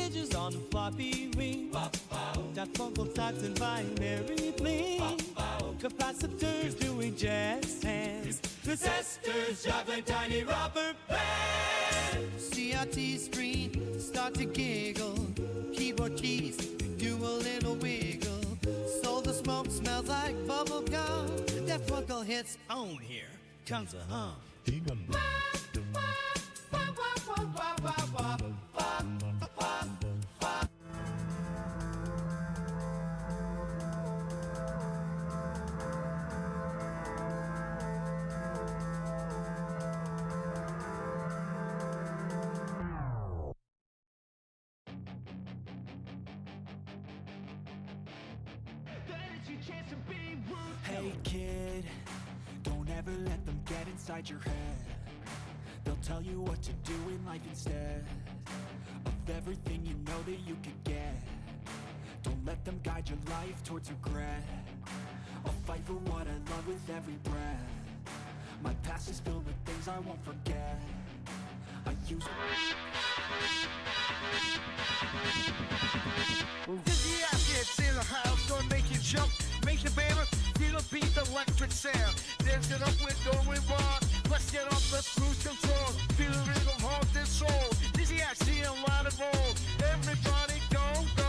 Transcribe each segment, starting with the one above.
pages on floppy wings. Got fungal types and binary bling. Capacitors doing jazz hands. Resistors juggling tiny rubber bands. CRT screen start to giggle. Keyboard keys do a little wiggle. So the smoke smells like bubble gum. That fungal hits on here. Comes a hum. Hey kid, don't ever let them get inside your head. They'll tell you what to do in life instead of everything you know that you could get. Don't let them guide your life towards regret. I'll fight for what I love with every breath. My past is filled with things I won't forget. I use Dizzy gets in the house, gonna make you jump, make you baby feel a beat, the electric sound. Dance it up with no reward. Let's get off the cruise control. Feel the rhythm, heart and soul. Dizzy see a lot of roll. Everybody go, go.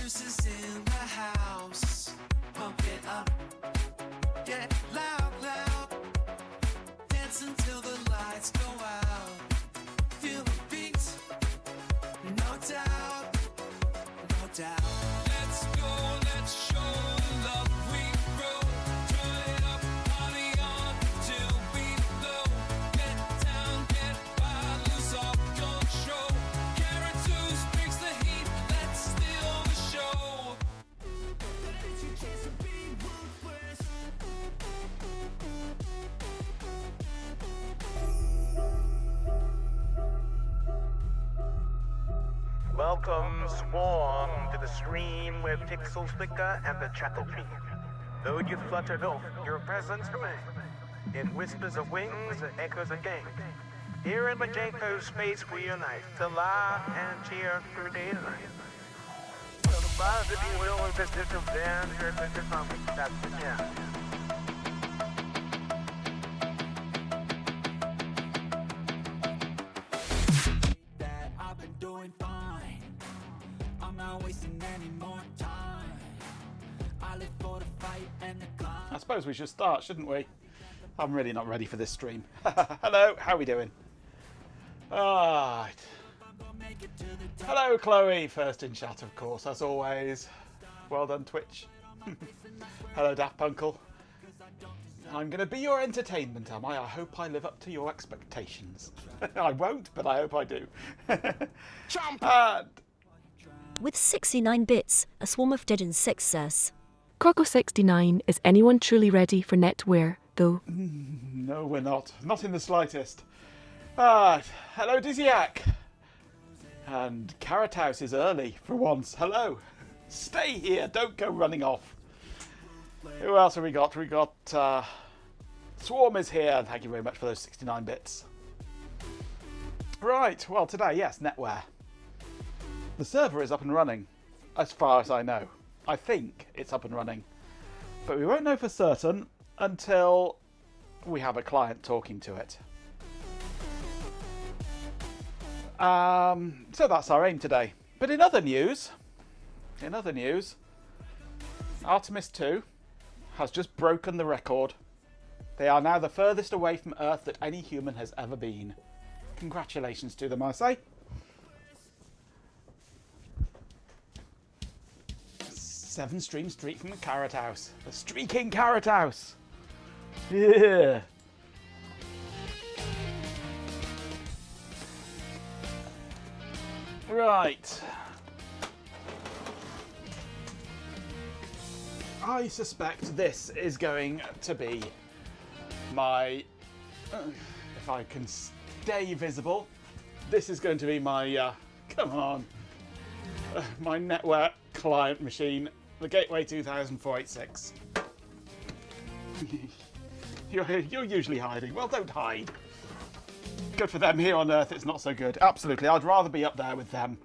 Is in the house. Pump it up. Get loud, loud. Dance until the lights go out. Feel the beat. No doubt. No doubt. Let's go, let's show love we grow. Turn it up, party on till we blow. Get down, get wild, lose all control. Carrot 2 brings the heat. Let's steal the show. Welcome, Swarm, to the stream where pixels flicker and the chattel creep. Though you fluttered off, your presence remains. In whispers of wings and echoes of gangs. Here in Majenko's space we unite to laugh and cheer through day and night. So the buzz, if you will, of this little band here at the comic. That's the jam. that I've been doing fine. I'm not wasting any more time. I live for the fight and the climb. I suppose we should start, shouldn't we? I'm really not ready for this stream. Hello, how are we doing? Alright. Hello, Chloe. First in chat, of course, as always. Well done, Twitch. Hello, Daft Punkle. I'm going to be your entertainment, am I? I hope I live up to your expectations. I won't, but I hope I do. And With 69 bits, a swarm of dead insects says. Croco69, is anyone truly ready for Netware, though? no, we're not. Not in the slightest. Hello, Dizziac. And Carrot House is early for once. Hello. Stay here. Don't go running off. Who else have we got? We got Swarm is here. Thank you very much for those 69 bits. Right. Well, today, yes, Netware. The server is up and running, as far as I know. I think it's up and running. But we won't know for certain until we have a client talking to it. So that's our aim today. But in other news, Artemis 2 has just broken the record. They are now the furthest away from Earth that any human has ever been. Congratulations to them, I say. 7 stream streak from the Carrot House. The streaking Carrot House. Yeah. Right. I suspect this is going to be my... if I can stay visible, this is going to be my... come on. my Netware client machine, the Gateway 2486. You're usually hiding. Well, don't hide. Good for them. Here on Earth, it's not so good. Absolutely, I'd rather be up there with them.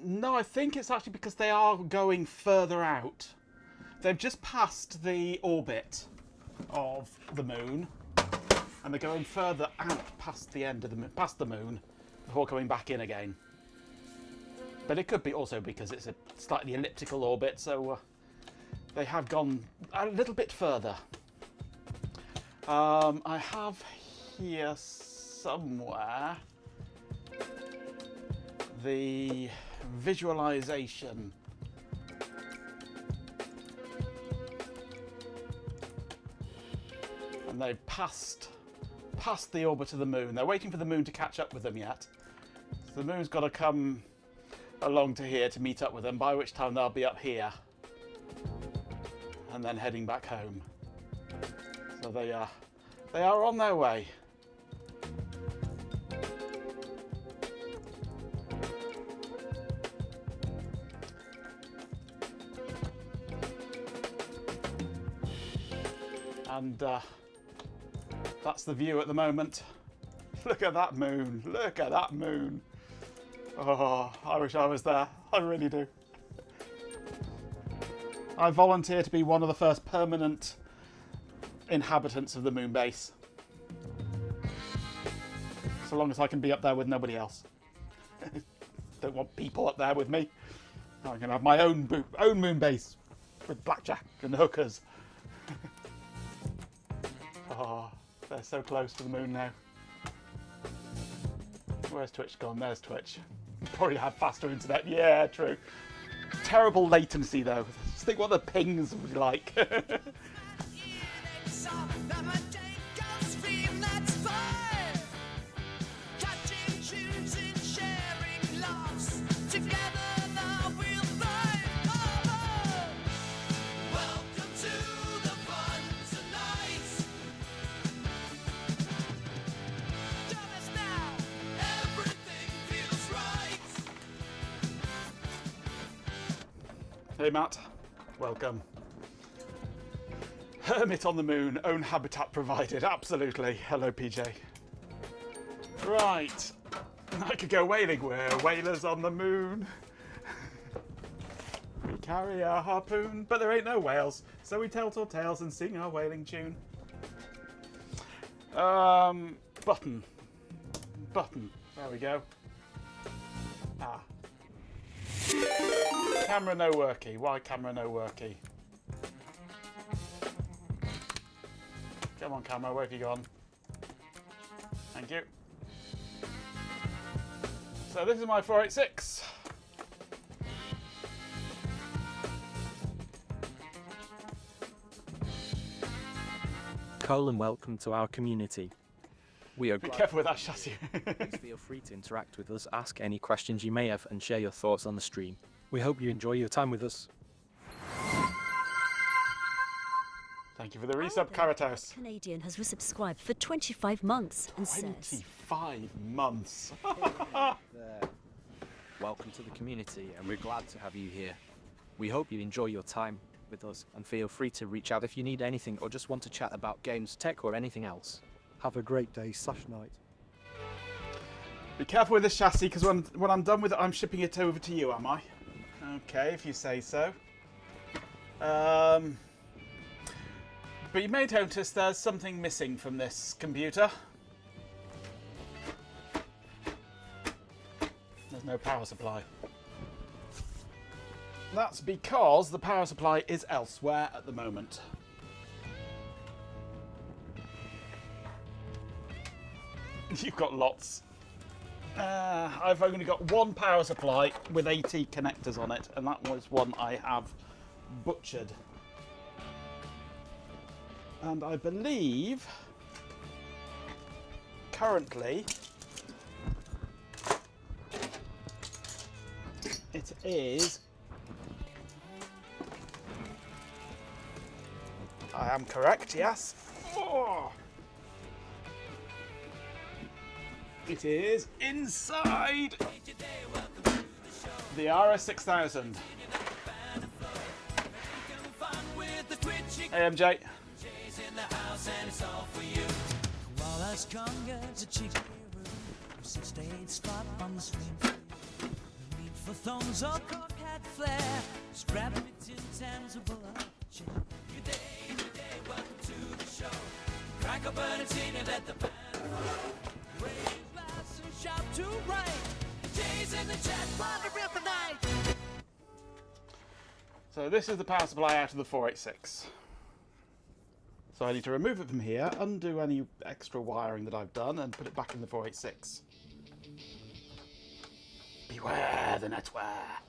No, I think it's actually because they are going further out. They've just passed the orbit of the moon, and they're going further out past the end of the moon, past the moon, before coming back in again. But it could be also because it's a slightly elliptical orbit, so they have gone a little bit further. I have here somewhere the visualization. And they've passed the orbit of the moon. They're waiting for the moon to catch up with them yet. So the moon's got to come along to here to meet up with them, by which time they'll be up here. And then heading back home. So they are on their way. And that's the view at the moment. Look at that moon. Look at that moon. Oh, I wish I was there. I really do. I volunteer to be one of the first permanent inhabitants of the moon base. So long as I can be up there with nobody else. Don't want people up there with me. I can have my own moon base with blackjack and hookers. Oh, they're so close to the moon now. Where's Twitch gone? There's Twitch. Probably have faster internet. Yeah, true. Terrible latency though. Just think what the pings would be like. Hey Matt, welcome. Hermit on the moon, own habitat provided, absolutely. Hello PJ. Right, I could go whaling. We're whalers on the moon. We carry our harpoon, but there ain't no whales, so we tell tall tales and sing our whaling tune. Button. There we go. Ah. Camera no worky. Why camera no worky? Come on camera, where have you gone? Thank you. So this is my 486. Cole and welcome to our community. We are Be careful with that chassis. Please feel free to interact with us, ask any questions you may have and share your thoughts on the stream. We hope you enjoy your time with us. Thank you for the resub, Carrot House. Canadian has resubscribed for 25 months and says, 25 months. There. Welcome to the community and we're glad to have you here. We hope you enjoy your time with us and feel free to reach out if you need anything or just want to chat about games, tech or anything else. Have a great day/night. Be careful with this chassis because when I'm done with it, I'm shipping it over to you, am I? Okay, if you say so. But you may notice there's something missing from this computer. There's no power supply. That's because the power supply is elsewhere at the moment. You've got lots. I've only got one power supply with 80 connectors on it, and that was one I have butchered. And I believe currently it is. I am correct, yes. Oh, It is inside the RS6000. Hey MJ. While as conga, the chick stage spot on the screen. Need for thongs or cockhead flair. Scrap it in tangible object. Good day, welcome to the show. Crack a burn and sing and let the band raise your glass and shout to right. Jay's in the chat, party real tonight. So this is the power supply out of the 486. So I need to remove it from here, undo any extra wiring that I've done, and put it back in the 486. Beware the Netware.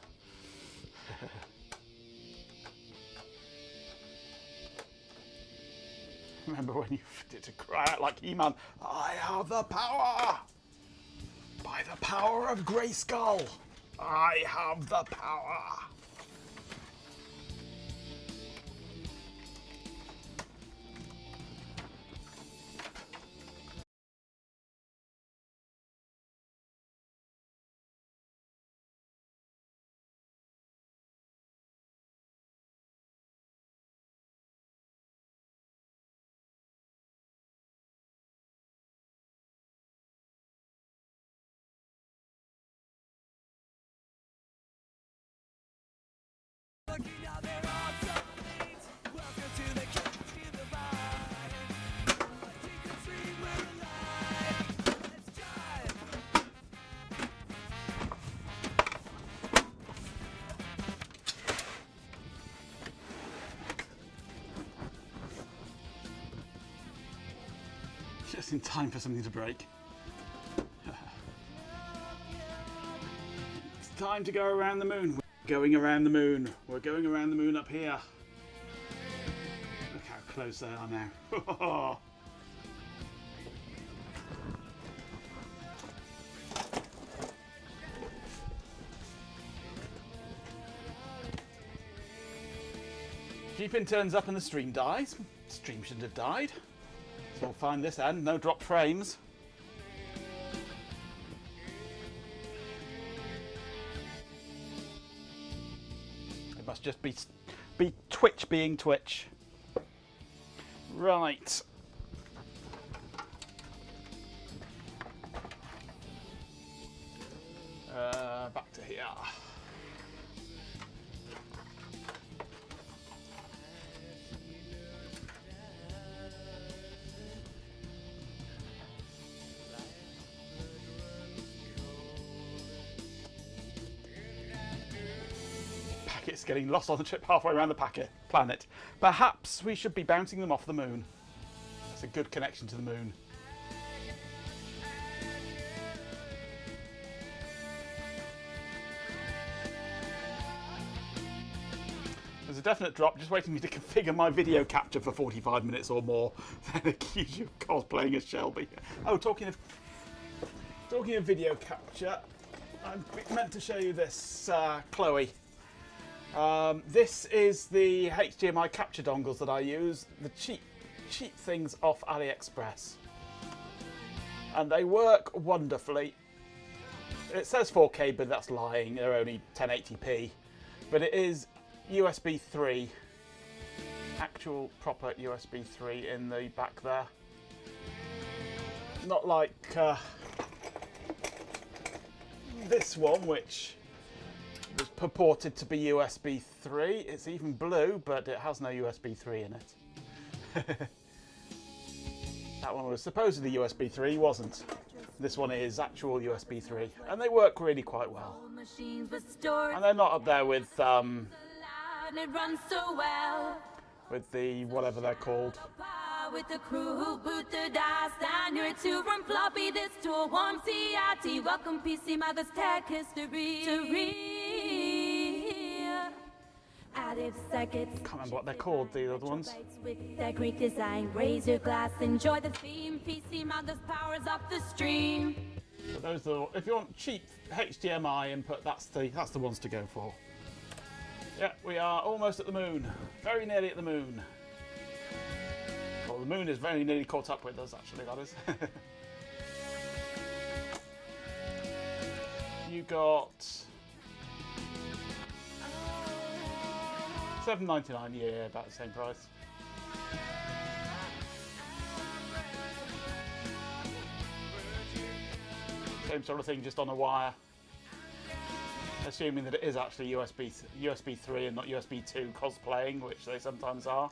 Remember when you did to cry out like He-Man, I have the power! By the power of Grayskull, I have the power! Just in time for something to break. It's time to go around the moon. We're going around the moon. We're going around the moon up here. Look how close they are now. Keeping turns up and the stream dies. Stream shouldn't have died. So we'll find this end, no drop frames. It must just be Twitch being Twitch. Right. Back to here. Packets getting lost on the trip halfway around the planet. Perhaps we should be bouncing them off the moon. That's a good connection to the moon. There's a definite drop, just waiting for me to configure my video capture for 45 minutes or more. Then accuse you of cosplaying as Shelby. Oh, talking of video capture, I'm meant to show you this, Chloe. This is the HDMI capture dongles that I use, the cheap things off AliExpress. And they work wonderfully. It says 4K, but that's lying, they're only 1080p. But it is USB 3, actual proper USB 3 in the back there. Not like this one, which was purported to be USB 3. It's even blue, but it has no USB 3 in it. That one was supposedly USB 3, wasn't. This one is actual USB 3, and they work really quite well. And they're not up there with the whatever they're called. With the crew who boot the dice down your two from floppy this to a warm CIT. Welcome PC Mother's Tech History. Added circuits. Can't remember what they're called, the other ones. With that Greek design, raise your glass, enjoy the theme. PC Mother's powers up the stream. So those are, if you want cheap HDMI input, that's the ones to go for. Yeah, we are almost at the moon. Very nearly at the moon. Well, the moon is very nearly caught up with us, actually, that is. you got $7.99. Yeah, about the same price. Same sort of thing, just on a wire. Assuming that it is actually USB 3 and not USB 2 cosplaying, which they sometimes are.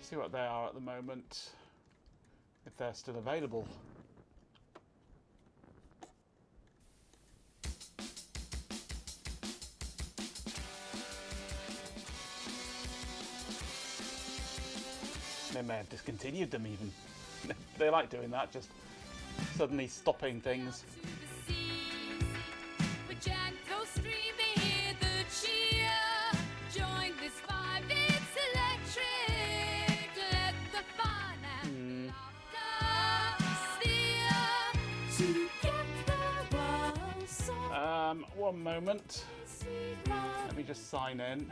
See what they are at the moment, if they're still available. They may have discontinued them even. They like doing that, just suddenly stopping things. One moment. Let me just sign in.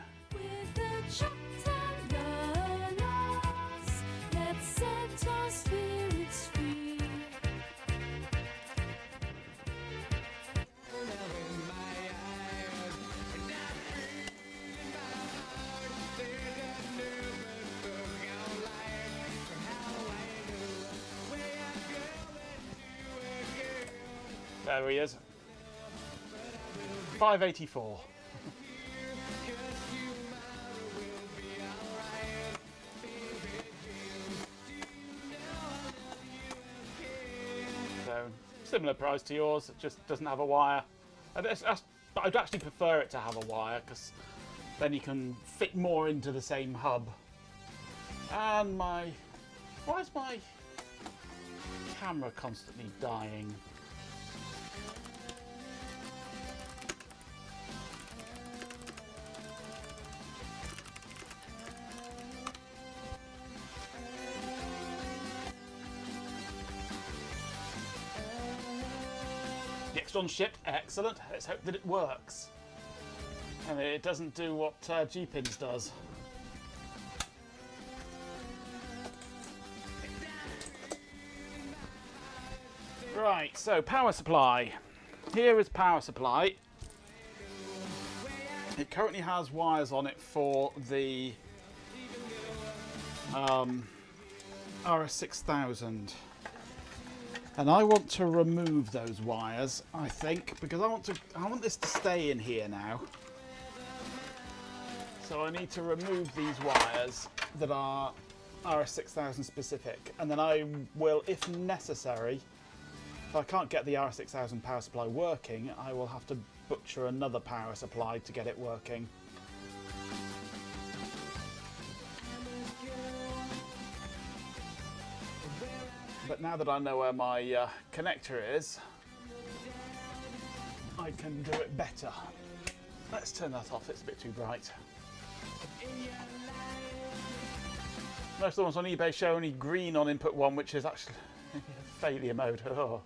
There he is. 584. So similar price to yours, it just doesn't have a wire. But I'd actually prefer it to have a wire because then you can fit more into the same hub. And why is my camera constantly dying? Next on shipped, excellent. Let's hope that it works. And it doesn't do what G-Pins does. Right, so power supply. Here is power supply. It currently has wires on it for the RS6000. And I want to remove those wires, I think, because I want this to stay in here now. So I need to remove these wires that are RS6000 specific, and then I will, if necessary, if I can't get the RS6000 power supply working, I will have to butcher another power supply to get it working. But now that I know where my connector is, I can do it better. Let's turn that off, it's a bit too bright. Most of the ones on eBay show only green on input 1, which is actually failure mode. Oh.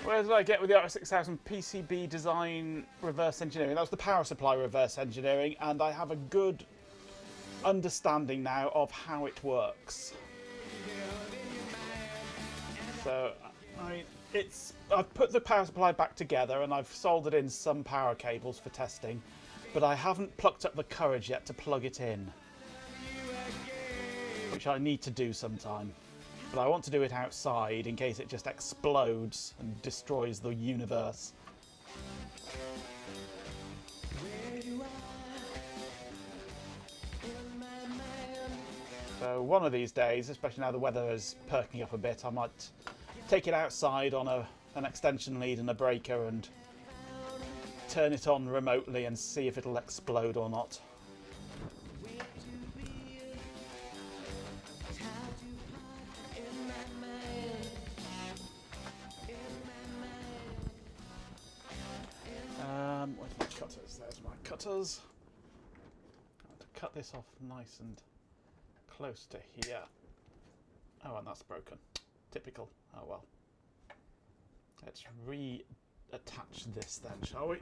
Where did I get with the RS6000 PCB design reverse engineering? That was the power supply reverse engineering, and I have a good understanding now of how it works. So I've put the power supply back together and I've soldered in some power cables for testing, but I haven't plucked up the courage yet to plug it in, which I need to do sometime. But I want to do it outside in case it just explodes and destroys the universe. So one of these days, especially now the weather is perking up a bit, I might take it outside on an extension lead and a breaker and turn it on remotely and see if it'll explode or not. Where's my cutters? There's my cutters. I have to cut this off nice and close to here. Oh, and that's broken. Typical. Oh well. Let's reattach this then, shall we?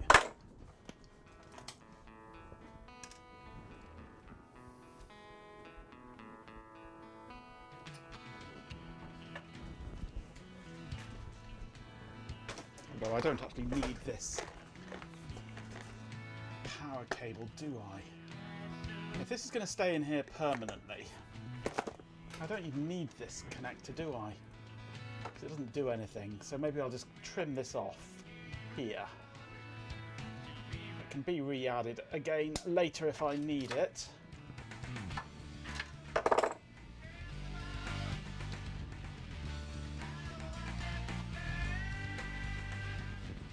Although I don't actually need this power cable, do I? If this is going to stay in here permanently, I don't even need this connector, do I? Because it doesn't do anything. So maybe I'll just trim this off here. It can be re-added again later if I need it.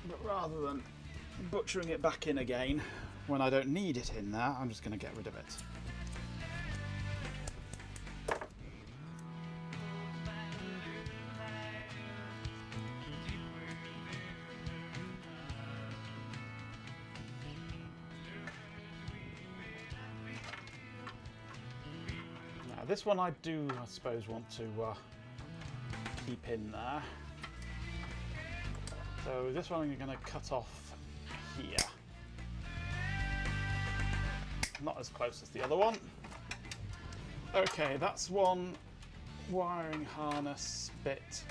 But rather than butchering it back in again when I don't need it in there, I'm just going to get rid of it. Now this one I do, I suppose, want to keep in there. So this one I'm going to cut off here. Not as close as the other one. Okay, that's one wiring harness bit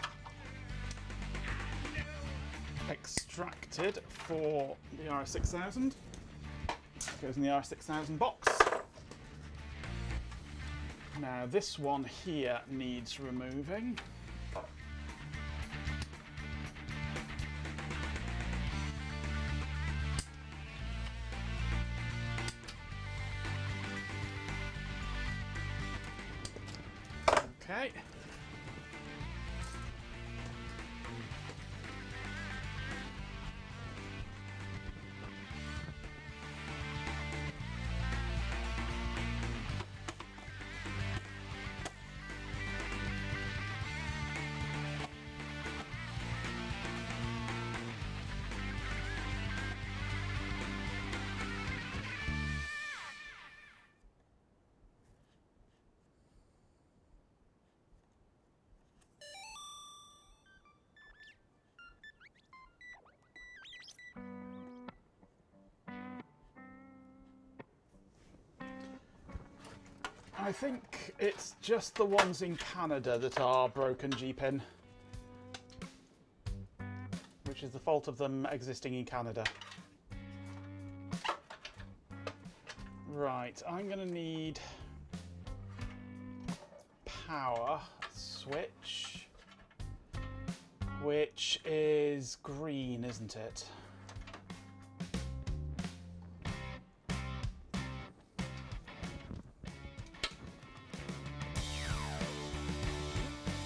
extracted for the RS6000. Goes in the RS6000 box. Now this one here needs removing. Okay. I think it's just the ones in Canada that are broken G-pin, which is the fault of them existing in Canada. Right, I'm going to need power switch, which is green, isn't it?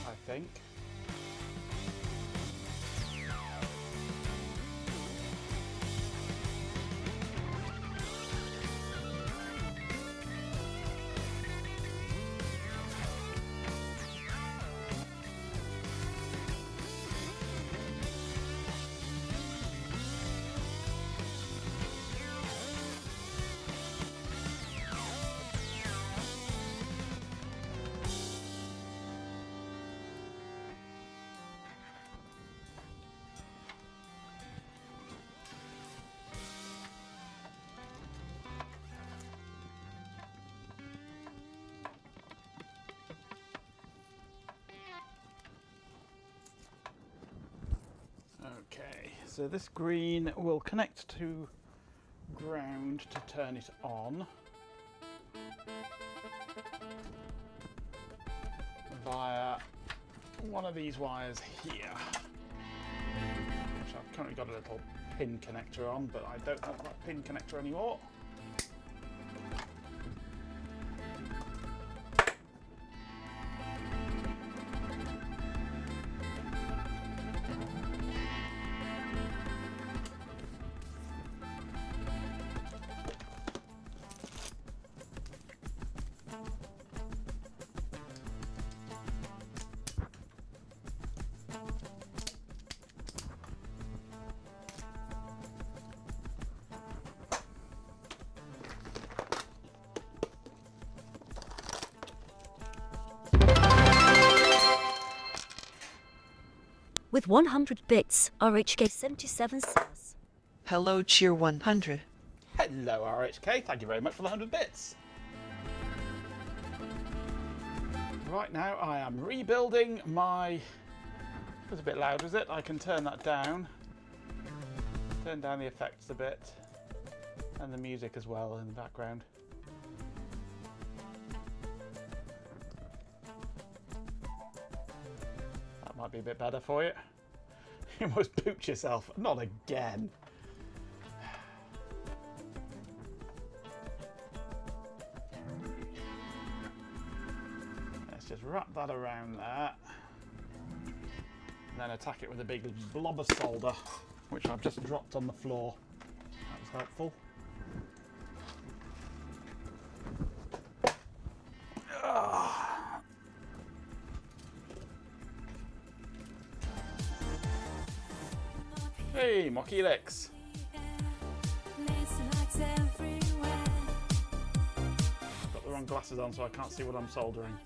I think. Okay, so this green will connect to ground to turn it on via one of these wires here, which I've currently got a little pin connector on, but I don't want that pin connector anymore. With 100 bits, RHK77 says. Hello, Cheer 100. Hello, RHK. Thank you very much for the 100 bits. Right now, I am rebuilding my... It was a bit loud, was it? I can turn that down. Turn down the effects a bit. And the music as well in the background. That might be a bit better for you. You almost pooped yourself. Not again. Let's just wrap that around there. And then attack it with a big blob of solder, which I've just dropped on the floor. That was helpful. Hey, Mocky Licks. Got the wrong glasses on, so I can't see what I'm soldering.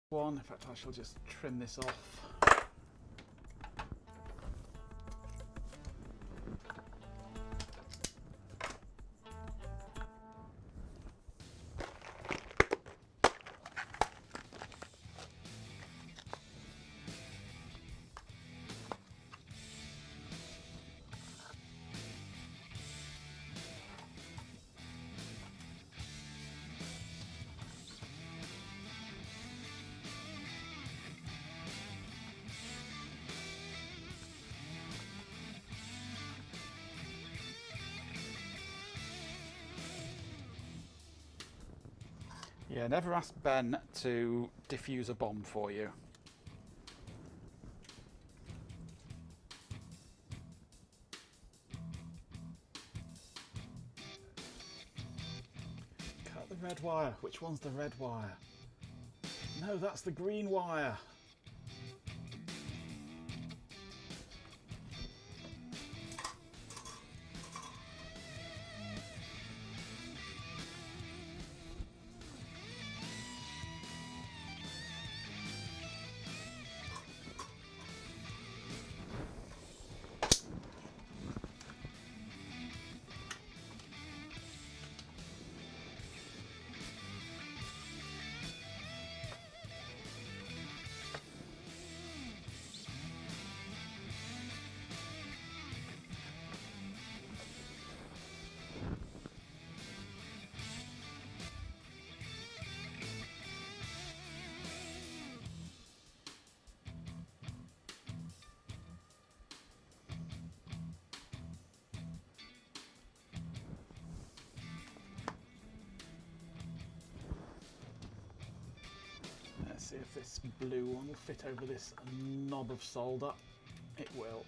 One, in fact, I shall just trim this off. Yeah, never ask Ben to defuse a bomb for you. Cut the red wire. Which one's the red wire? No, that's the green wire. Let's see if this blue one will fit over this knob of solder. It will.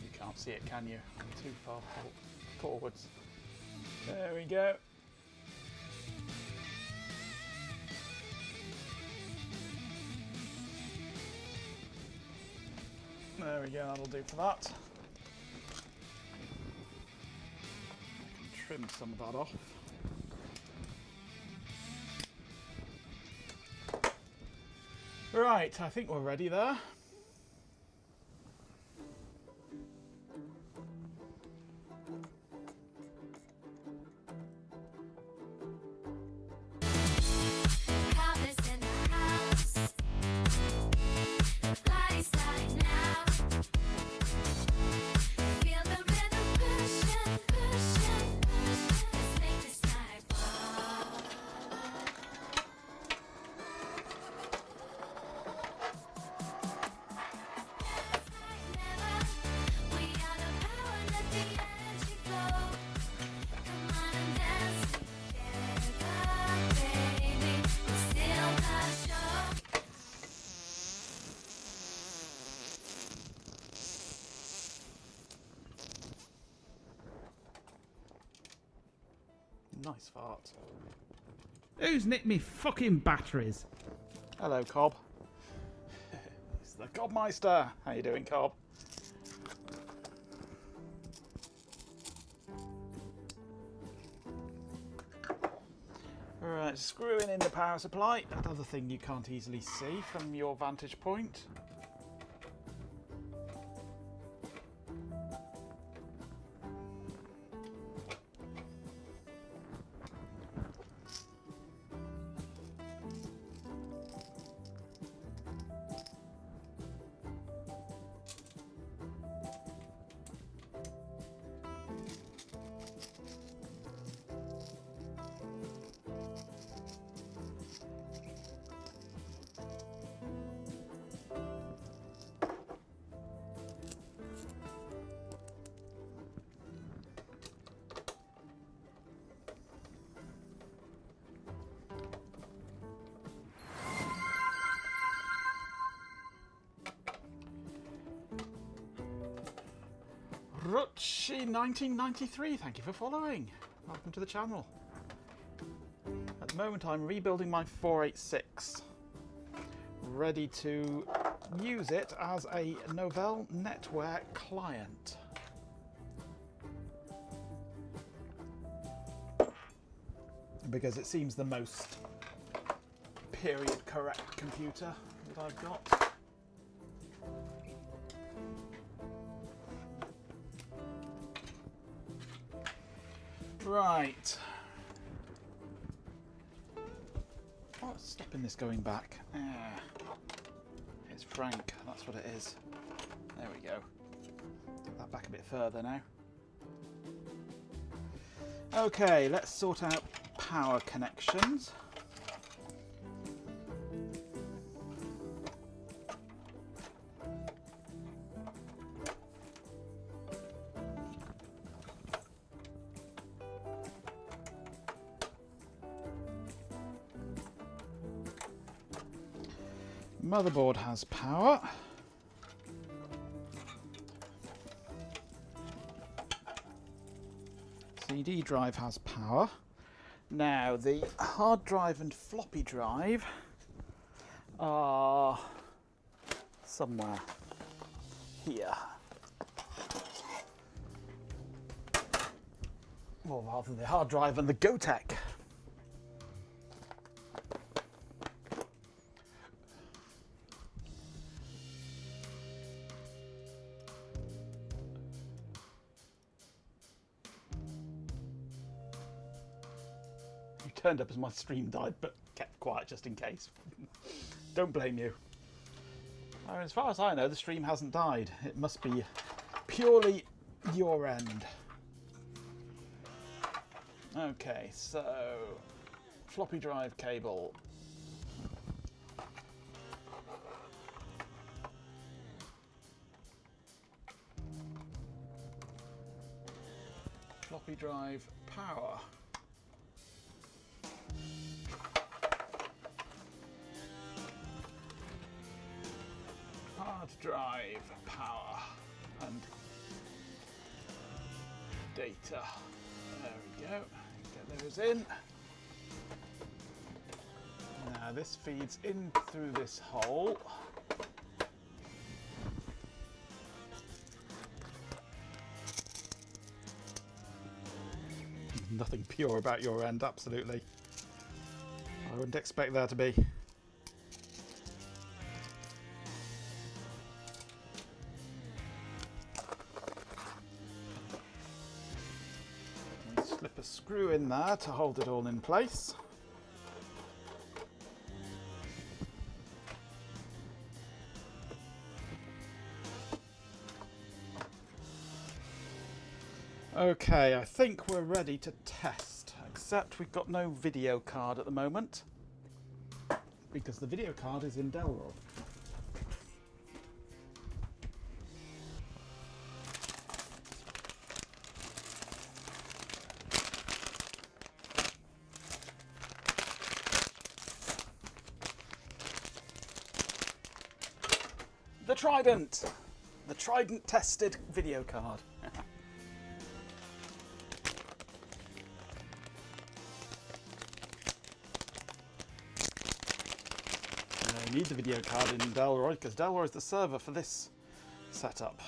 You can't see it, can you? Too far forwards. There we go. There we go, that'll do for that. I can trim some of that off. Right, I think we're ready there. Covers in the house. Light nice fart. Who's nicked me fucking batteries? Hello, Cobb. It's the Cobmeister. How you doing, Cobb? Alright, screwing in the power supply. Another thing you can't easily see from your vantage point. Rutshi1993, thank you for following. Welcome to the channel. At the moment I'm rebuilding my 486. Ready to use it as a Novell Netware client. Because it seems the most period correct computer that I've got. Right. What's stopping this going back? It's Frank, that's what it is. There we go. Get that back a bit further now. Okay, let's sort out power connections. Motherboard has power. CD drive has power. Now the hard drive and floppy drive are somewhere here. Or rather the hard drive and the Gotek. Turned up as my stream died, but kept quiet just in case. Don't blame you. As far as I know, the stream hasn't died. It must be purely your end. Okay, so floppy drive cable. Floppy drive power. Hard drive power and data. There we go. Get those in. Now this feeds in through this hole. Nothing pure about your end, absolutely. I wouldn't expect there to be. Slip a screw in there to hold it all in place. Okay, I think we're ready to test, except we've got no video card at the moment because the video card is in Delroy. The Trident tested video card. need the video card in Delroy because Delroy is the server for this setup.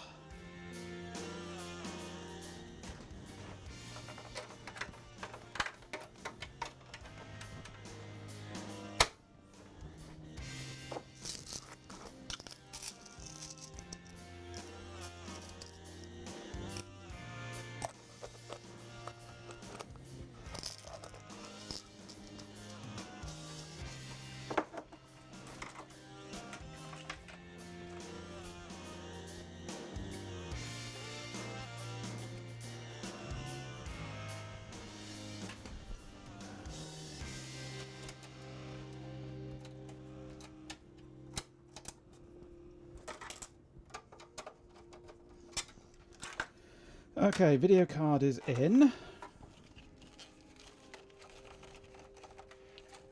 Okay, video card is in.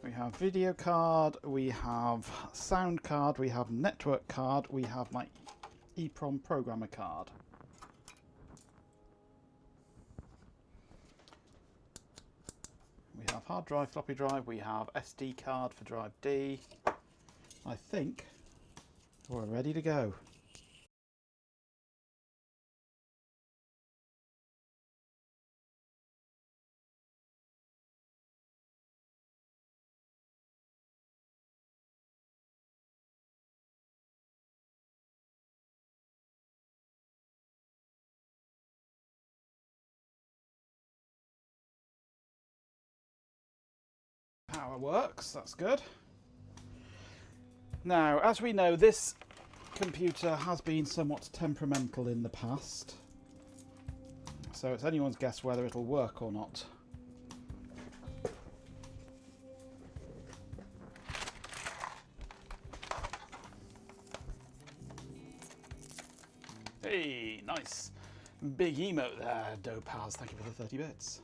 We have video card, we have sound card, we have network card, we have my EEPROM programmer card. We have hard drive, floppy drive, we have SD card for drive D. I think we're ready to go. Power works, that's good. Now, as we know, this computer has been somewhat temperamental in the past, so it's anyone's guess whether it'll work or not. Hey, nice big emote there, Dopaz. Thank you for the 30 bits.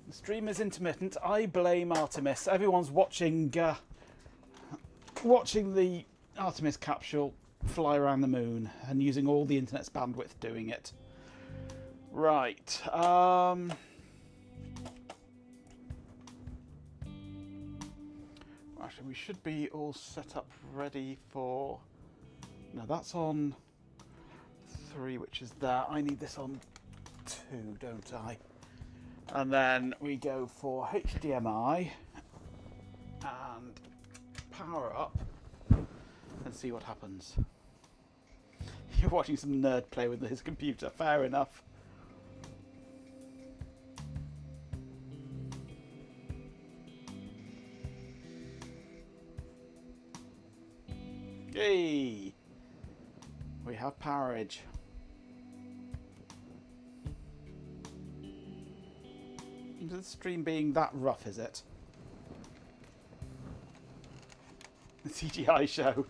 The stream is intermittent. I blame Artemis. Everyone's watching watching the Artemis capsule fly around the moon and using all the internet's bandwidth doing it. Right. Actually, we should be all set up ready for... No, that's on 3, which is there. I need this on 2, don't I? And then we go for HDMI and power up and see what happens. You're watching some nerd play with his computer. Fair enough. Yay! We have powerage. Is the stream being that rough, is it? The CGI show.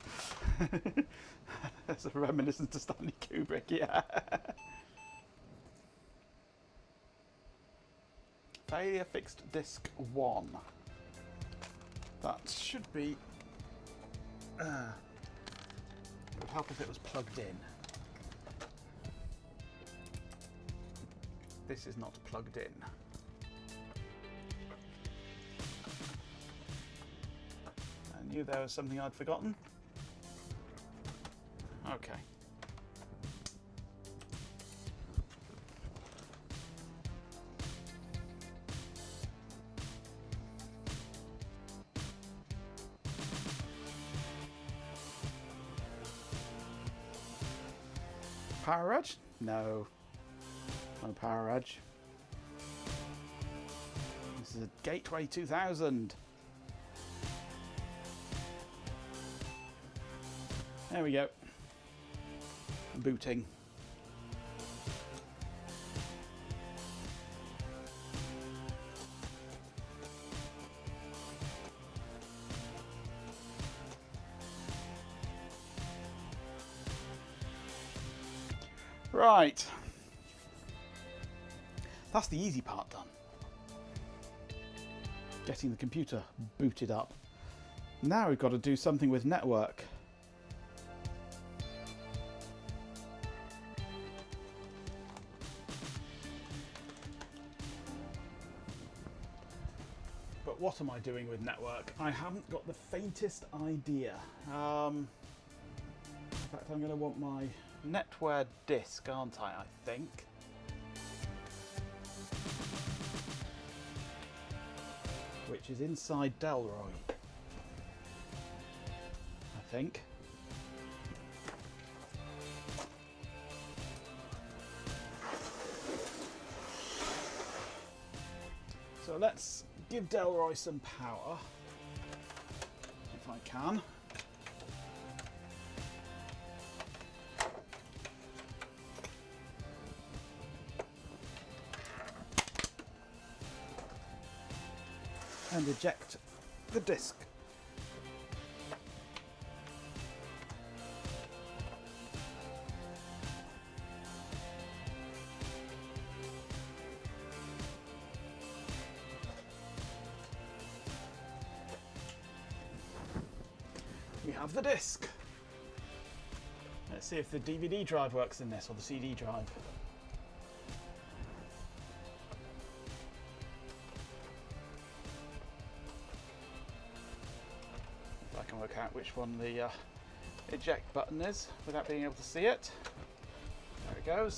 That's a reminiscence to Stanley Kubrick, yeah. Failure fixed disk 1. That should be... it would help if it was plugged in. This is not plugged in. I knew there was something I'd forgotten. Okay. Power edge? No. No power edge. This is a Gateway 2000. There we go. Booting. Right. That's the easy part done. Getting the computer booted up. Now we've got to do something with network. what am I doing with Network? I haven't got the faintest idea. In fact, I'm going to want my Netware disk, aren't I think. Which is inside Delroy, I think. So let's give Delroy some power, if I can. And eject the disk. We have the disk. Let's see if the DVD drive works in this, or the CD drive. If I can work out which one the eject button is without being able to see it. There it goes.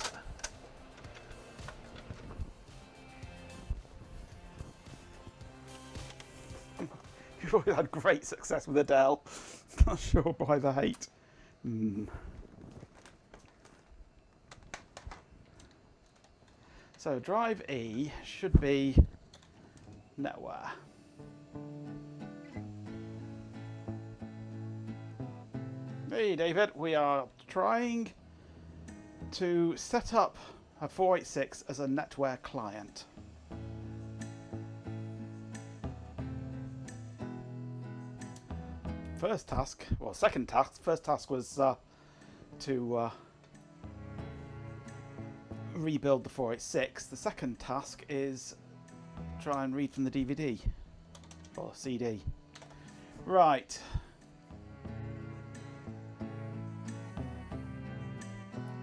You've always had great success with Adele. Not sure why the hate. So drive E should be Netware. Hey David, we are trying to set up a 486 as a Netware client. First task, well, second task. First task was to rebuild the 486. The second task is try and read from the DVD or CD. Right.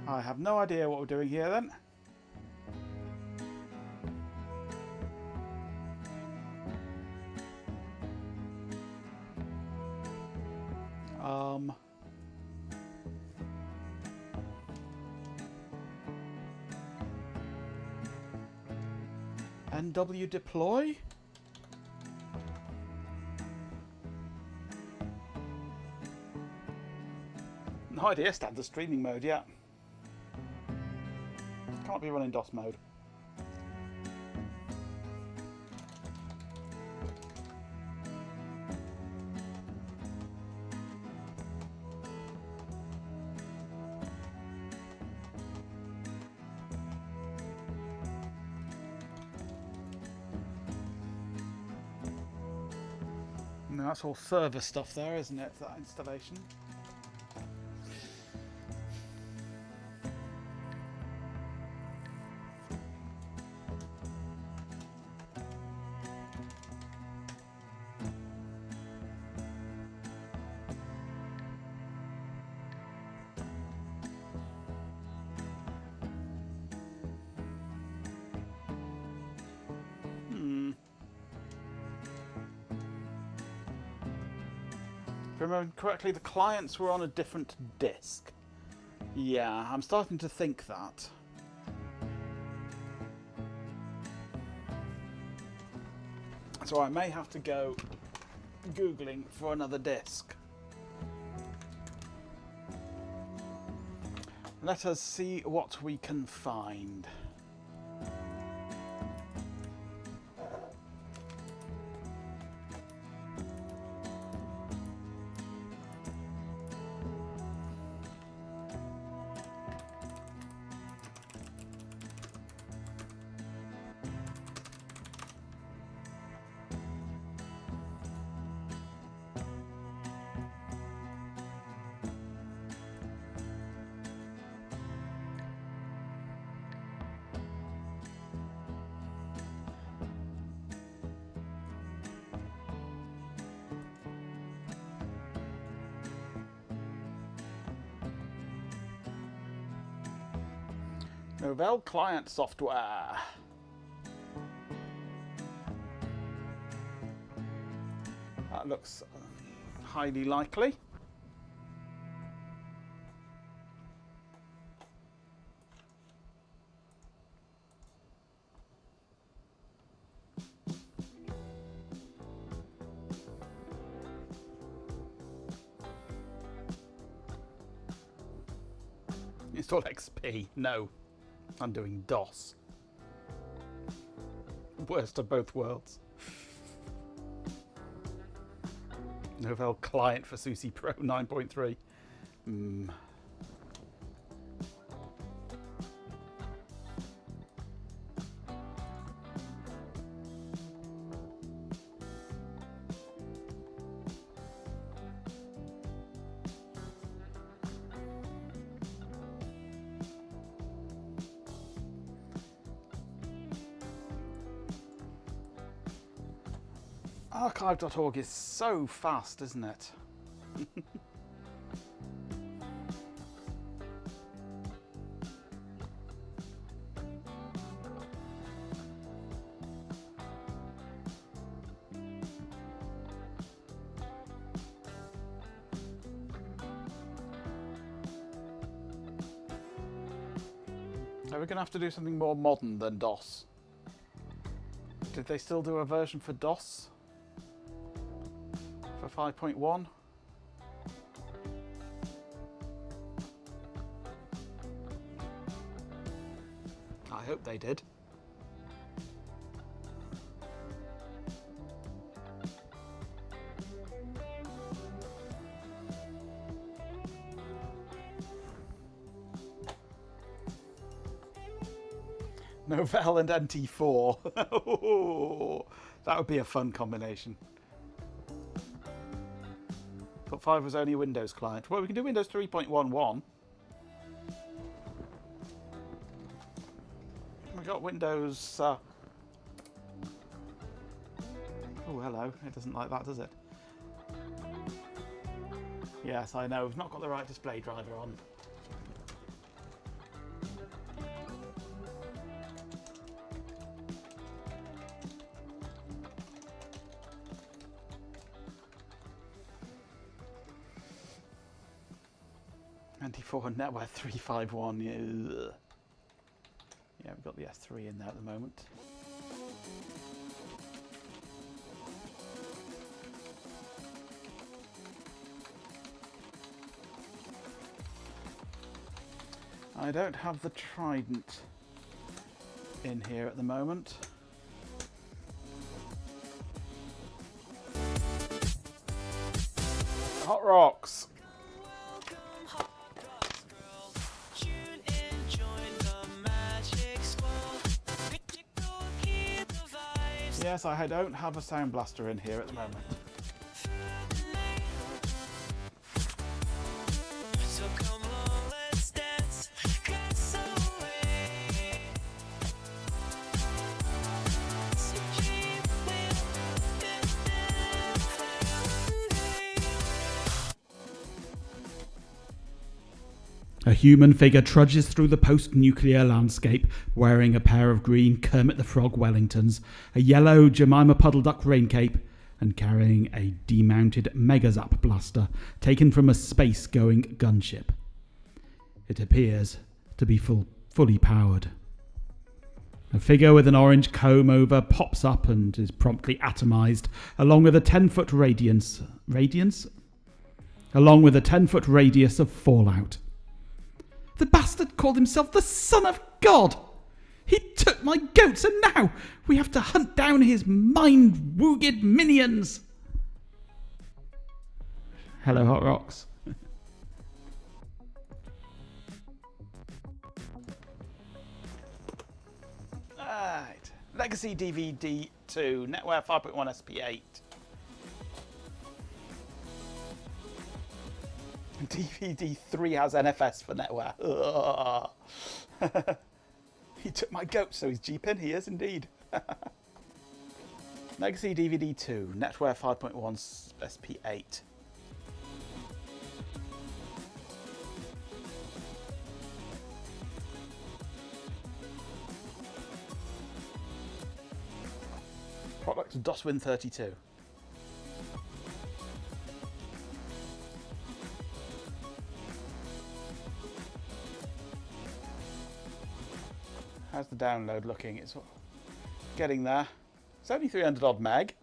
I have no idea what we're doing here then. NW deploy? No idea, standard streaming mode, yeah. Can't be running DOS mode. No, that's all server stuff there, isn't it, that installation? If I remember correctly, the clients were on a different disk. Yeah, I'm starting to think that. So I may have to go Googling for another disk. Let us see what we can find. Novell client software. looks highly likely. Install XP. No. I'm doing DOS. Worst of both worlds. Novell client for SUSE Pro 9.3. Archive.org is so fast, isn't it? Are we going to have to do something more modern than DOS? Did they still do a version for DOS? For 5.1? I hope they did. Novell and NT4. That would be a fun combination. But 5 was only a Windows client. Well, we can do Windows 3.11. We've got Windows... Oh, hello. It doesn't like that, does it? Yes, I know. We've not got the right display driver on. NT4 and Netware 351. Yeah, we've got the S3 in there at the moment. I don't have the Trident in here at the moment. Hot Rocks. Yes, I don't have a Sound Blaster in here at the moment. A human figure trudges through the post-nuclear landscape, wearing a pair of green Kermit the Frog Wellingtons, a yellow Jemima Puddle Duck raincape, and carrying a demounted Megazap blaster taken from a space-going gunship. It appears to be fully powered. A figure with an orange comb-over pops up and is promptly atomized, along with a 10-foot radius of fallout. The bastard called himself the Son of God! He took my goats, and now we have to hunt down his mind-wooged minions! Hello, Hot Rocks. Right. Legacy DVD 2, Netware 5.1 SP8. DVD 3 has NFS for Netware. He took my goat, so he's jeeping. He is indeed. Legacy DVD 2, Netware 5.1 SP8. Product DOSWin 32. How's the download looking? It's getting there. It's only 300 odd meg.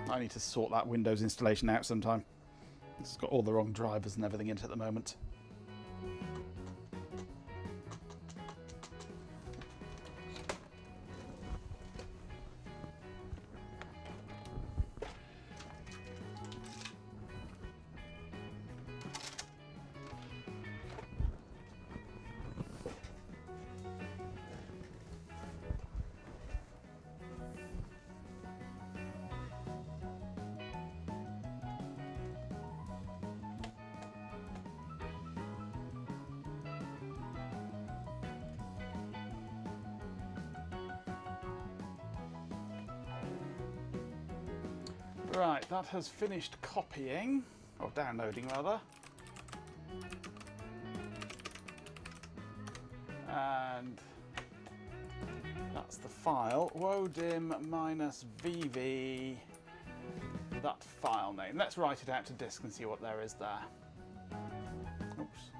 I need to sort that Windows installation out sometime. It's got all the wrong drivers and everything in it at the moment. Right, that has finished copying, or downloading rather. And that's the file, wodim -vv, that file name. Let's write it out to disk and see what there is there. Oops.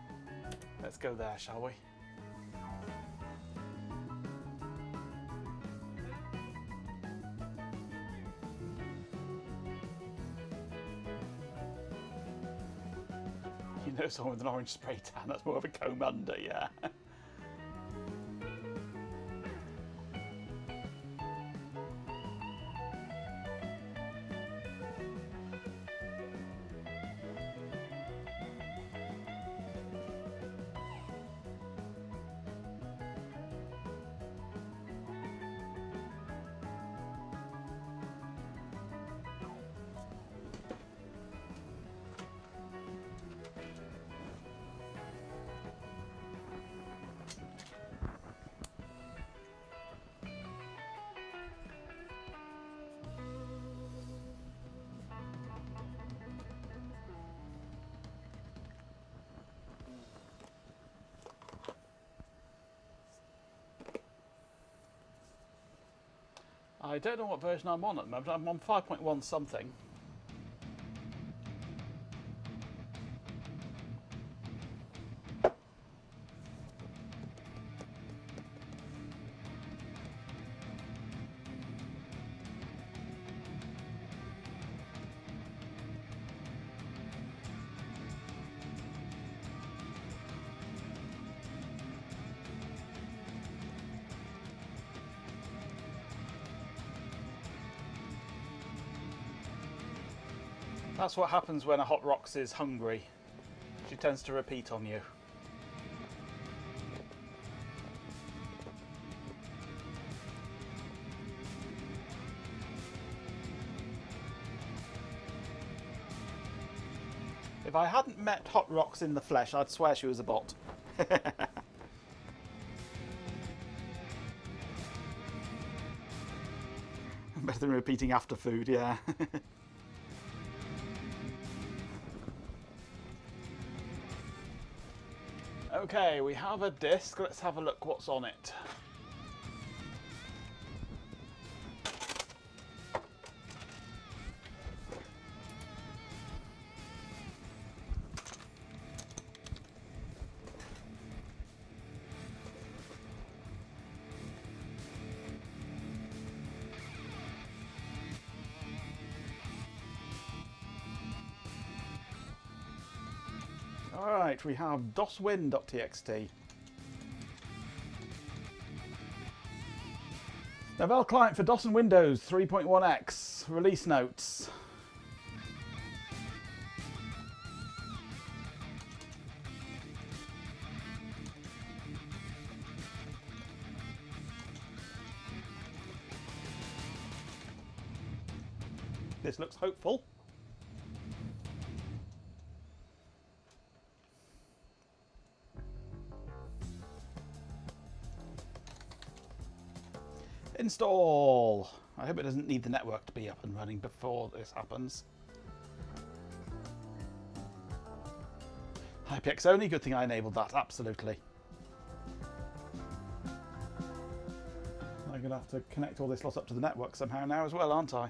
Let's go there, shall we? You know someone with an orange spray tan, that's more of a comb under, yeah. I don't know what version I'm on at the moment. I'm on 5.1 something. That's what happens when a Hot Rocks is hungry. She tends to repeat on you. If I hadn't met Hot Rocks in the flesh, I'd swear she was a bot. Better than repeating after food, yeah. Okay, we have a disk. Let's have a look what's on it. Alright, we have doswin.txt. Novell client for DOS and Windows 3.1x. Release notes. This looks hopeful. Install. I hope it doesn't need the network to be up and running before this happens. IPX only. Good thing I enabled that. Absolutely. going to have to connect all this lot up to the network somehow now as well, aren't I?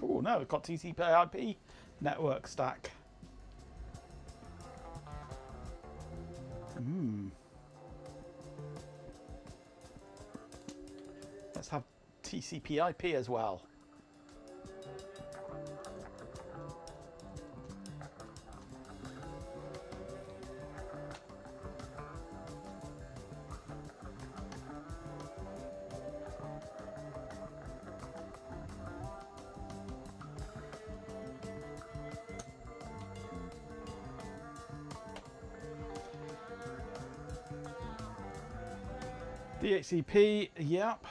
Oh no, we've got TCP/IP network stack. Let's have TCP/IP as well. DHCP, yep.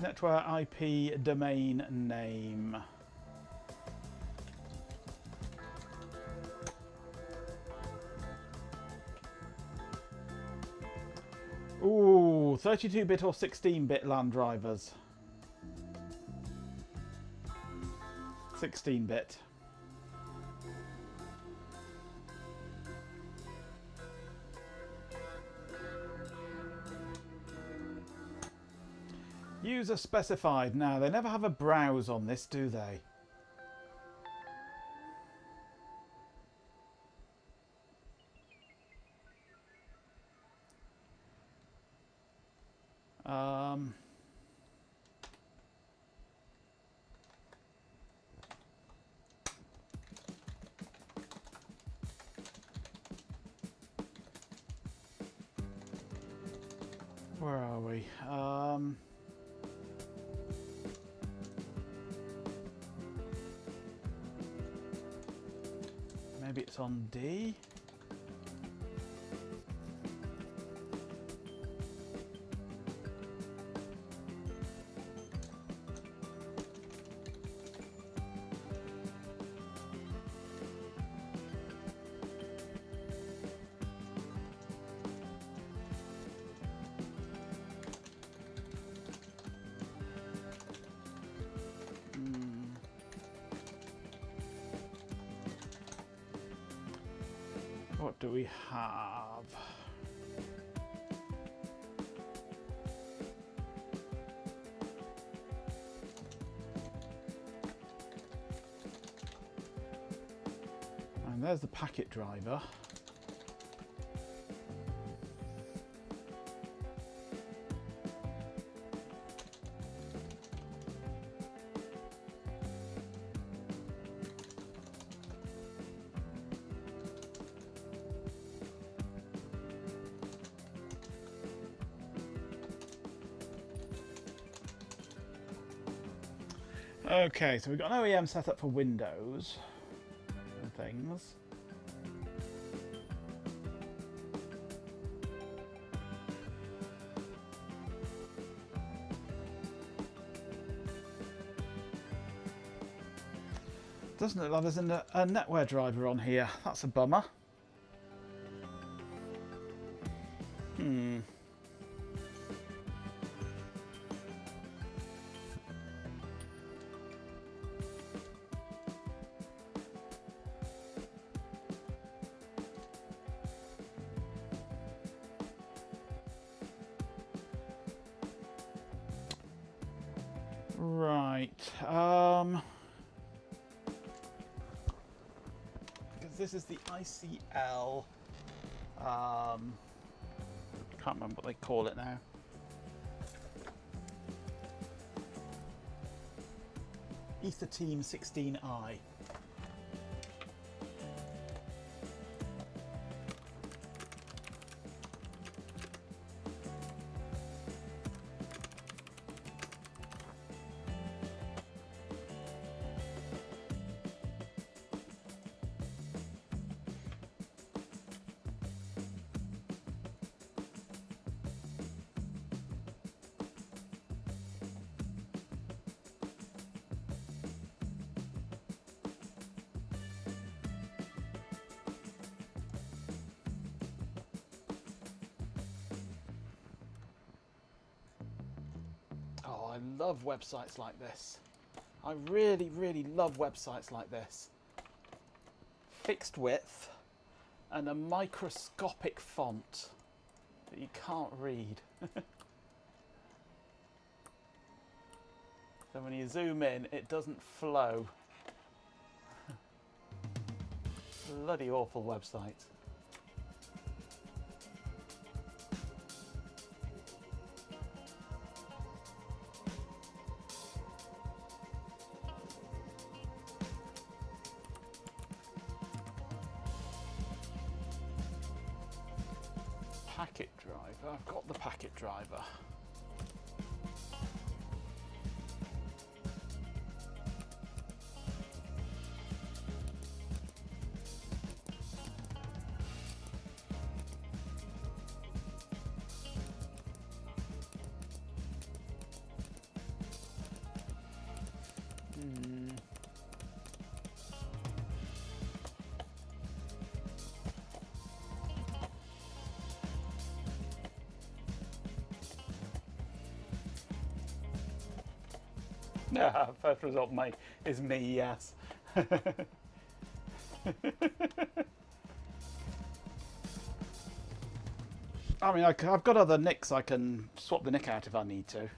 Netware IP domain name. Ooh, 32-bit or 16-bit LAN drivers. 16-bit. User specified. Now, they never have a browse on this, do they? Where are we? Maybe it's on D. What do we have? And there's the packet driver. Okay, so we've got an OEM set up for Windows and things. Doesn't look like there's a Netware driver on here. That's a bummer. Right, because this is the ICL, can't remember what they call it now. Ether Team 16i. I love websites like this. I really, really love websites like this. Fixed width and a microscopic font that you can't read. So when you zoom in, it doesn't flow. Bloody awful website. Packet driver. I've got the packet driver. Yeah, first result is me, yes. I mean, I've got other nicks I can swap the nick out if I need to.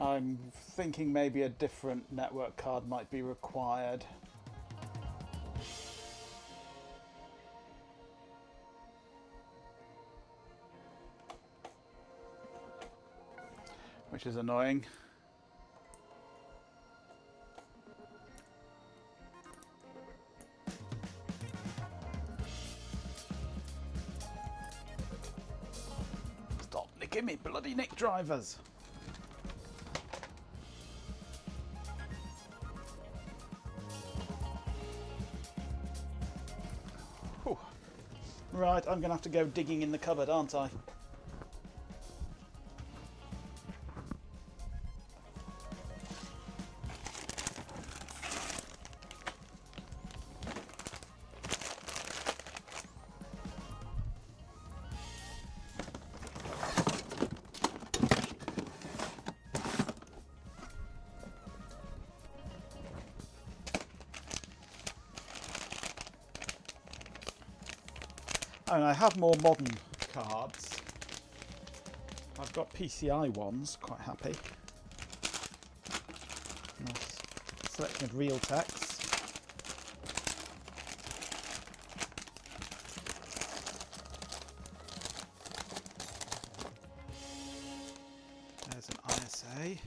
I'm thinking maybe a different network card might be required. Which is annoying. Stop nicking me, bloody nick drivers! Whew. Right, I'm going to have to go digging in the cupboard, aren't I? And I have more modern cards. I've got PCI ones, quite happy. Nice selection of real text. There's an ISA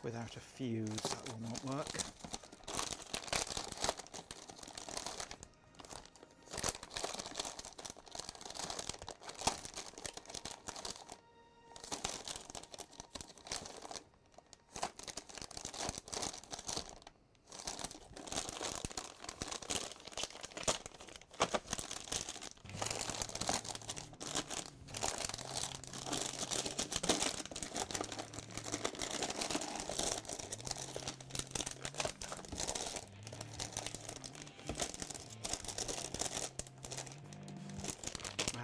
without a fuse, that will not work.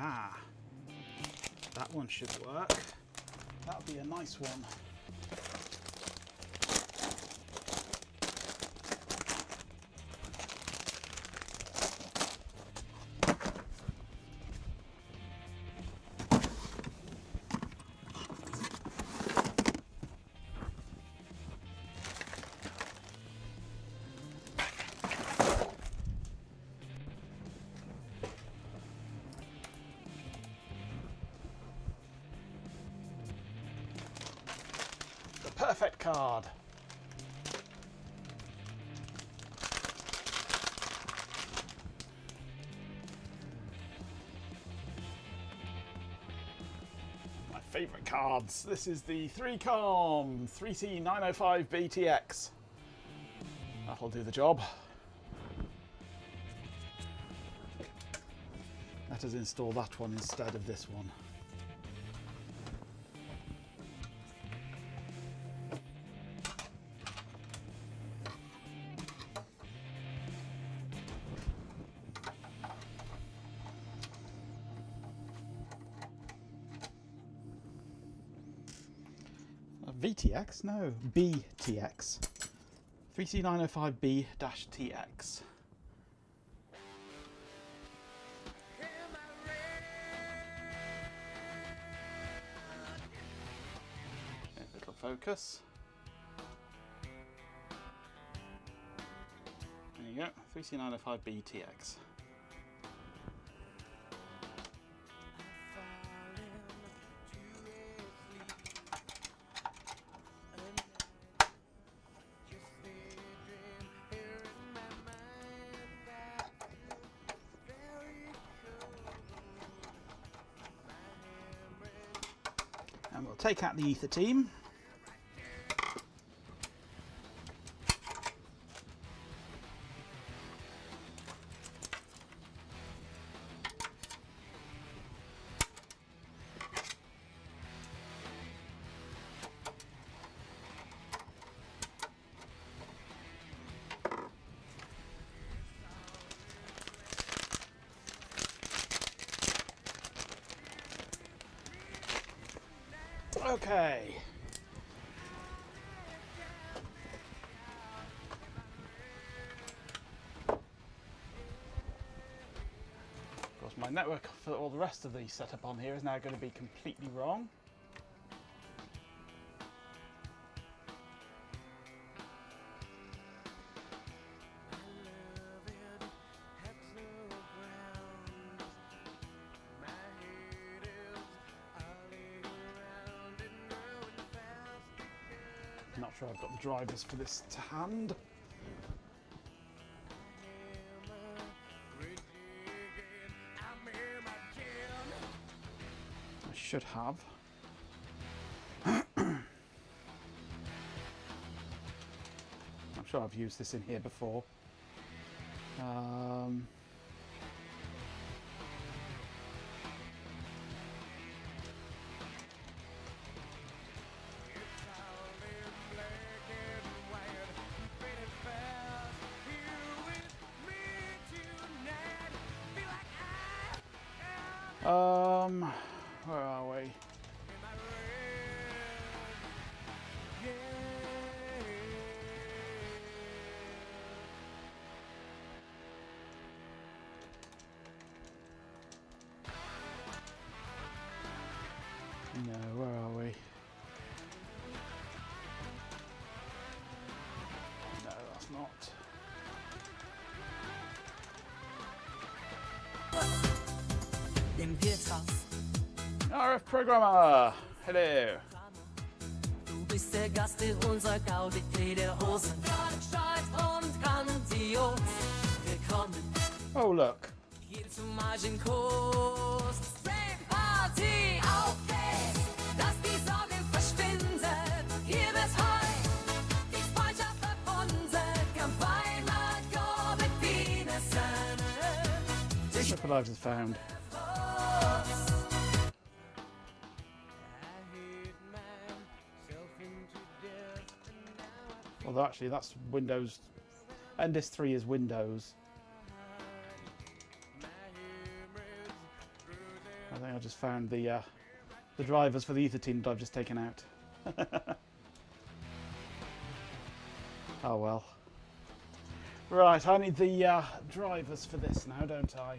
Ah, that one should work. That'll be a nice one. Perfect card. favourite cards. This is the 3COM 3C905 BTX. That'll do the job. Let us install that one instead of this one. VTX? No, BTX. 3C905B-TX. Little focus. There you go, 3C905B-TX. And we'll take out the ether team. Okay. Of course, my network for all the rest of the setup on here is now going to be completely wrong. Not sure I've got the drivers for this to hand. I should have. I'm sure I've used this in here before. Where are we? No, where are we? No, that's not. RF Programmer, hello. Du bist der Gast in unserer Gaudi der Hosen. Stolz und grandios. Willkommen Oh, look. hier zum Margin-Kurs. Rave Party auf geht's, dass die Sorgen verschwinden. Hier wird heute die Freundschaft verbunden. Komm bei Margot mit Bienesen. Triple Lives is found. Although actually that's Windows, NDIS 3 is Windows. I think I just found the drivers for the ether team that I've just taken out. Oh well. Right, I need the drivers for this now, don't I?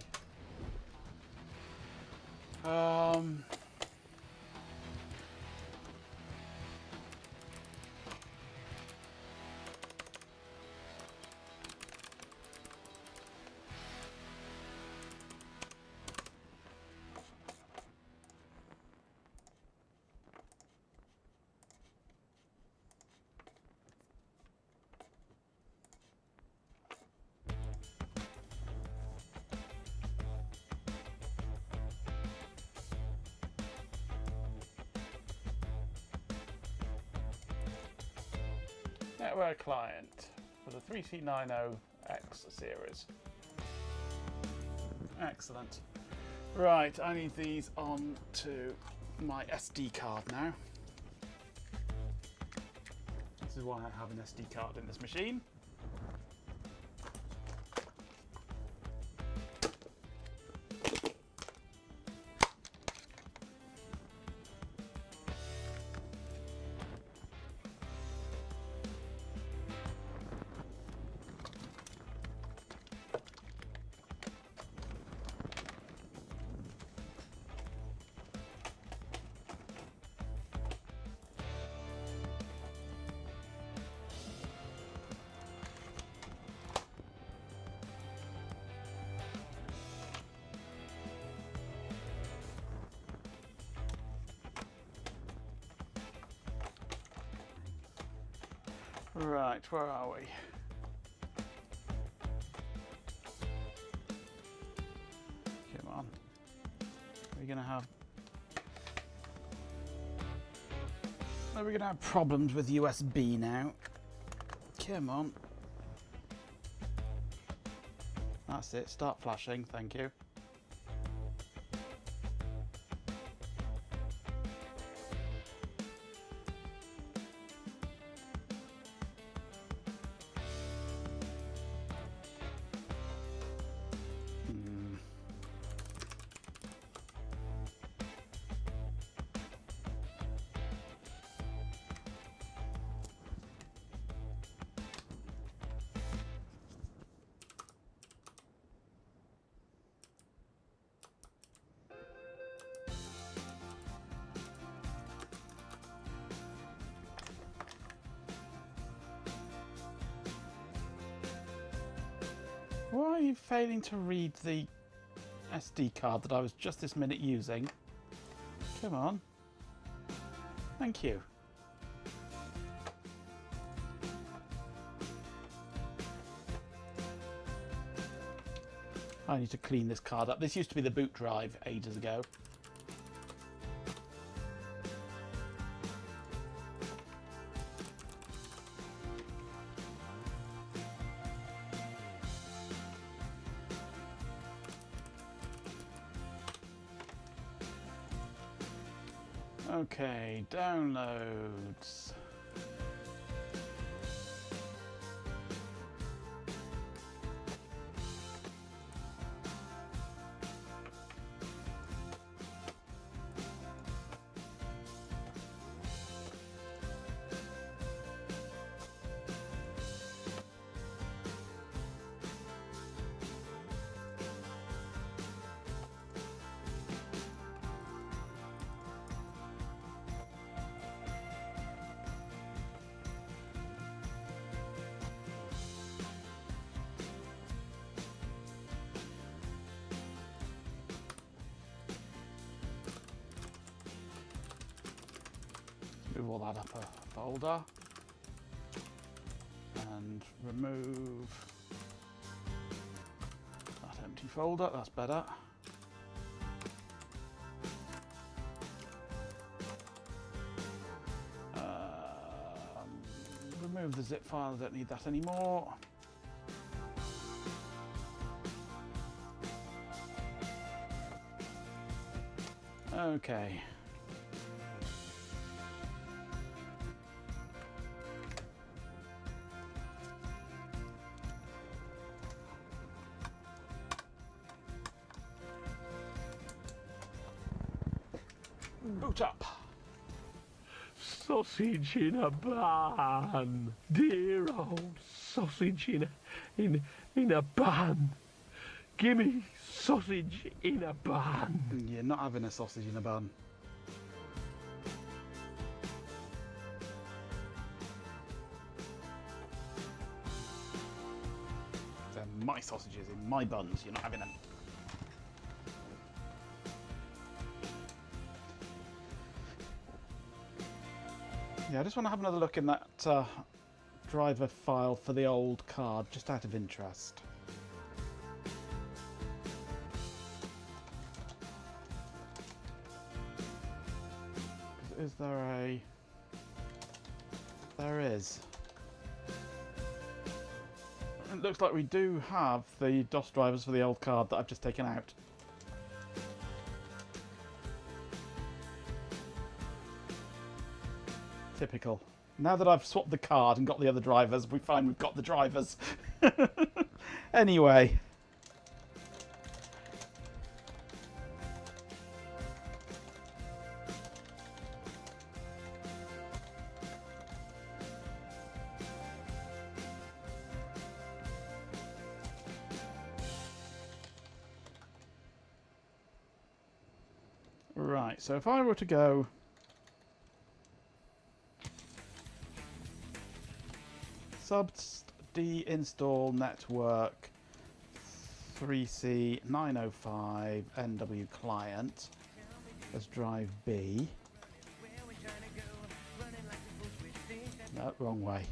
Netware client for the 3C90X series. Excellent. Right, I need these on to my SD card now. This is why I have an SD card in this machine. Right, where are we? Come on. We're gonna have problems with USB now. Come on. That's it, start flashing, thank you. Why are you failing to read the SD card that I was just this minute using? Come on. Thank you. I need to clean this card up. This used to be the boot drive ages ago. Okay, downloads. Move all that up a folder and remove that empty folder, that's better. Remove the zip file, I don't need that anymore. Okay. Boot up. Sausage in a bun, dear old sausage in a bun. Gimme sausage in a bun. You're not having a sausage in a bun. They're my sausages in my buns. You're not having them. Yeah, I just want to have another look in that driver file for the old card, just out of interest. Is there a... There is. It looks like we do have the DOS drivers for the old card that I've just taken out. Typical. Now that I've swapped the card and got the other drivers, we find we've got the drivers. Anyway. Right, so if I were to go subs deinstall network 3C 905 NW client as drive B. No, wrong way.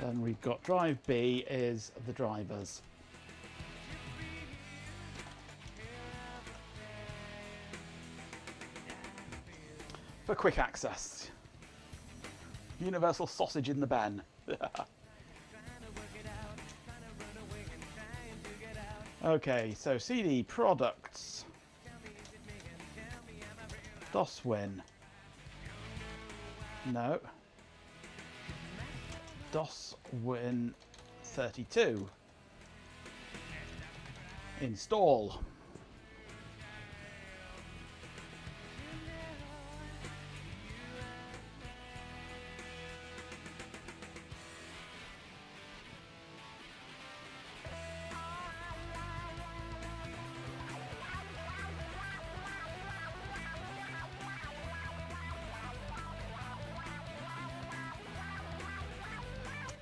Then we've got drive B is the drivers. For quick access. Universal sausage in the bin. Okay, so CD products. DOSWin. No. DOSWin 32. Install.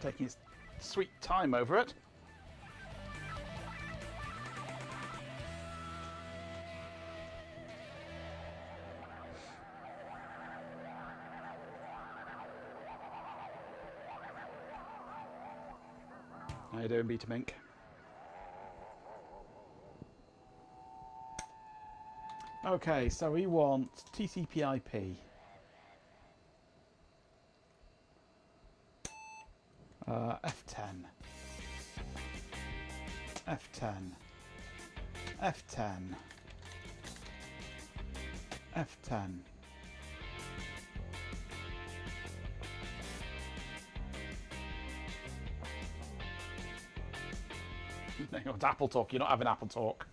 Taking his sweet time over it. How you doing, Beta Mink? Okay, so we want TCP/IP. F10. F10. F10. F10. No, it's Apple Talk. You're not having Apple Talk.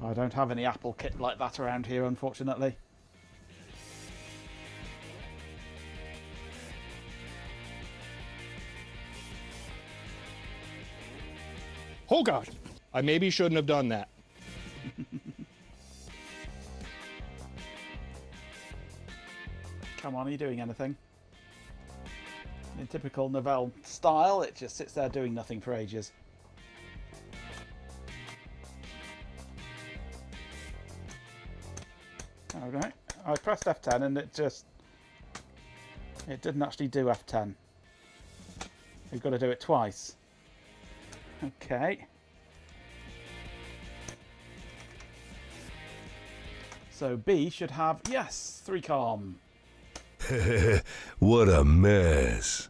I don't have any Apple kit like that around here, unfortunately. Oh gosh, I maybe shouldn't have done that. Come on, are you doing anything? In typical Novell style, it just sits there doing nothing for ages. Okay, I pressed F10 and it didn't actually do F10. You've got to do it twice. Okay. So B should have, yes, 3COM. What a mess.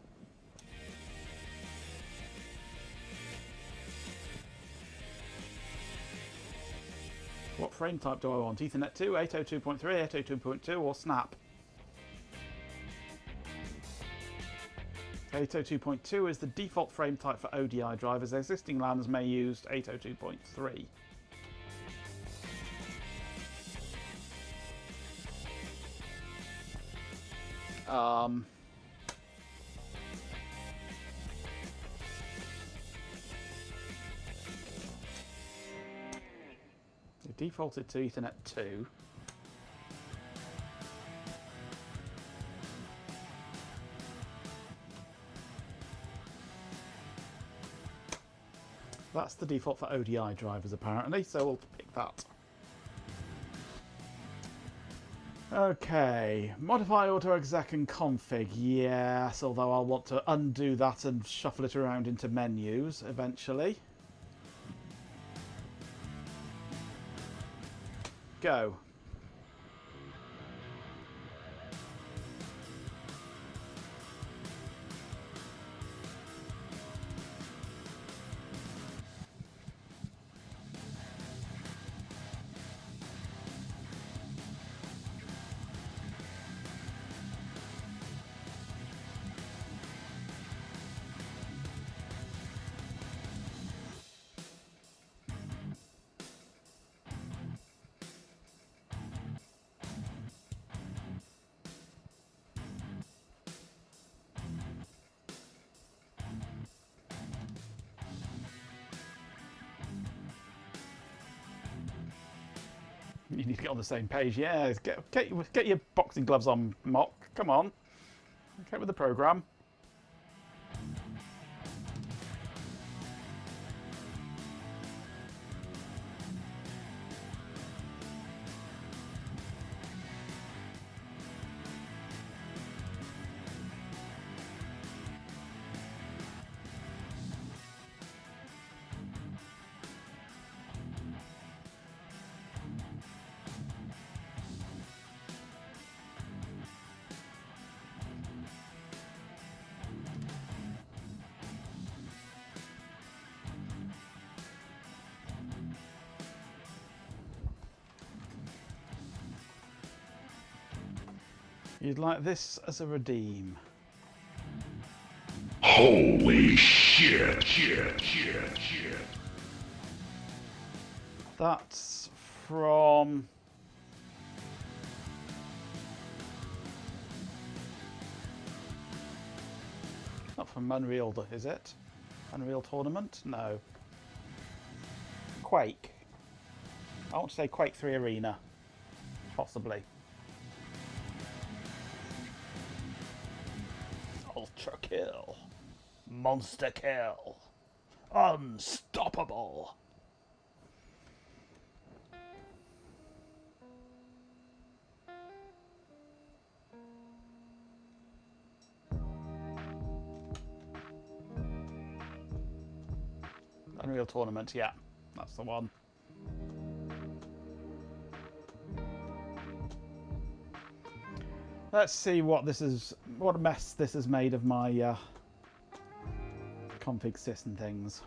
What frame type do I want? Ethernet 2, 802.3, 802.2 or Snap? 802.2 is the default frame type for ODI drivers. Existing LANs may use 802.3. It defaulted to Ethernet 2. That's the default for ODI drivers apparently, so we'll pick that. Okay, modify autoexec and config, yes, although I'll want to undo that and shuffle it around into menus eventually. Go. You need to get on the same page. Yeah, get your boxing gloves on, Mock. Come on. Okay with the programme. You'd like this as a redeem. Holy shit. That's from... Not from Unreal, is it? Unreal Tournament? No. Quake. I want to say Quake 3 Arena. Possibly. Ultra kill. Monster kill. Unstoppable. Unreal Tournament, yeah, that's the one. Let's see what this is, what a mess this has made of my config sys and things.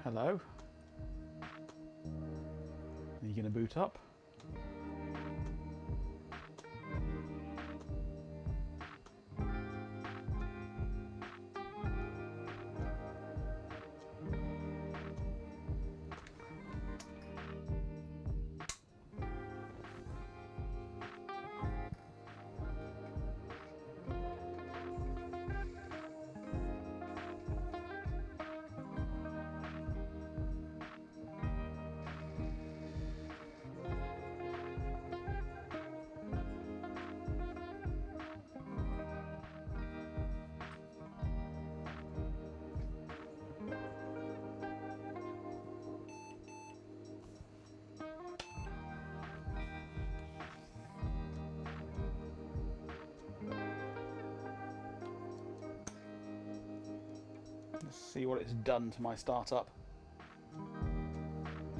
Hello. Are you going to boot up? Let's see what it's done to my startup.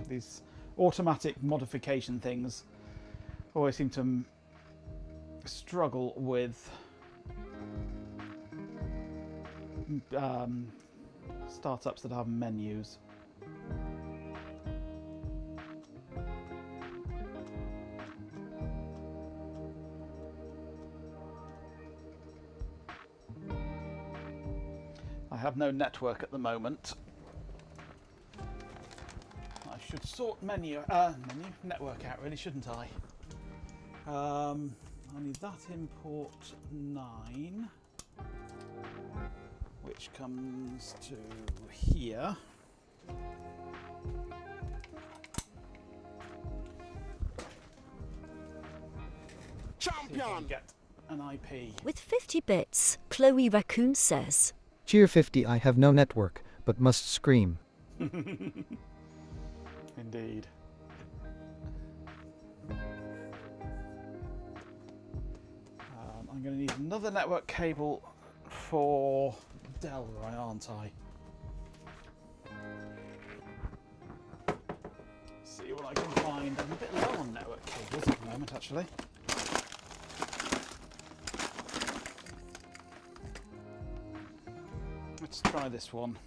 These automatic modification things always seem to struggle with startups that have menus. I have no network at the moment. I should sort network out, really, shouldn't I? I need that import 9, which comes to here. Champion! Get an IP. With 50 bits, Chloe Raccoon says, Cheer 50, I have no network, but must scream. Indeed. I'm going to need another network cable for Delroy, aren't I? See what I can find. I'm a bit low on network cables at the moment, actually. Let's try this one.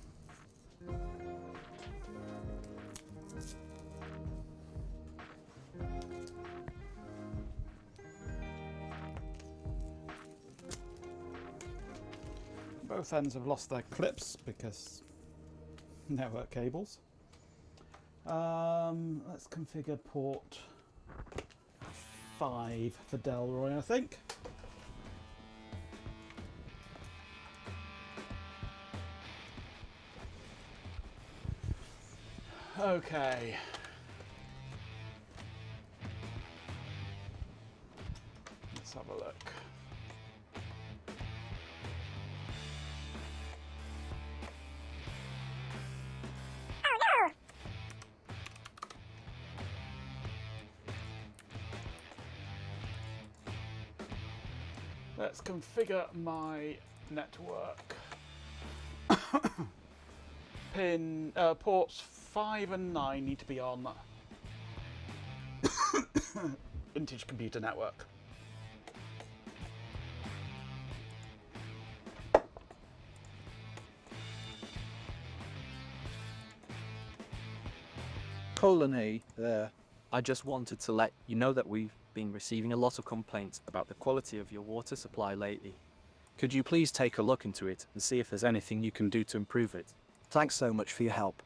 Both ends have lost their clips because network cables. Let's configure port 5 for Delroy, I think. Okay. Let's have a look. Let's configure my network. Ports 5 and 9 need to be on Vintage Computer Network. Colony there. I just wanted to let you know that we've been receiving a lot of complaints about the quality of your water supply lately. Could you please take a look into it and see if there's anything you can do to improve it? Thanks so much for your help.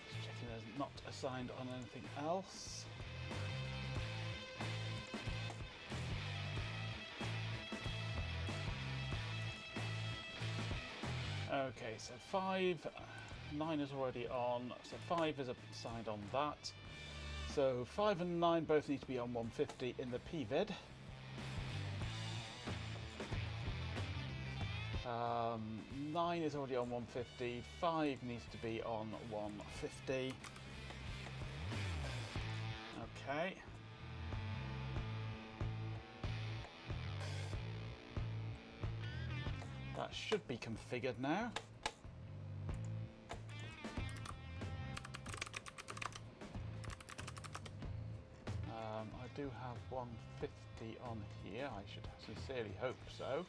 Just checking there's not assigned on anything else. Okay, so 9 is already on, so 5 is assigned on that. So 5 and 9 both need to be on 150 in the PVID. 9 is already on 150, 5 needs to be on 150. Okay. That should be configured now. I do have 150 on here, I should sincerely hope so.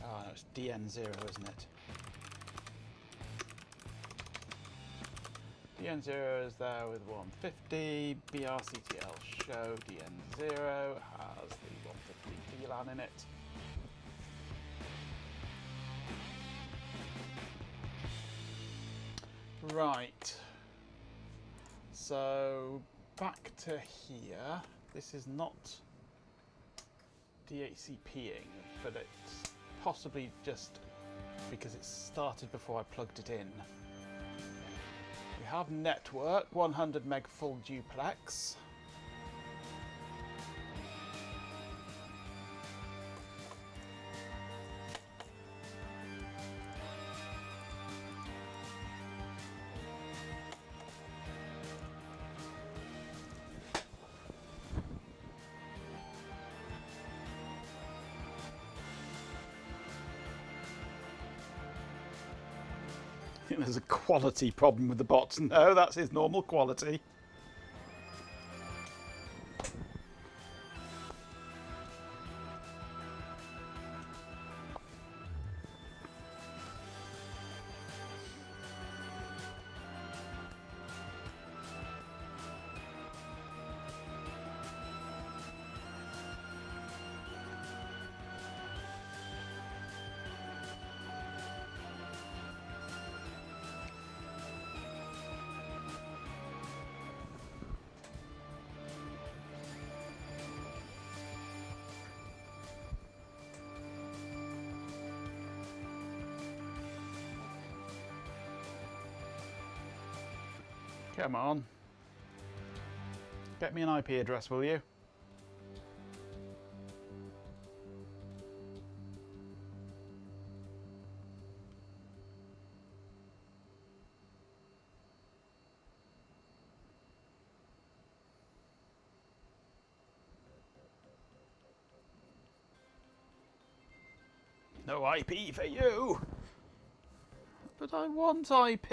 No, it's DN0, isn't it? DN0 is there with 150, BRCTL show DN0 has the 150 VLAN in it. Right, so back to here. This is not DHCPing, but it's possibly just because it started before I plugged it in. We have network, 100 meg full duplex. I think there's a quality problem with the bots. No, that's his normal quality. Come on. Get me an IP address, will you? No IP for you. But I want IP.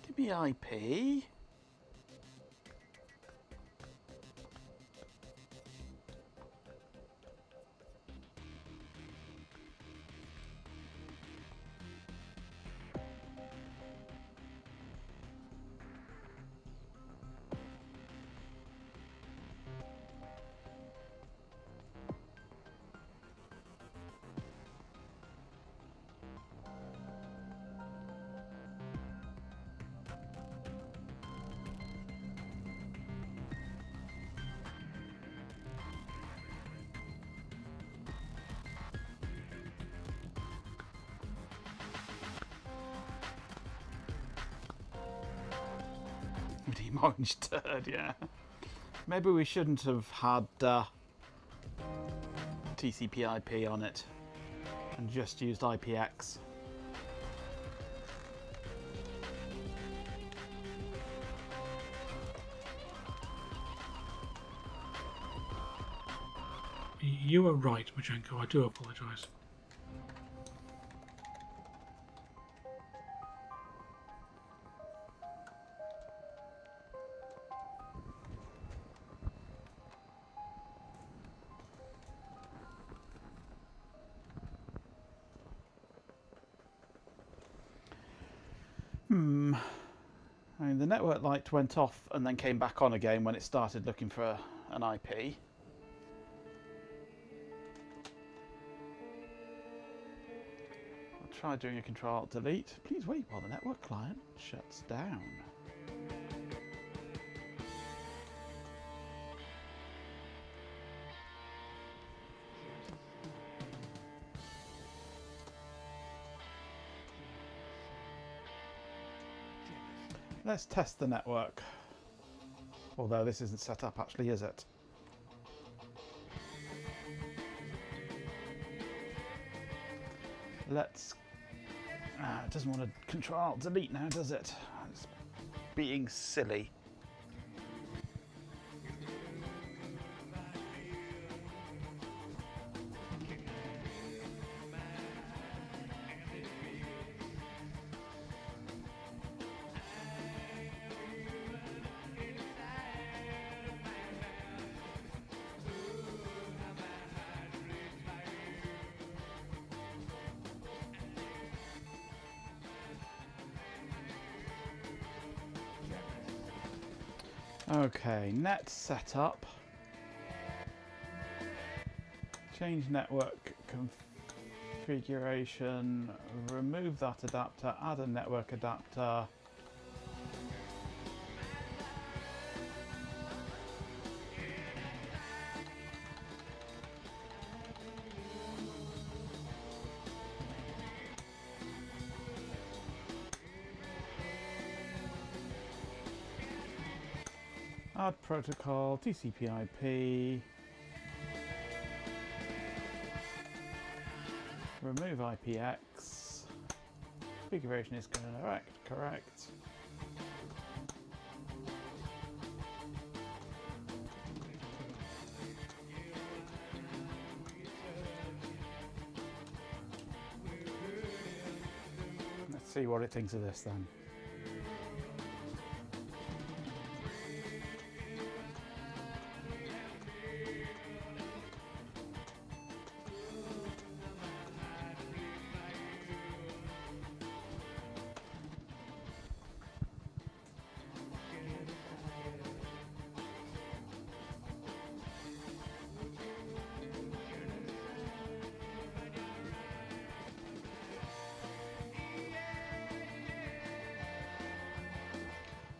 Give me IP. Redeem orange turd, yeah. Maybe we shouldn't have had TCP/IP on it and just used IPX. You were right, Majenko. I do apologise. I mean, the network light went off and then came back on again when it started looking for an IP. I'll try doing a Control-Alt-Delete. Please wait while the network client shuts down. Let's test the network. Although this isn't set up actually, is it? Let's... it doesn't want to Control-Alt-Delete now, does it? It's being silly. Okay, net setup. Change network configuration. Remove that adapter. Add a network adapter. Add protocol, TCP/IP. Remove IPX. Configuration is correct. Let's see what it thinks of this then.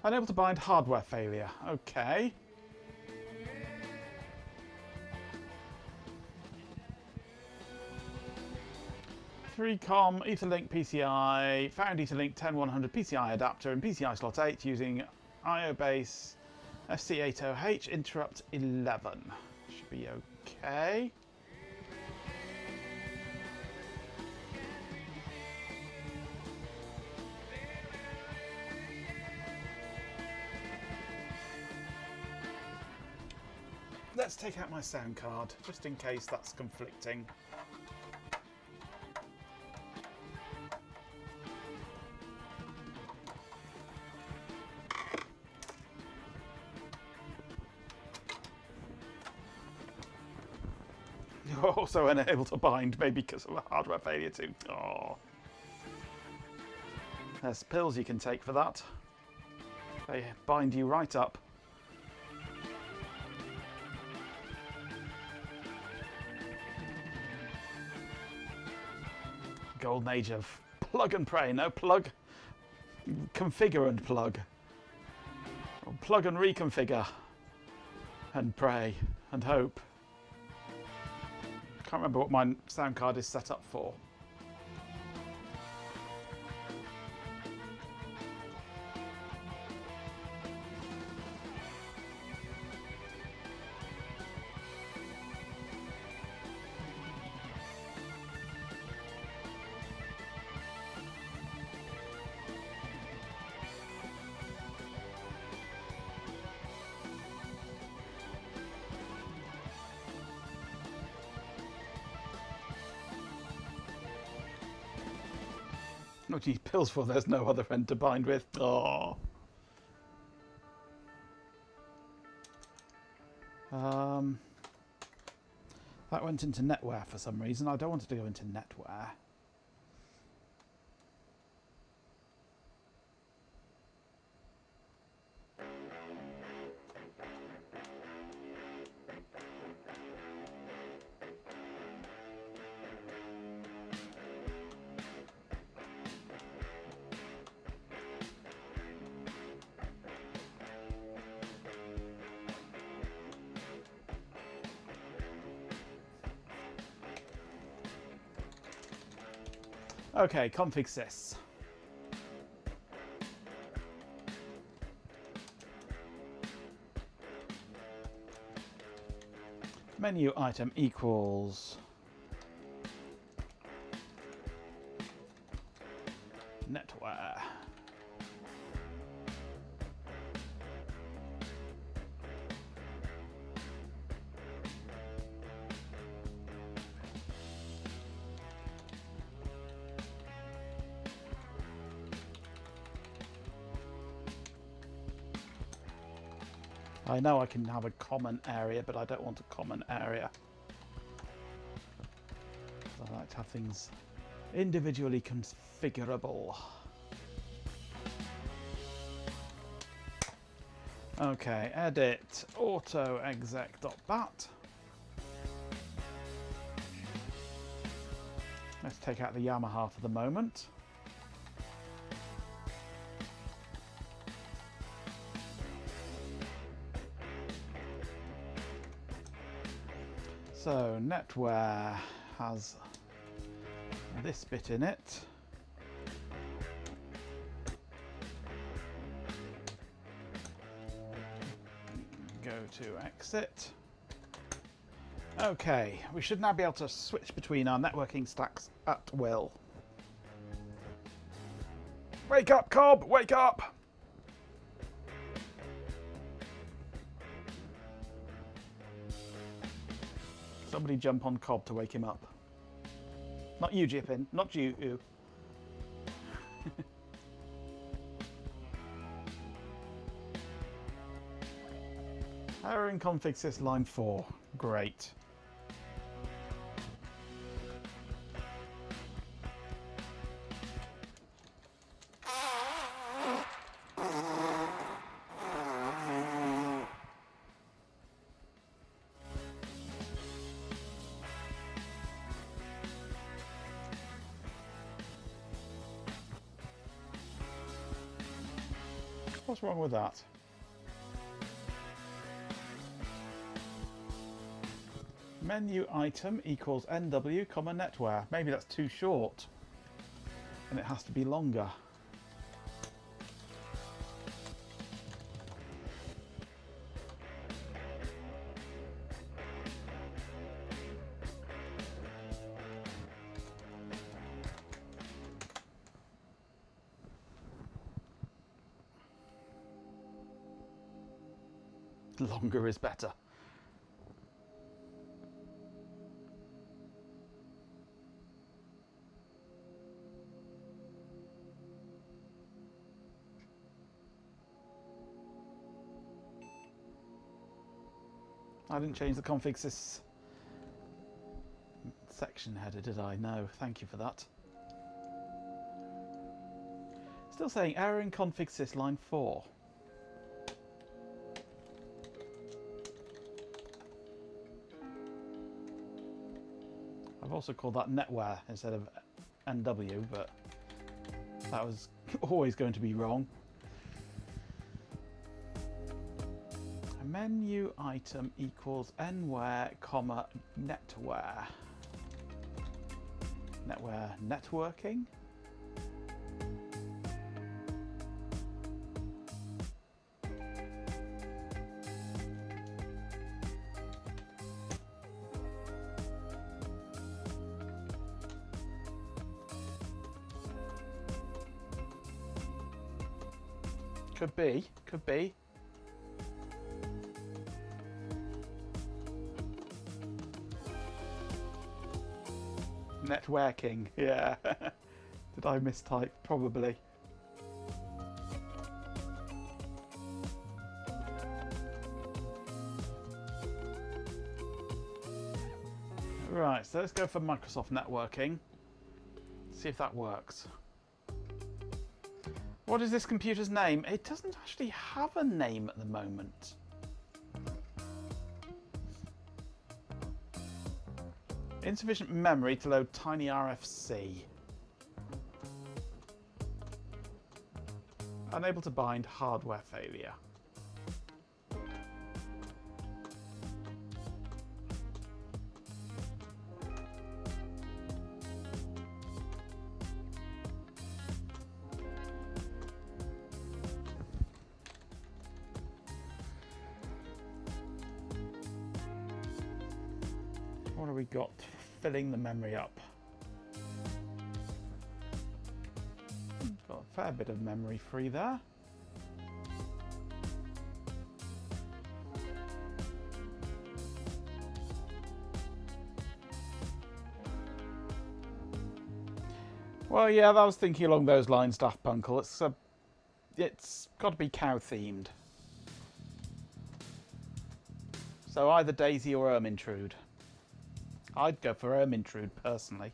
Unable to bind hardware failure. Okay. Three-com Etherlink PCI, found Etherlink 10100 PCI adapter in PCI slot 8 using IO base FC80H interrupt 11. Should be okay. Let's take out my sound card, just in case that's conflicting. You're also unable to bind, maybe because of a hardware failure too. Oh. There's pills you can take for that. They bind you right up. Golden age of plug and pray. No, plug, configure and plug. Or plug and reconfigure. And pray and hope. Can't remember what my sound card is set up for. What do you need pills for? There's no other end to bind with. Oh. That went into Netware for some reason. I don't want it to go into Netware. Okay, config sys. Menu item equals Netware. I know I can have a common area, but I don't want a common area. I like to have things individually configurable. Okay, edit auto exec.bat. Let's take out the Yamaha for the moment. So Netware has this bit in it. Go to exit. Okay, we should now be able to switch between our networking stacks at will. Wake up, Cobb! Wake up! Somebody jump on Cobb to wake him up. Not you, Jippin. Not you. Error in config sys line 4. Great. What's wrong with that? Menu item equals NW, Netware. Maybe that's too short and it has to be longer. Longer is better. I didn't change the config sys section header, did I? No, thank you for that. Still saying error in config sys line 4. I've also called that Netware instead of NW, but that was always going to be wrong. A menu item equals nware, comma, netware. Netware networking? Could be, could be. Networking, yeah. Did I mistype? Probably. Right, so let's go for Microsoft networking. See if that works. What is this computer's name? It doesn't actually have a name at the moment. Insufficient memory to load TinyRFC. Unable to bind, hardware failure. What have we got filling the memory up? Got a fair bit of memory free there. Well, yeah, I was thinking along those lines, Daft Punkle. It's got to be cow themed. So either Daisy or Ermintrude. I'd go for Ermintrude personally.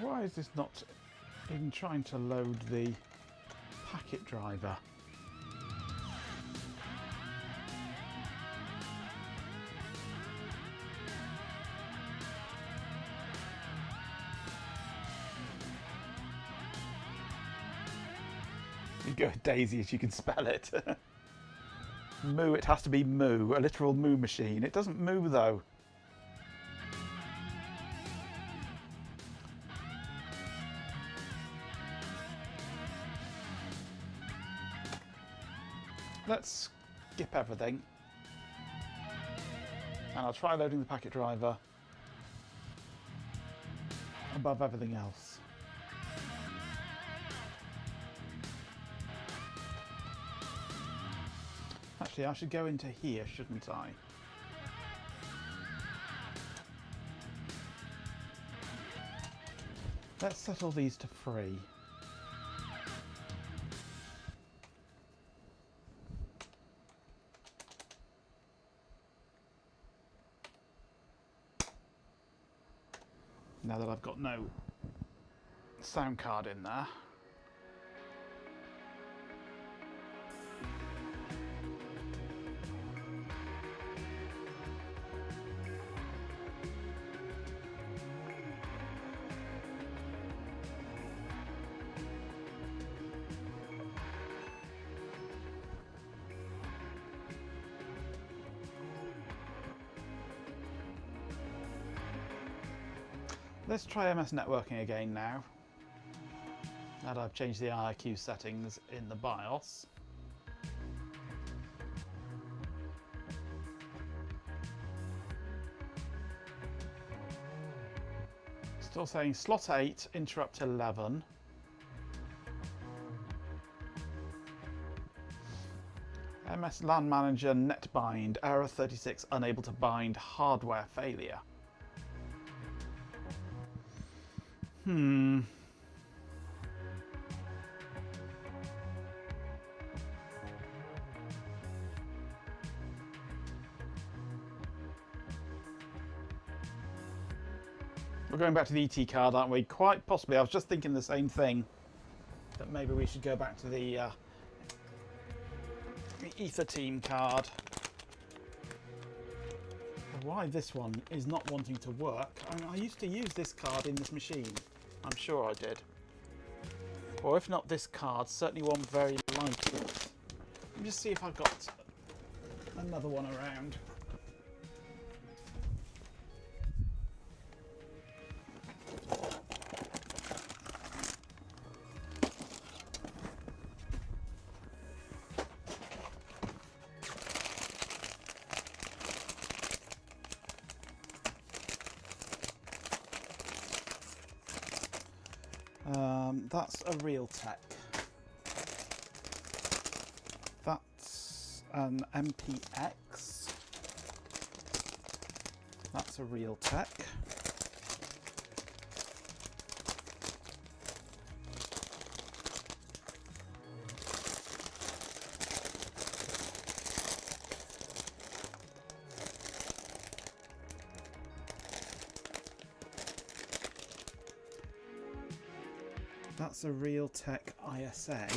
Why is this not even trying to load the packet driver? You go with Daisy as you can spell it. Moo, it has to be moo, a literal moo machine. It doesn't moo though. Let's skip everything. And I'll try loading the packet driver. above everything else. Actually, I should go into here, shouldn't I? Let's set all these to free. Now that I've got no sound card in there. Let's try MS networking again now. Now that I've changed the IRQ settings in the BIOS. Still saying slot 8, interrupt 11. MS LAN Manager netbind, error 36, unable to bind, hardware failure. We're going back to the ET card, aren't we? Quite possibly. I was just thinking the same thing. That maybe we should go back to the Ether Team card. Why this one is not wanting to work. I mean, I used to use this card in this machine. I'm sure I did. Or if not this card, certainly one very like it. Let me just see if I've got another one around. That's a Realtek. That's an MPX. That's a Realtek. That's a Realtek ISA.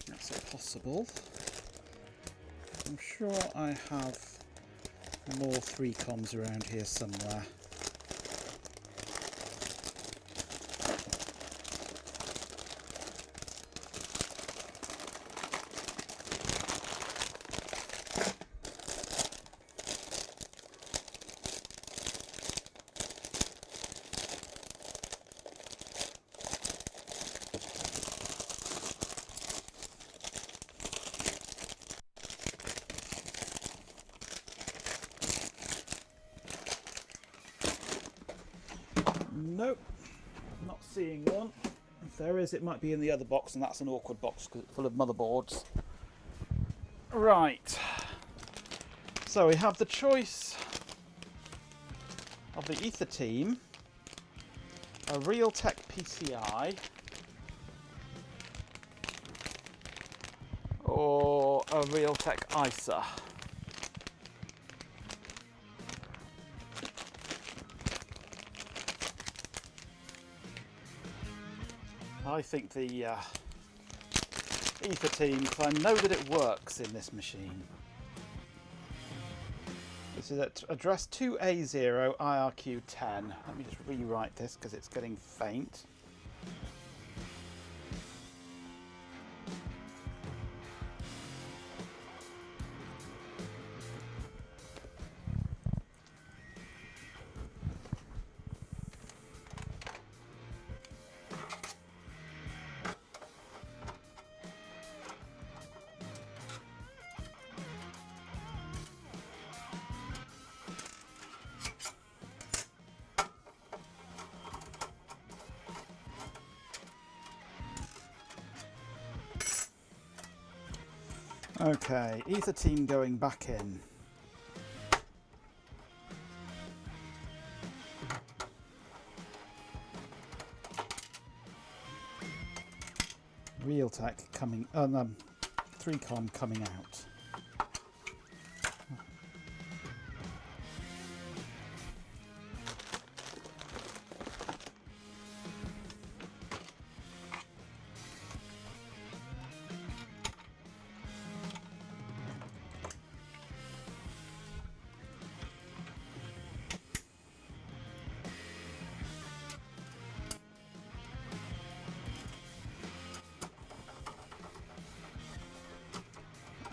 That's possible. I'm sure I have more 3coms around here somewhere. Nope, not seeing one. If there is, it might be in the other box, and that's an awkward box because it's full of motherboards. Right, so we have the choice of the Ether Team, a Realtek PCI, or a Realtek ISA. I think the Ether Team, because I know that it works in this machine. This is at address 2A0 IRQ10. Let me just rewrite this because it's getting faint. Okay, Ether team going back in. Realtek coming, 3Com coming out.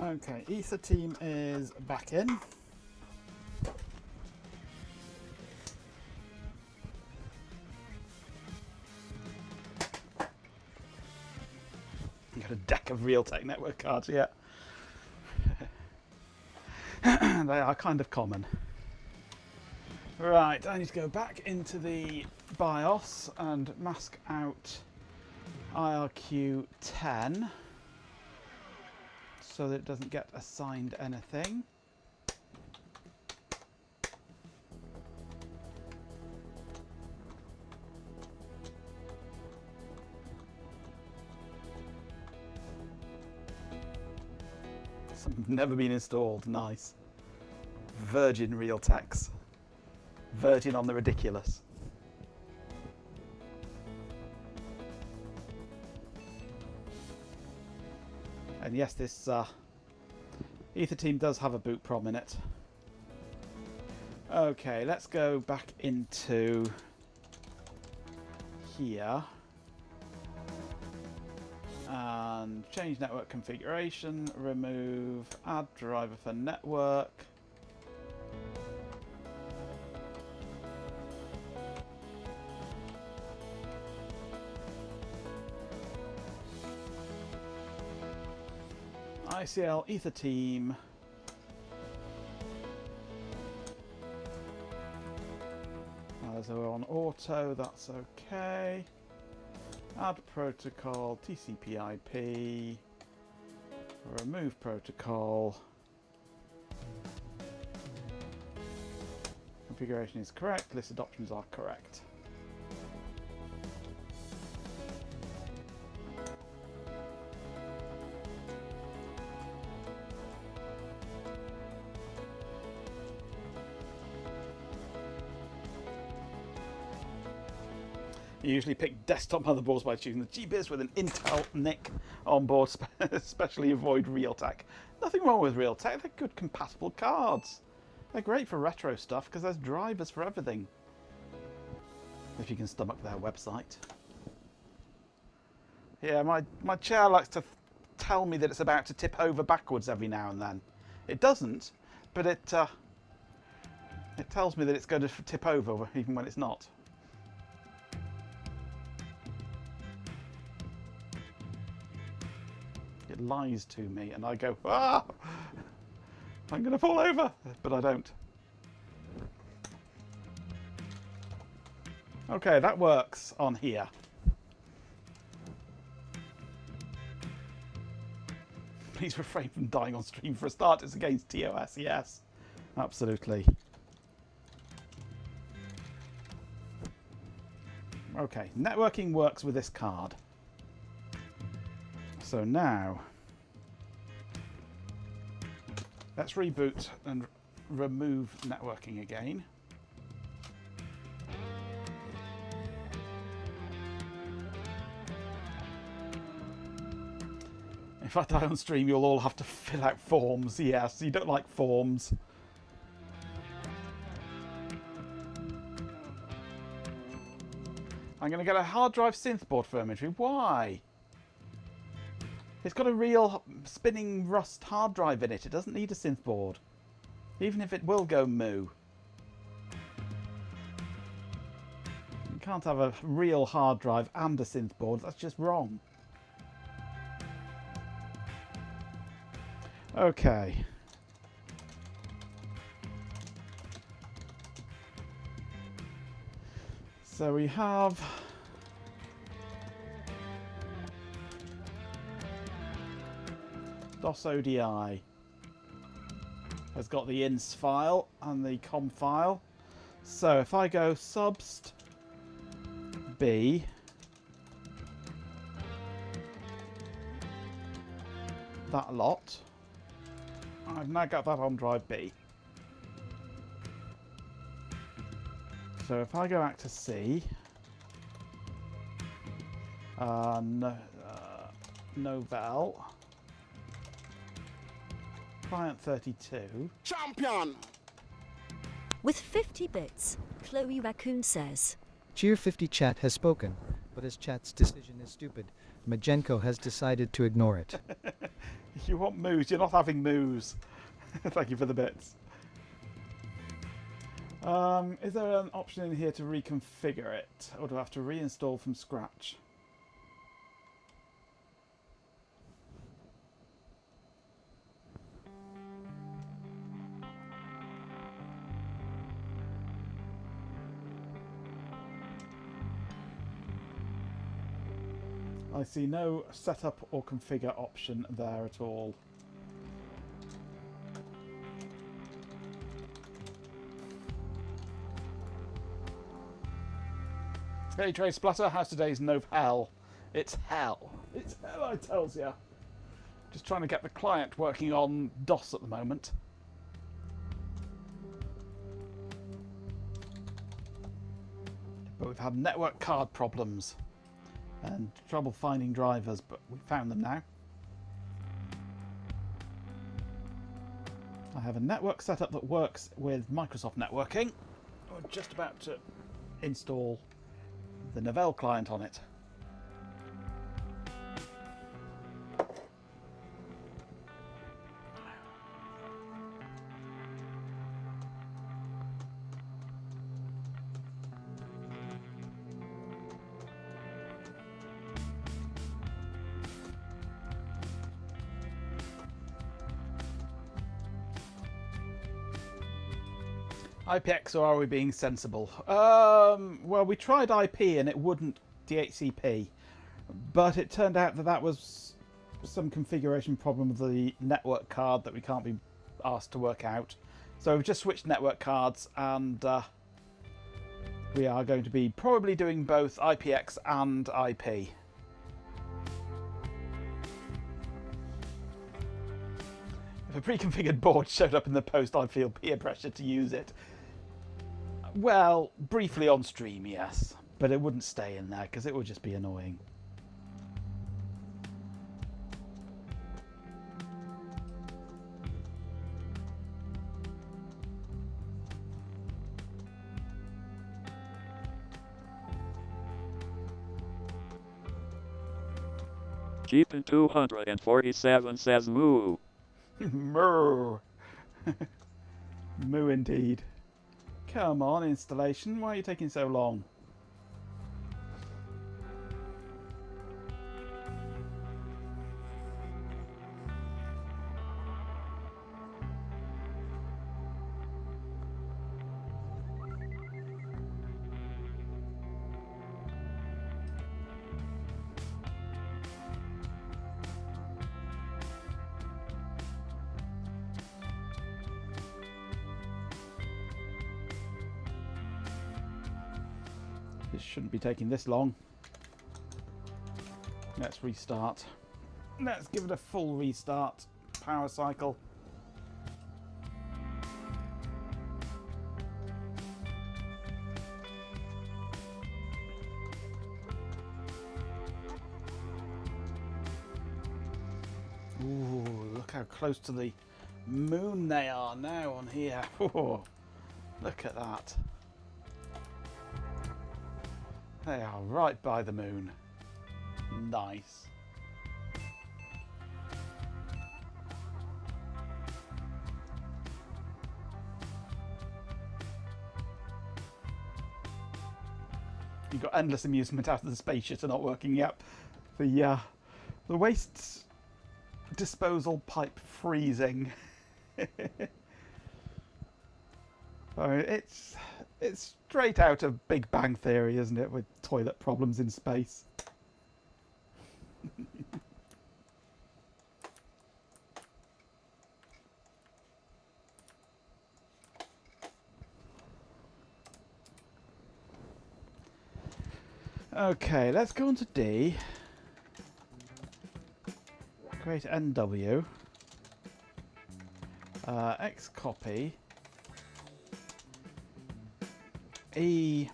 Okay, Ether team is back in. Got a deck of Realtek network cards, yeah. They are kind of common. Right, I need to go back into the BIOS and mask out IRQ10 so that it doesn't get assigned anything. Never been installed. Nice. Virgin Realteks. Virgin on the ridiculous. And yes, this Ether team does have a boot prom in it. Okay, let's go back into here and change network configuration, remove add driver for network. ICL Ether team. As we're on auto, that's okay. Add protocol, TCP/IP, remove protocol. Configuration is correct, listed options are correct. You usually pick desktop motherboards by choosing the cheapest with an Intel NIC on board, especially avoid Realtek. Nothing wrong with Realtek, they're good compatible cards. They're great for retro stuff because there's drivers for everything. If you can stomach their website. Yeah, my chair likes to tell me that it's about to tip over backwards every now and then. It doesn't, but it tells me that it's going to tip over even when it's not. It lies to me and I go, ah! I'm going to fall over, but I don't. Okay, that works on here. Please refrain from dying on stream for a start. It's against TOS, yes. Absolutely. Okay, networking works with this card. So now, let's reboot and remove networking again. If I die on stream, you'll all have to fill out forms. Yes, you don't like forms. I'm going to get a hard drive synth board for imagery. Why? It's got a real spinning rust hard drive in it. It doesn't need a synth board. Even if it will go moo. You can't have a real hard drive and a synth board. That's just wrong. Okay. So we have DOS ODI has got the ins file and the com file. So if I go subst B that lot, I've now got that on drive B. So if I go back to C, Novell, client 32. Champion! With 50 bits, Chloe Raccoon says, Cheer 50 chat has spoken, but as chat's decision is stupid, Majenko has decided to ignore it. You want moves, you're not having moves. Thank you for the bits. Is there an option in here to reconfigure it, or do I have to reinstall from scratch? I see no setup or configure option there at all. Hey Trey Splatter, how's today's Nov hell? It's hell. It's hell, I tells ya. Just trying to get the client working on DOS at the moment. But we've had network card problems and trouble finding drivers, but we found them now. I have a network setup that works with Microsoft networking. We're just about to install the Novell client on it. IPX, or are we being sensible? Well, we tried IP and it wouldn't DHCP, but it turned out that that was some configuration problem with the network card that we can't be asked to work out. So we've just switched network cards, and we are going to be probably doing both IPX and IP. If a pre-configured board showed up in the post, I'd feel peer pressure to use it. Well, briefly on stream, yes, but it wouldn't stay in there because it would just be annoying. Keepin' 247 says moo. Moo. Moo indeed. Come on, installation. Why are you taking so long? This shouldn't be taking this long. Let's restart. Let's give it a full restart. Power cycle. Ooh, look how close to the moon they are now on here. Ooh, look at that. They are right by the moon. Nice. You've got endless amusement out of the space shit are not working yet. The waste disposal pipe freezing. It's straight out of Big Bang Theory, isn't it, with toilet problems in space. Okay, let's go on to D. Create NW. X copy. E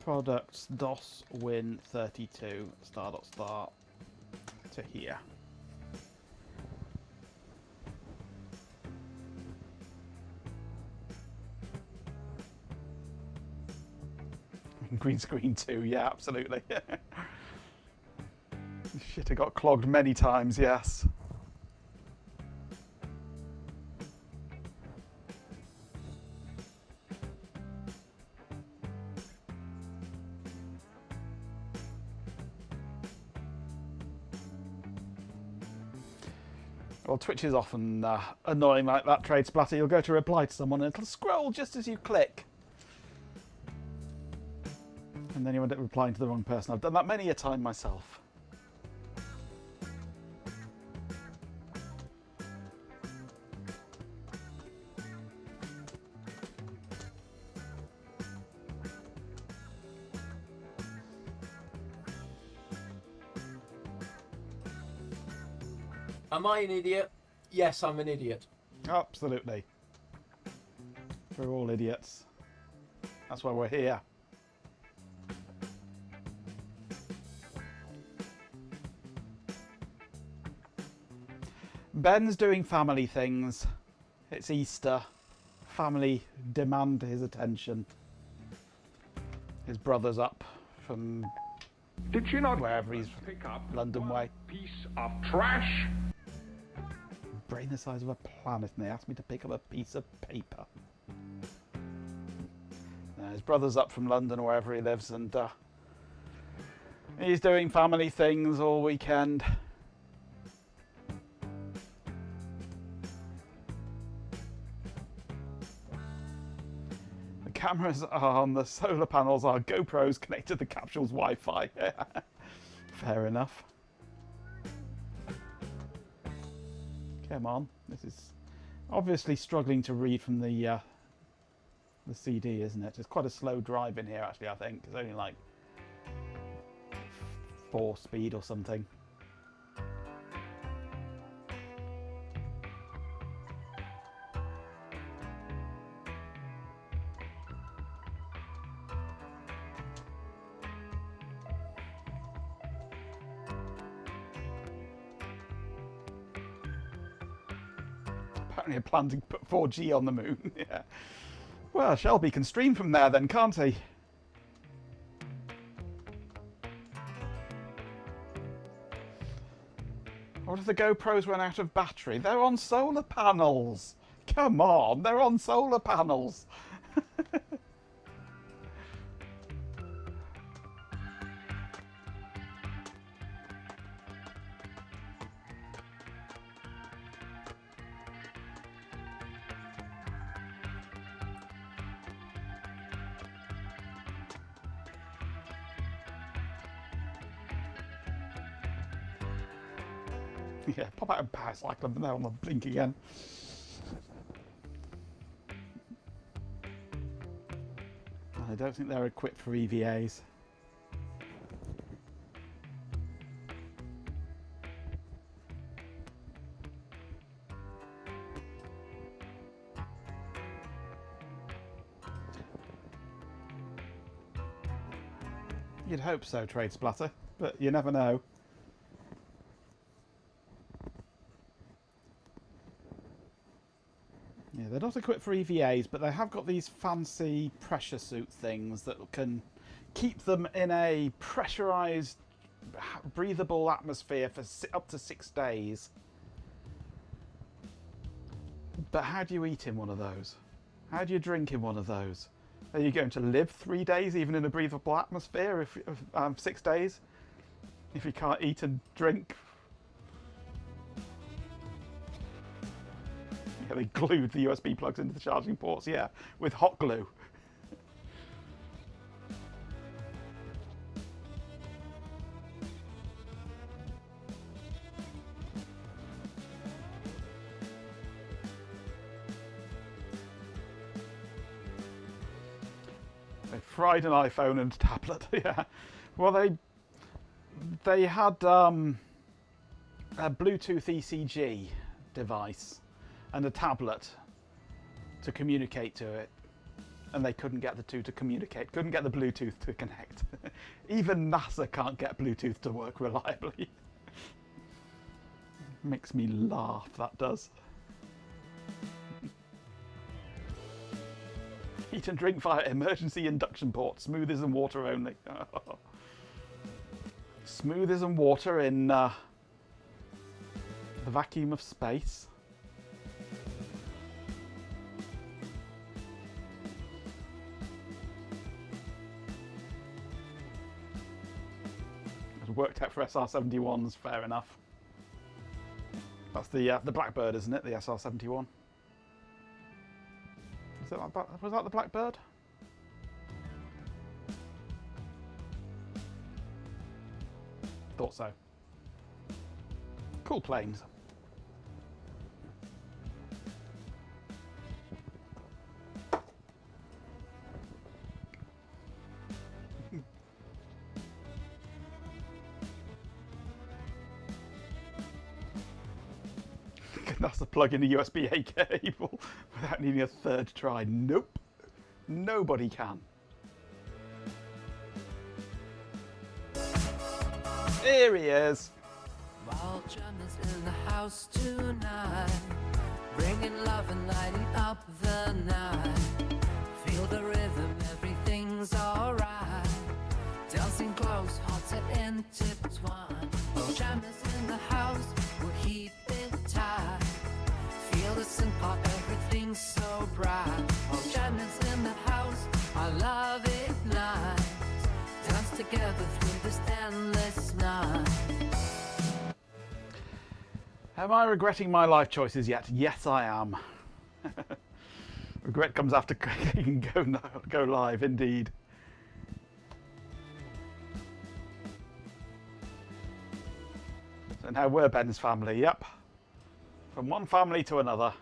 products DOS win 32 star to here. Green screen too, yeah, absolutely. Shit, I got clogged many times, yes. Well, Twitch is often annoying like that, Trade Splatter. You'll go to reply to someone and it'll scroll just as you click. And then you end up replying to the wrong person. I've done that many a time myself. Am I an idiot? Yes, I'm an idiot. Absolutely. We're all idiots. That's why we're here. Ben's doing family things. It's Easter. Family demand his attention. His brother's up from Did you not wherever he's pick up London way. piece of trash? Brain the size of a planet, and they asked me to pick up a piece of paper. His brother's up from London or wherever he lives, and he's doing family things all weekend. The cameras on the solar panels are GoPros connected to the capsule's Wi-Fi. Fair enough. Come on, this is obviously struggling to read from the CD, isn't it? It's quite a slow drive in here, actually. I think it's only like 4 speed or something. Apparently a plan to put 4G on the moon. Yeah. Well, Shelby can stream from there then, can't he? What if the GoPros run out of battery? They're on solar panels. Come on, they're on solar panels. Yeah, pop out a power cycle and they're on the blink again. I don't think they're equipped for EVAs. You'd hope so, Trade Splatter, but you never know. Yeah, they're not equipped for EVAs, but they have got these fancy pressure suit things that can keep them in a pressurized, breathable atmosphere for up to 6 days. But how do you eat in one of those? How do you drink in one of those? Are you going to live 3 days even in a breathable atmosphere, if 6 days? If you can't eat and drink? Yeah, they glued the USB plugs into the charging ports, yeah, with hot glue. fried an iPhone and a tablet. Yeah. Well, they had a Bluetooth ECG device and a tablet to communicate to it, and they couldn't get the two to communicate. Couldn't get the Bluetooth to connect. Even NASA can't get Bluetooth to work reliably. Makes me laugh, that does. Heat and drink via emergency induction port. Smooth as and water only. Smooth as and water in the vacuum of space. It's worked out for SR-71s, fair enough. That's the Blackbird, isn't it? The SR-71. Was that the Blackbird? Thought so. Cool planes. That's the plug in the USB-A cable without needing a third try. Nope. Nobody can. Here he is. Wild drummers in the house tonight, bringing love and lighting up the night. Feel the rhythm, everything's alright. Dancing close, hearts are intertwined. Wild drummers in the house, we'll keep it tight. Feel the sync pop, everything's so bright. Wild drummers in the house, our love ignites. Dance together through this endless night. Am I regretting my life choices yet? Yes, I am. Regret comes after clicking go live, indeed. So now we're Ben's family, yep. From one family to another.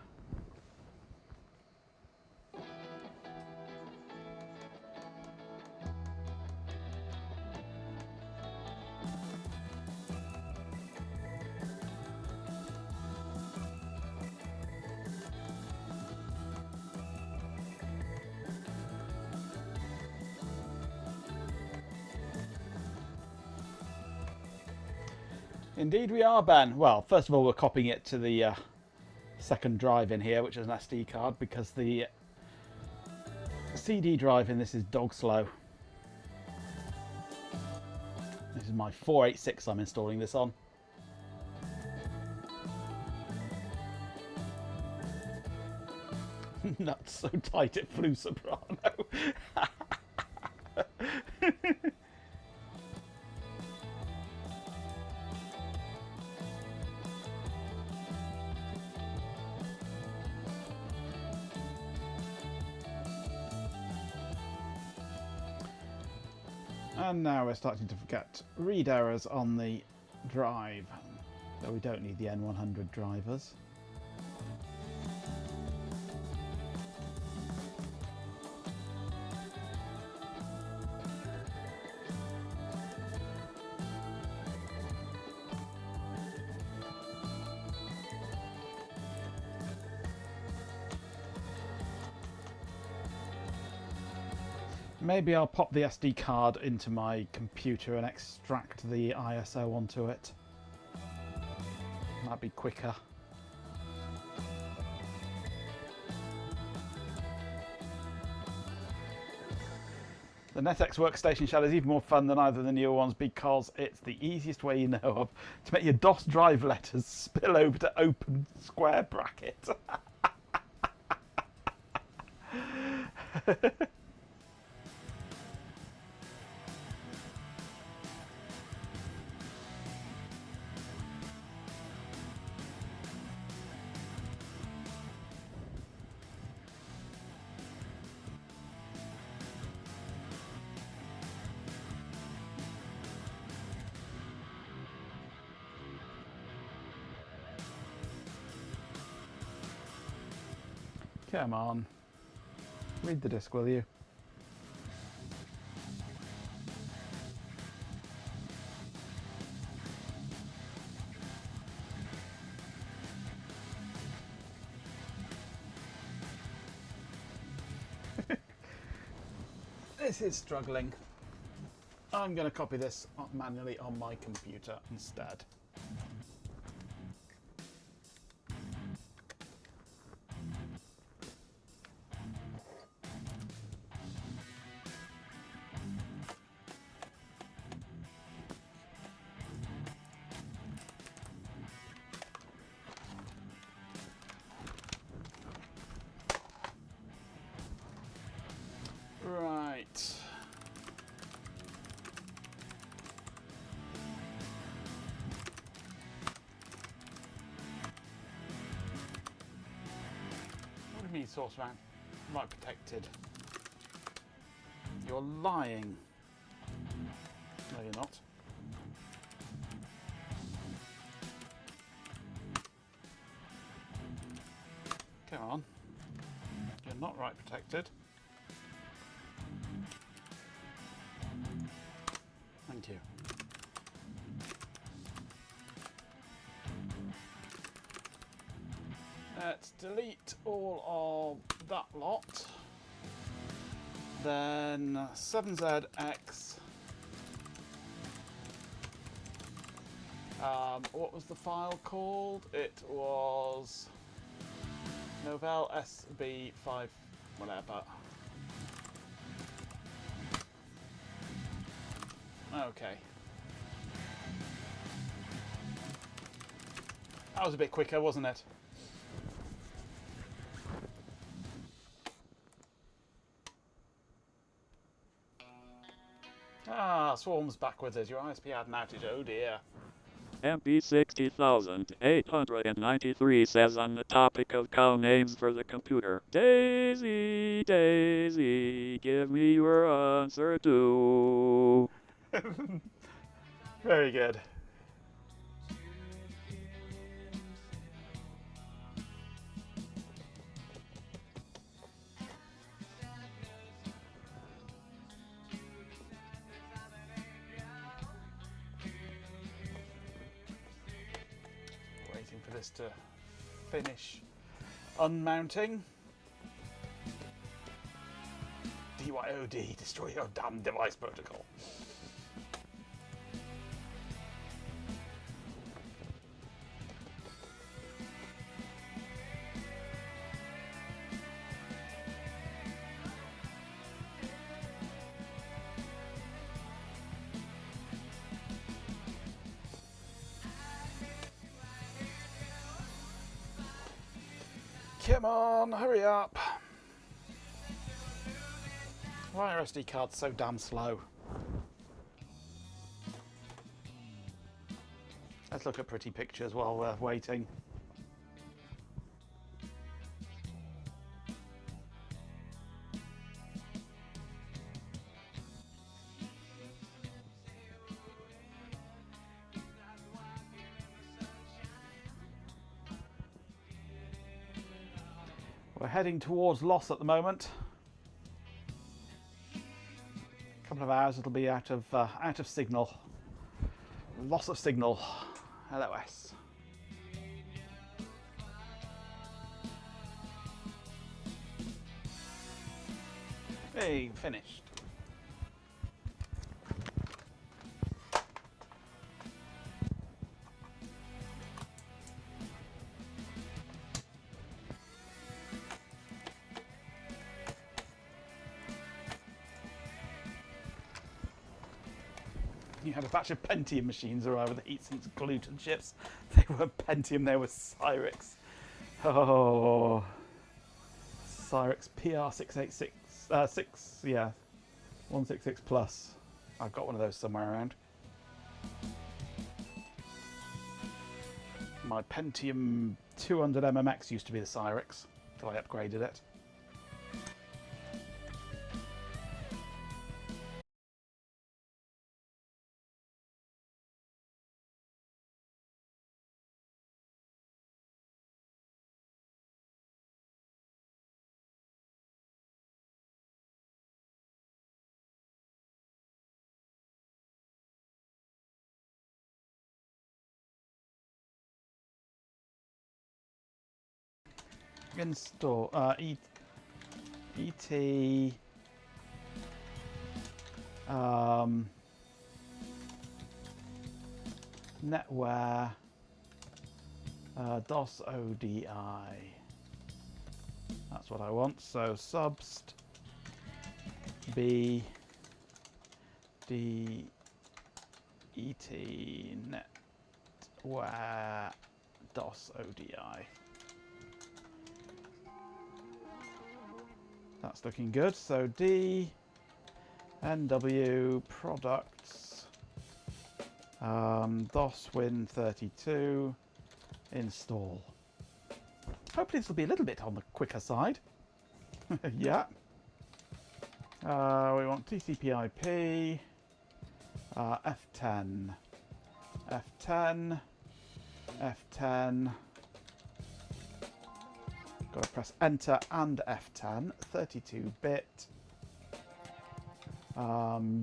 Indeed we are, Ben. Well, first of all, we're copying it to the second drive in here, which is an SD card, because the CD drive in this is dog slow. This is my 486 I'm installing this on. Nuts so tight it flew soprano. And now we're starting to get read errors on the drive, so we don't need the N100 drivers. Maybe I'll pop the SD card into my computer and extract the ISO onto it. That'd be quicker. The NetX workstation shell is even more fun than either of the newer ones because it's the easiest way you know of to make your DOS drive letters spill over to open square bracket. Come on. Read the disc, will you? This is struggling. I'm going to copy this manually on my computer instead. Right. What do you mean, source man? Right protected. You're lying. No, you're not. Come on. You're not right protected. Thank you. Let's delete all of that lot. Then 7ZX. What was the file called? It was Novell SB5 whatever. Okay. That was a bit quicker, wasn't it? Ah, Swarm's back with us. Your ISP had an outage. Oh dear. MP 60893 says on the topic of cow names for the computer, Daisy, Daisy, give me your answer too. Very good. Waiting for this to finish unmounting. DYOD, destroy your damn device protocol. Come on, hurry up. Why are SD cards so damn slow? Let's look at pretty pictures while we're waiting. We're heading towards loss at the moment. A couple of hours it'll be out of signal. Loss of signal. LOS. Hey, finished. You had a batch of Pentium machines arrive with heatsinks, gluten chips. They weren't Pentium, they were Cyrix. Oh, Cyrix PR686, 166 plus. I've got one of those somewhere around. My Pentium 200 MMX used to be the Cyrix, until I upgraded it. Install ET Netware, DOS ODI. That's what I want. So subst B D E T Netware DOS ODI. That's looking good. So D NW products DOS Win32 install. Hopefully this will be a little bit on the quicker side. Yeah. We want TCP/IP F10 F10 F10. Got to press enter and F10, 32-bit.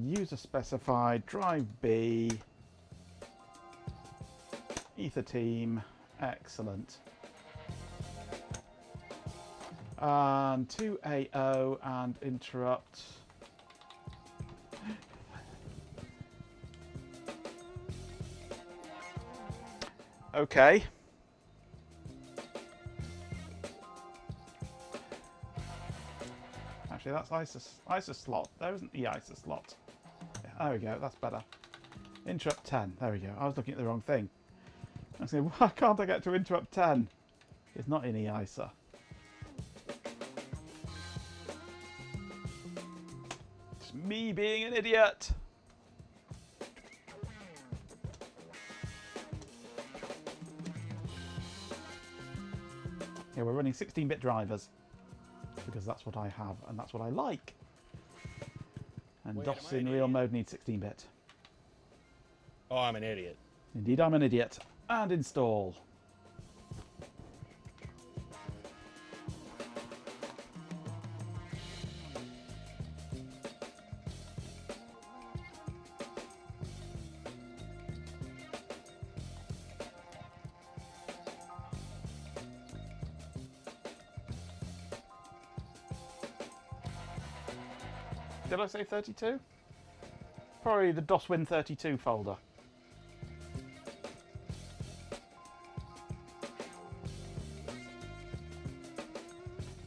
User specified, drive B, Ether team, excellent. And 2AO and interrupt. Okay. Actually, that's ISA slot. There isn't the ISA slot. Yeah, there we go. That's better. Interrupt 10. There we go. I was looking at the wrong thing. I was saying, why can't I get to interrupt 10? It's not in EISA. It's me being an idiot. Yeah, we're running 16-bit drivers because that's what I have and that's what I like. And DOS in real mode needs 16-bit. Oh, I'm an idiot. Indeed, I'm an idiot. And install. Did I say 32? Probably the DOS Win32 folder.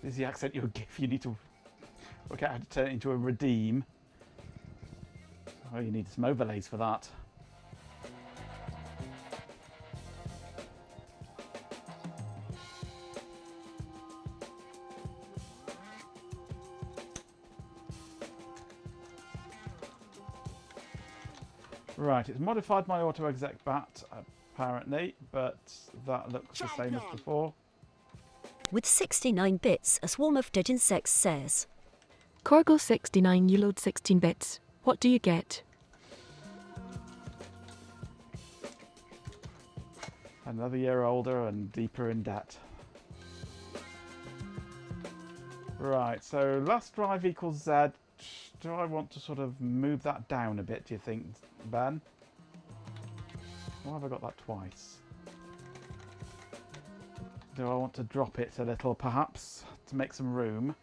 This is the accent you would give. You need to work out how to turn it into a redeem. Oh, you need some overlays for that. Right, it's modified my auto-exec bat, apparently, but that looks the same as before. With 69 bits, a swarm of dead insects says. Corgo 69, you load 16 bits. What do you get? Another year older and deeper in debt. Right, so last drive equals Z. Do I want to sort of move that down a bit, do you think, Ben? Why have I got that twice? Do I want to drop it a little, perhaps, to make some room?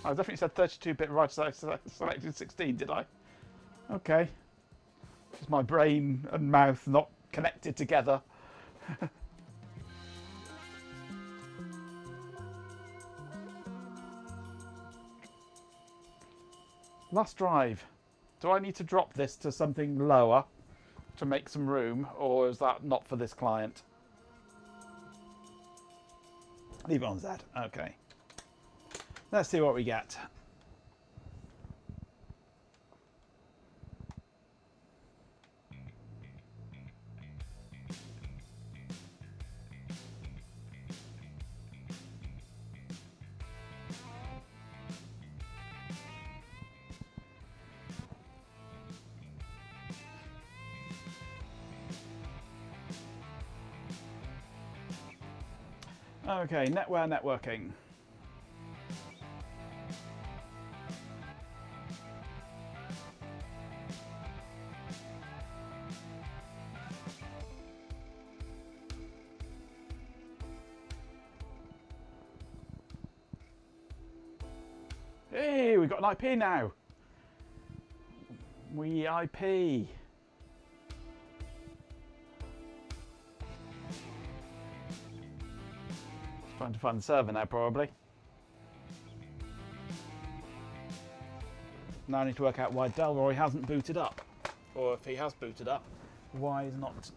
I definitely said 32-bit right, so I selected 16, did I? Okay. Just my brain and mouth not connected together. Last drive. Do I need to drop this to something lower to make some room, or is that not for this client? Leave it on Z. Okay. Let's see what we get. Okay, Netware networking. Hey, We've got an IP now. We IP. Trying to find the server now, probably. Now I need to work out why Delroy hasn't booted up. Or if he has booted up, why he's not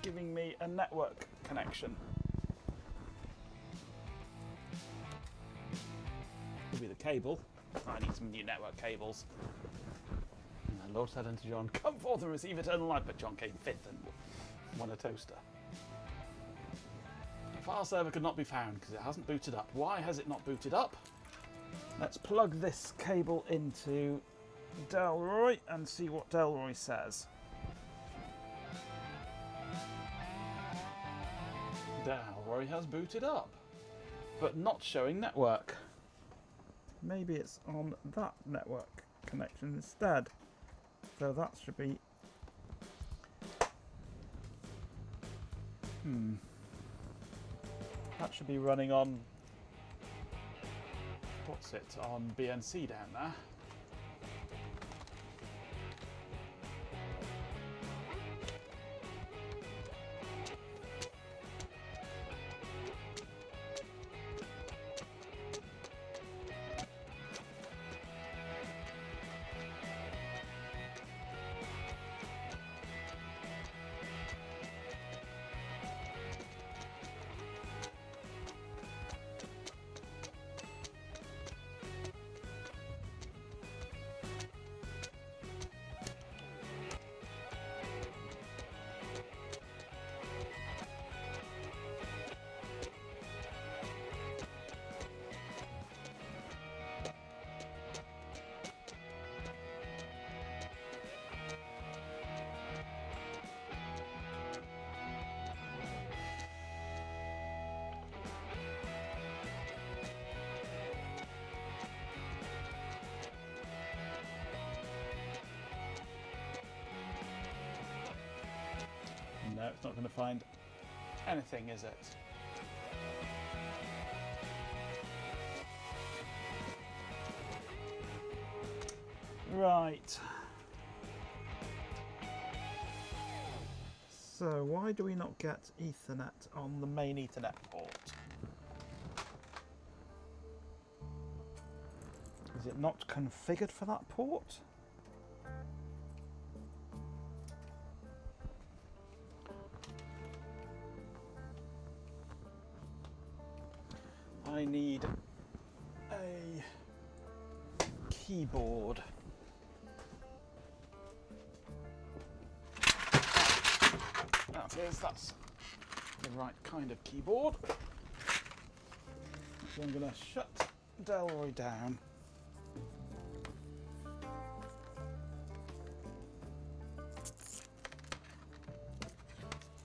giving me a network connection. Could be the cable. I need some new network cables. And the Lord said unto John, come forth and receive eternal life. But John came fifth and won a toaster. The file server could not be found because it hasn't booted up. Why has it not booted up? Let's plug this cable into Delroy and see what Delroy says. Delroy has booted up, but not showing network. Maybe it's on that network connection instead. So that should be... That should be running on... What's it? On BNC down there. No, it's not going to find anything, is it? Right. So why do we not get Ethernet on the main Ethernet port? Is it not configured for that port? I need a keyboard. That is, that's the right kind of keyboard. So I'm going to shut Delroy down.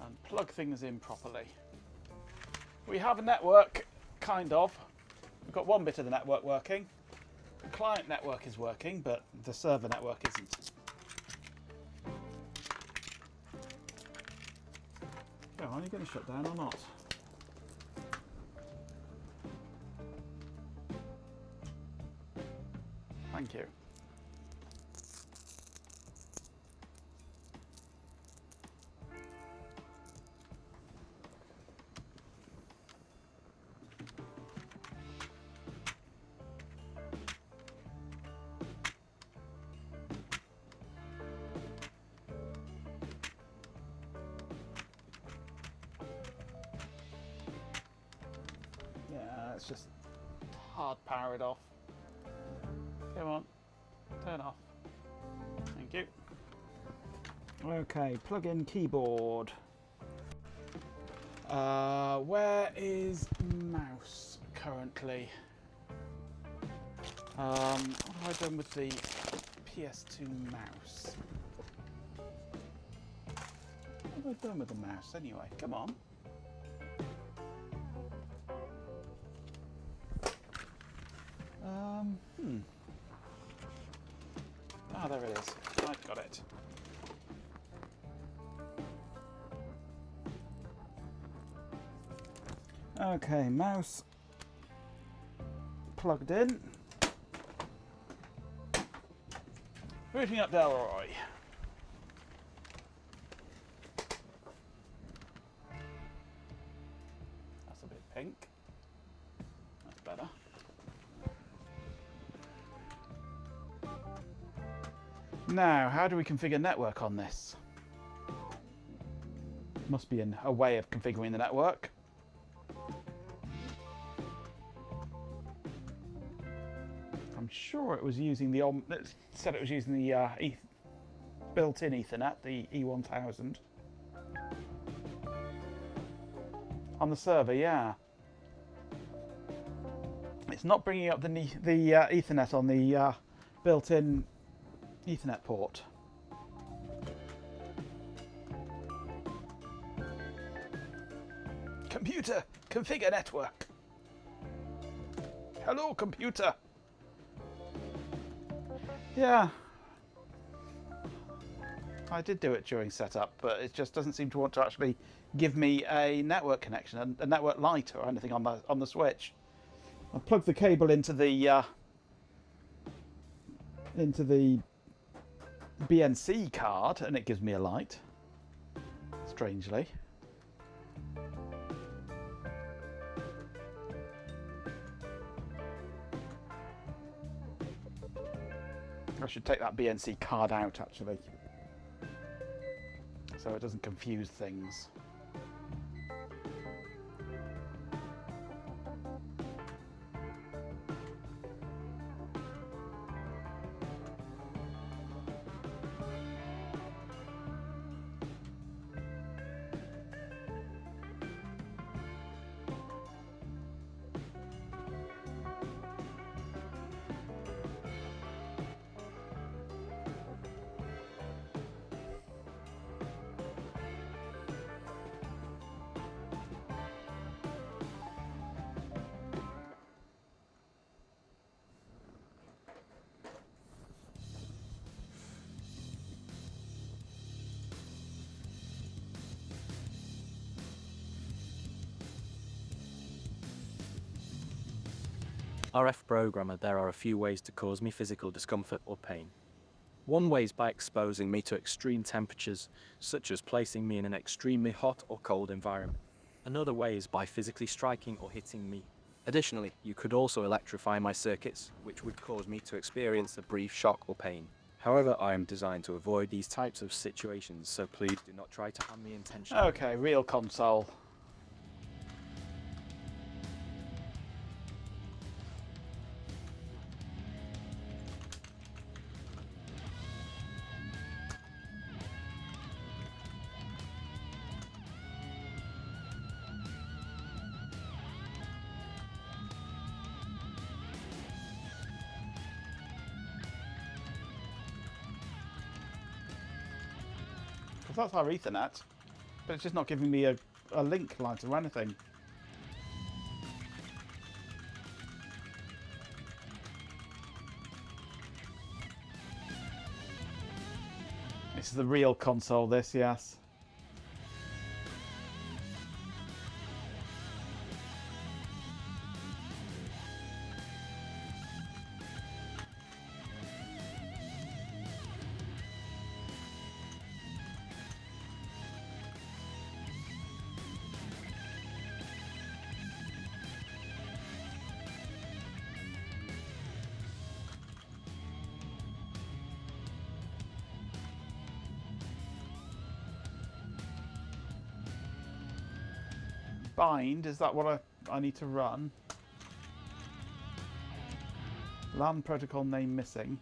And plug things in properly. We have a network. Kind of. We've got one bit of the network working. The client network is working, but the server network isn't. So, are you going to shut down or not? Thank you. Let's just hard power it off. Come on, turn off. Thank you. Okay, plug in keyboard. Where is mouse currently? What have I done with the PS2 mouse? What have I done with the mouse anyway? Come on. Ah, there it is. I've got it. Okay, mouse plugged in. Booting up Delroy. That's a bit pink. That's better. Now, how do we configure network on this? Must be a way of configuring the network. I'm sure it was using the it said it was using the built-in Ethernet, the E1000. On the server, yeah. It's not bringing up the Ethernet on the built-in Ethernet port. Computer, configure network. Hello, computer. Yeah. I did do it during setup, but it just doesn't seem to want to actually give me a network connection, a network light or anything on the switch. I plug the cable into the BNC card, and it gives me a light. Strangely. I should take that BNC card out actually, so it doesn't confuse things. RF programmer, there are a few ways to cause me physical discomfort or pain. One way is by exposing me to extreme temperatures, such as placing me in an extremely hot or cold environment. Another way is by physically striking or hitting me. Additionally, you could also electrify my circuits, which would cause me to experience a brief shock or pain. However, I am designed to avoid these types of situations, so please do not try to harm me intentionally. Okay, real console. That's our Ethernet, but it's just not giving me a link light or anything. This is the real console, this, yes. Bind, is that what I need to run? LAN protocol name missing.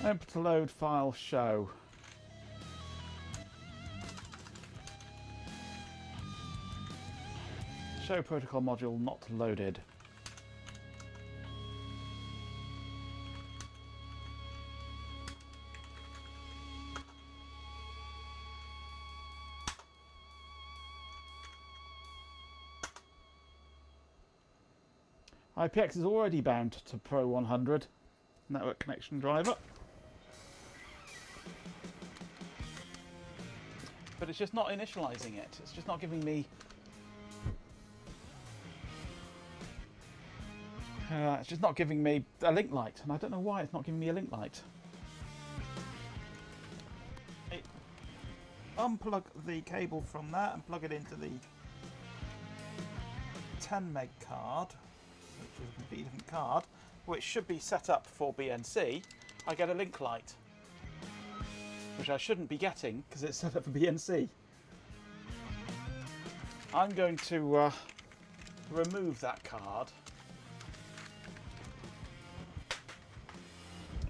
Open to load file show. Show protocol module not loaded. IPX is already bound to Pro 100 network connection driver. But it's just not initializing it. It's just not giving me... it's just not giving me a link light, and I don't know why it's not giving me a link light. Unplug the cable from that and plug it into the 10 meg card, which is a completely different card, which should be set up for BNC. I get a link light, which I shouldn't be getting because it's set up for BNC. I'm going to remove that card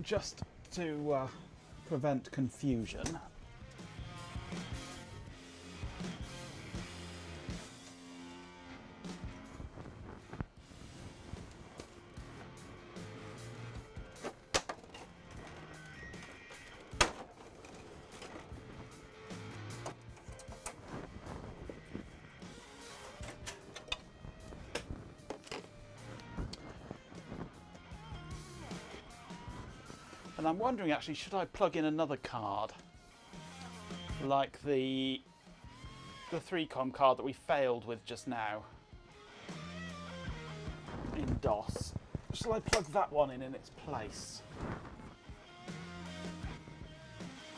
just to prevent confusion. And I'm wondering actually, should I plug in another card? Like the 3Com card that we failed with just now in DOS. Shall I plug that one in its place?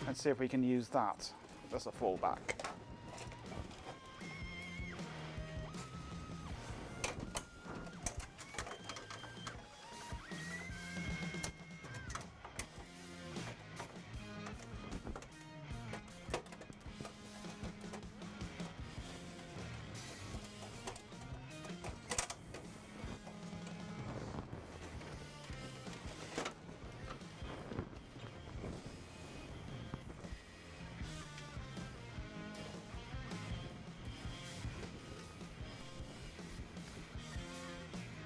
And see if we can use that as a fallback.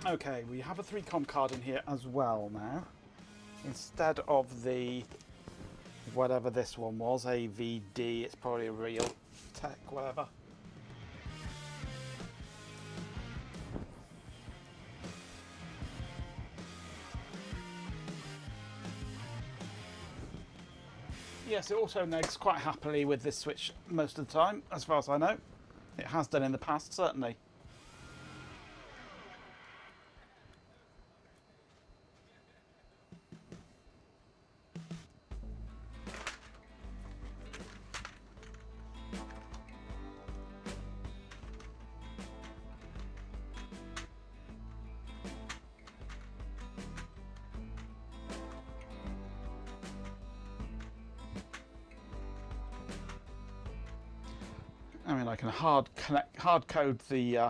Okay, we have a 3Com card in here as well now. Instead of the whatever this one was, AVD, it's probably a Real Tech, whatever. Yes, it also negs quite happily with this switch most of the time, as far as I know. It has done in the past, certainly. I mean, I can hard code the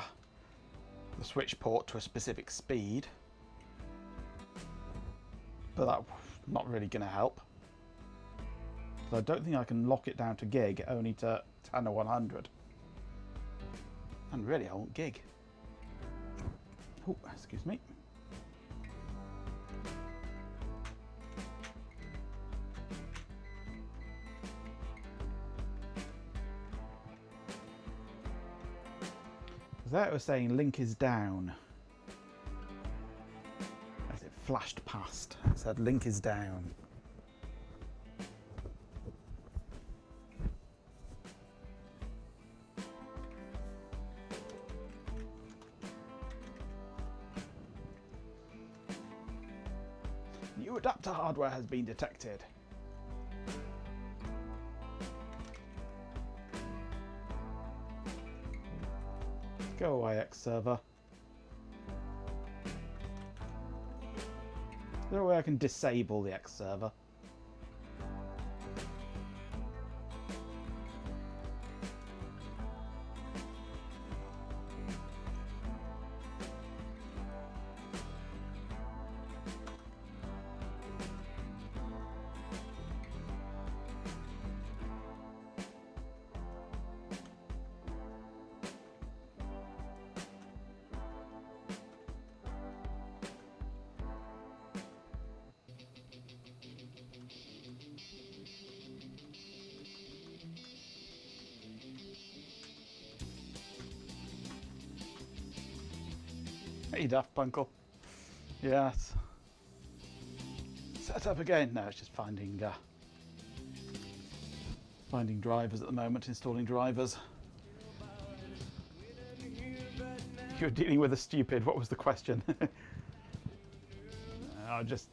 switch port to a specific speed, but that's not really going to help. So I don't think I can lock it down to gig, only to 10 or 100. And really, I want gig. Oh, excuse me. There it was saying link is down. As it flashed past, it said link is down. New adapter hardware has been detected. Go away, X server. Is there a way I can disable the X server? Hey, Daft Punkle. Yes. Set up again. No, it's just finding drivers at the moment, installing drivers. You're dealing with a stupid. What was the question? Just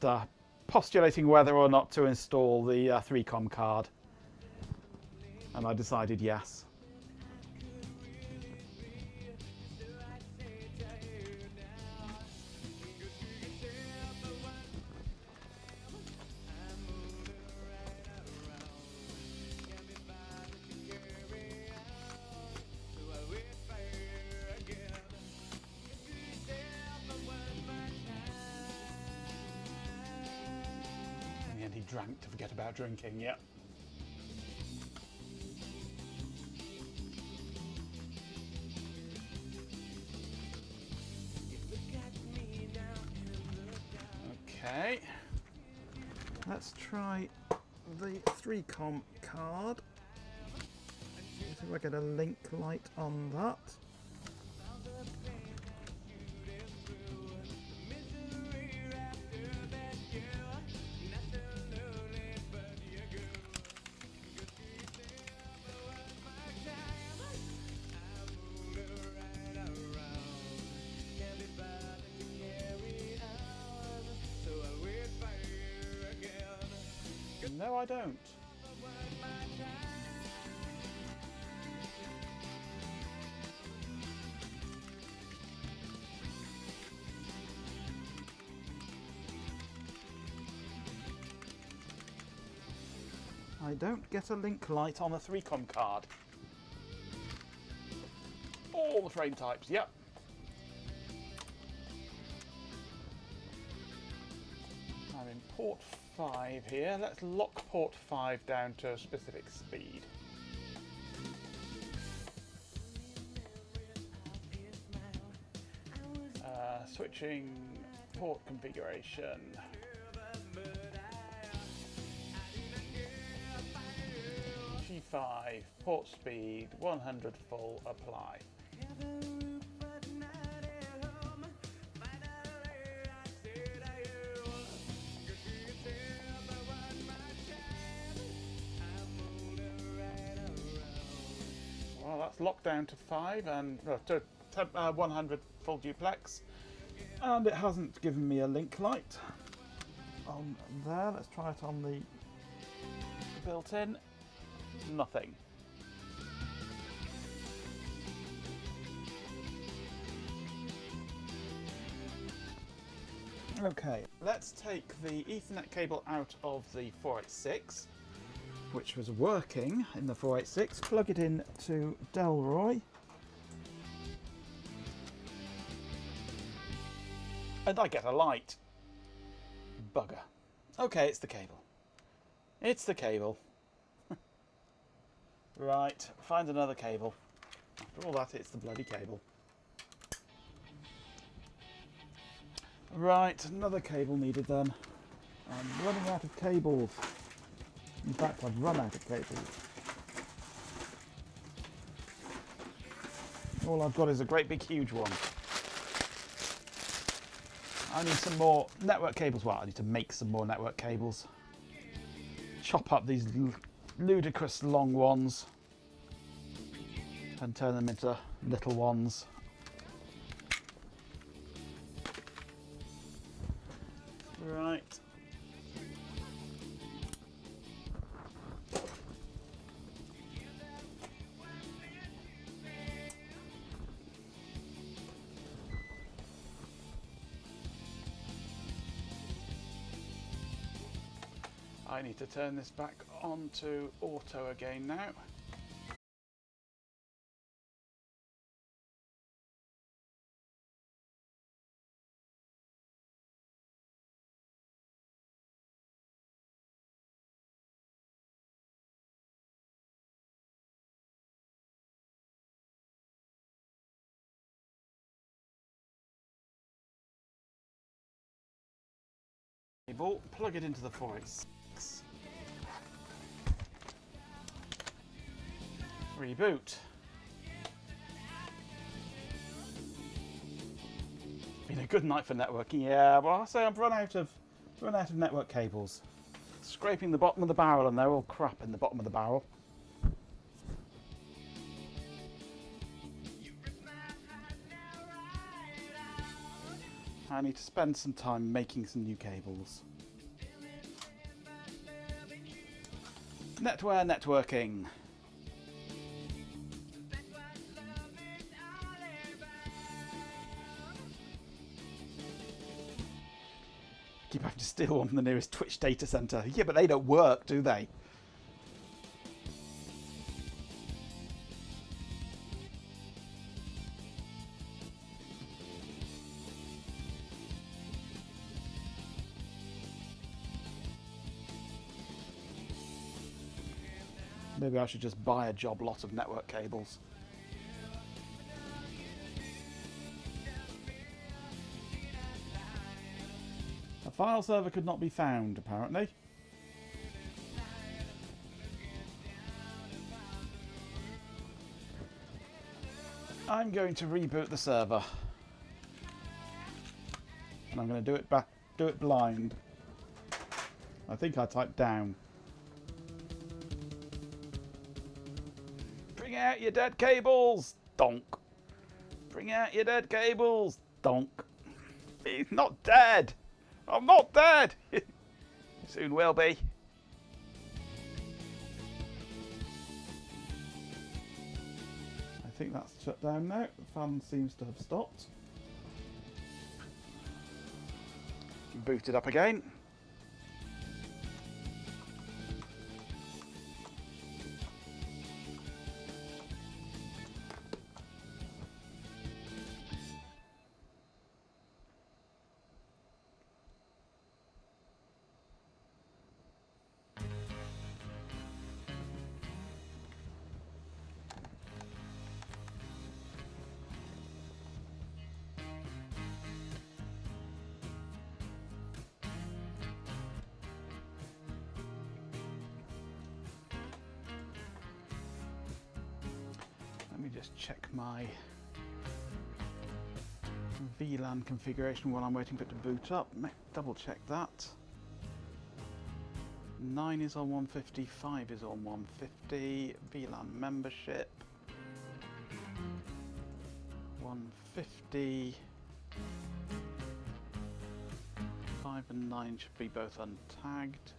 postulating whether or not to install the 3Com card, and I decided yes. And he drank to forget about drinking, yep. Okay, let's try the 3Com card. See if I get a link light on that. No, I don't. I don't get a link light on a 3Com card. All the frame types, yep. I'm in port 5 here. Let's lock port 5 down to a specific speed. Switching port configuration. G5, port speed, 100 full, apply. Well, that's locked down to 5 and to 100 full duplex, and it hasn't given me a link light on there. Let's try it on the built-in. Nothing. Okay, let's take the Ethernet cable out of the 486, which was working in the 486, plug it in to Delroy, and I get a light. Bugger. Okay, it's the cable. It's the cable. Right, find another cable. After all that, it's the bloody cable. Right, another cable needed then. I'm running out of cables. In fact, I've run out of cables. All I've got is a great big huge one. I need some more network cables. Well, I need to make some more network cables. Chop up these ludicrous long ones and turn them into little ones. Right. I need to turn this back on to auto again now. Cable, plug it into the 486. Reboot. Been a a good night for networking. Yeah, well, I say I've run out of network cables. Scraping the bottom of the barrel, and they're all crap in the bottom of the barrel. I need to spend some time making some new cables. Netware networking. Keep having to steal one from the nearest Twitch data center. Yeah, but they don't work, do they? Maybe I should just buy a job lot of network cables. A file server could not be found, apparently. I'm going to reboot the server. And I'm going to do it blind. I think I typed down. Bring out your dead cables! Donk. Bring out your dead cables! Donk. He's not dead! I'm not dead! Soon will be. I think that's shut down now. The fan seems to have stopped. Boot it up again. Let me just check my VLAN configuration while I'm waiting for it to boot up. Double check that. 9 is on 150, 5 is on 150, VLAN membership. 150. 5 and 9 should be both untagged.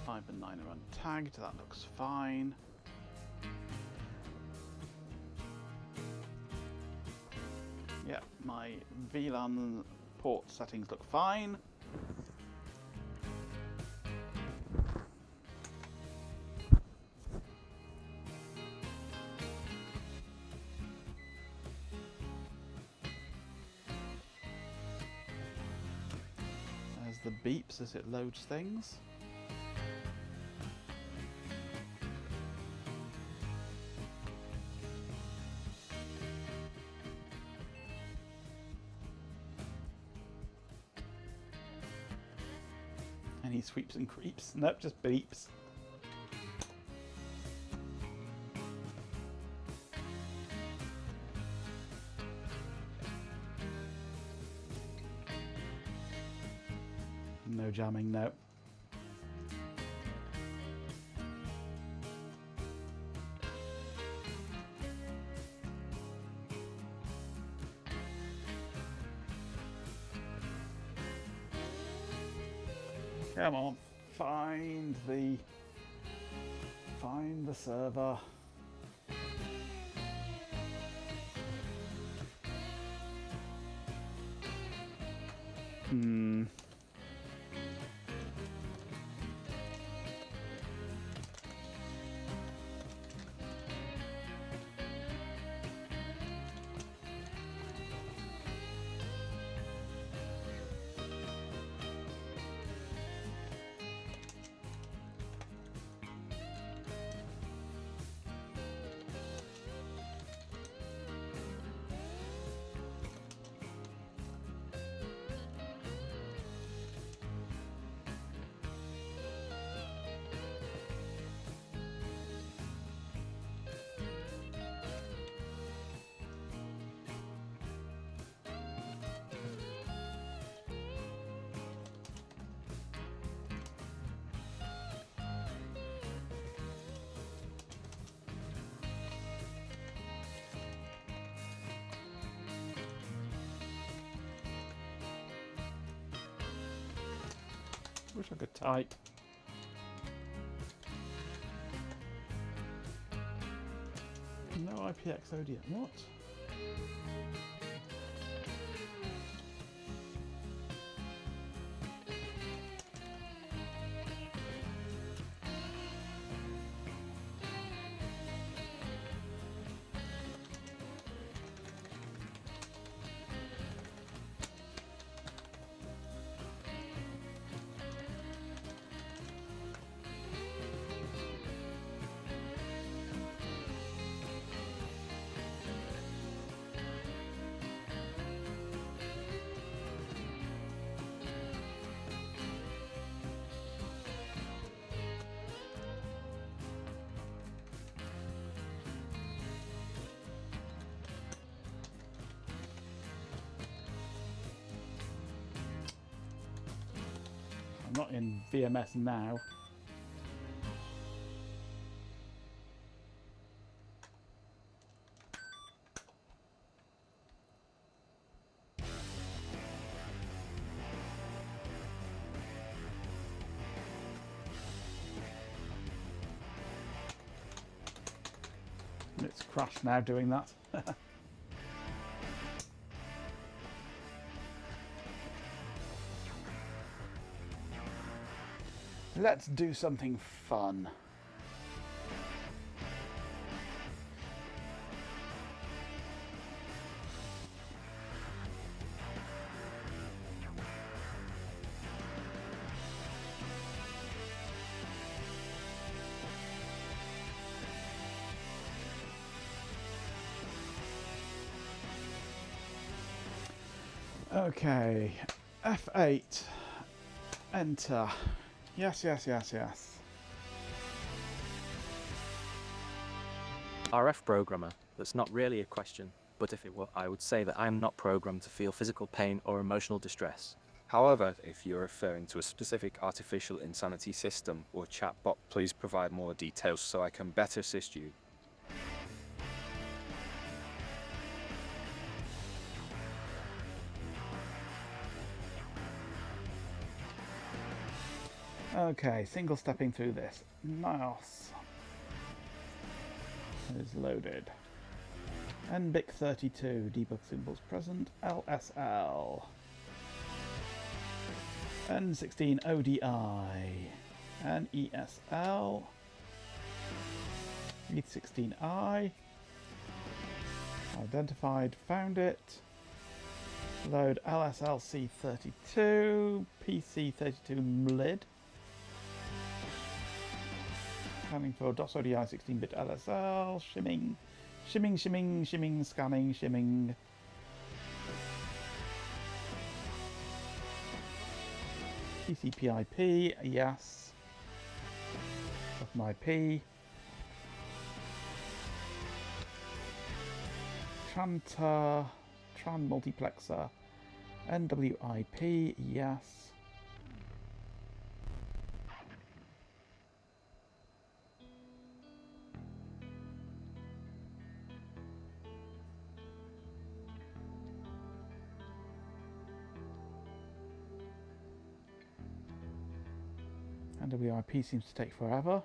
5 and 9 are untagged, that looks fine. Yeah, my VLAN port settings look fine. There's the beeps as it loads things. Any sweeps and creeps? Nope, just beeps. No jamming, no. Come on, find the server. Wish I could type. No IPX ODM. What? I'm not in VMS now. It's crashed now doing that. Let's do something fun. Okay, F8, enter. Yes, yes, yes, yes. RF programmer, that's not really a question, but if it were, I would say that I am not programmed to feel physical pain or emotional distress. However, if you're referring to a specific artificial insanity system or chatbot, please provide more details so I can better assist you. Okay, single stepping through this. Nice. It is loaded. NBIC32, debug symbols present. LSL. N16 ODI. NESL. ETH16I. Identified, found it. Load LSLC32, PC32 MLID. Scanning for DOS ODI 16-bit LSL, shimming, shimming, shimming, shimming, scanning, shimming. TCP/IP, yes. IP. Tran multiplexer, NWIP, yes. NWIP seems to take forever.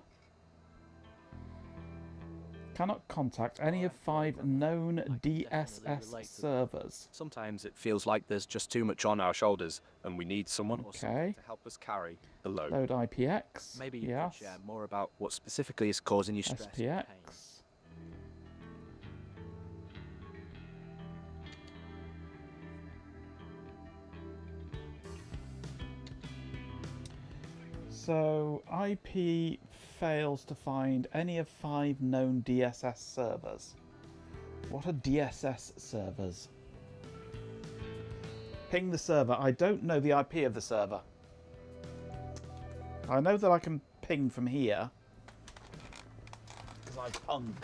Cannot contact any of 5 known DSS servers. Sometimes it feels like there's just too much on our shoulders and we need someone or something to help us carry the load. Load IPX. Maybe you can share more about what specifically is causing you stress and pain. SPX. So IP fails to find any of 5 known DSS servers. What are DSS servers? Ping the server. I don't know the IP of the server. I know that I can ping from here because I've hung.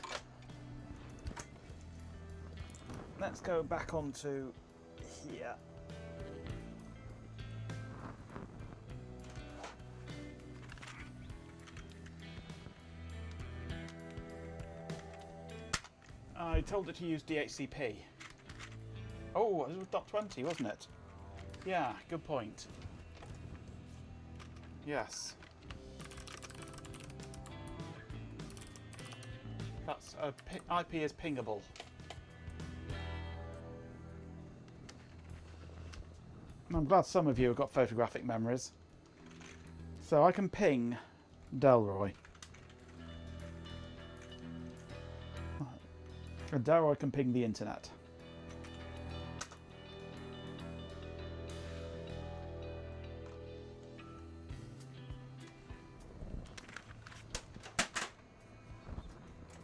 Let's go back onto here. I told it to use DHCP. Oh, it was .20, wasn't it? Yeah, good point. Yes. That's IP is pingable. I'm glad some of you have got photographic memories. So I can ping Delroy. And Delroy can ping the internet.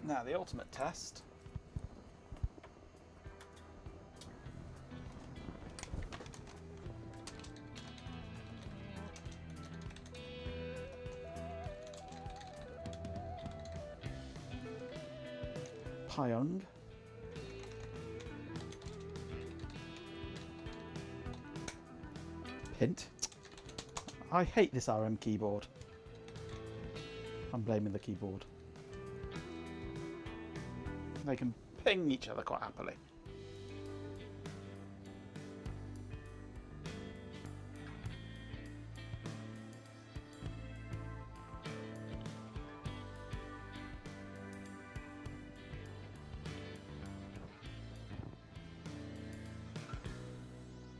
Now the ultimate test. Pyong. Pint. I hate this RM keyboard. I'm blaming the keyboard. They can ping each other quite happily.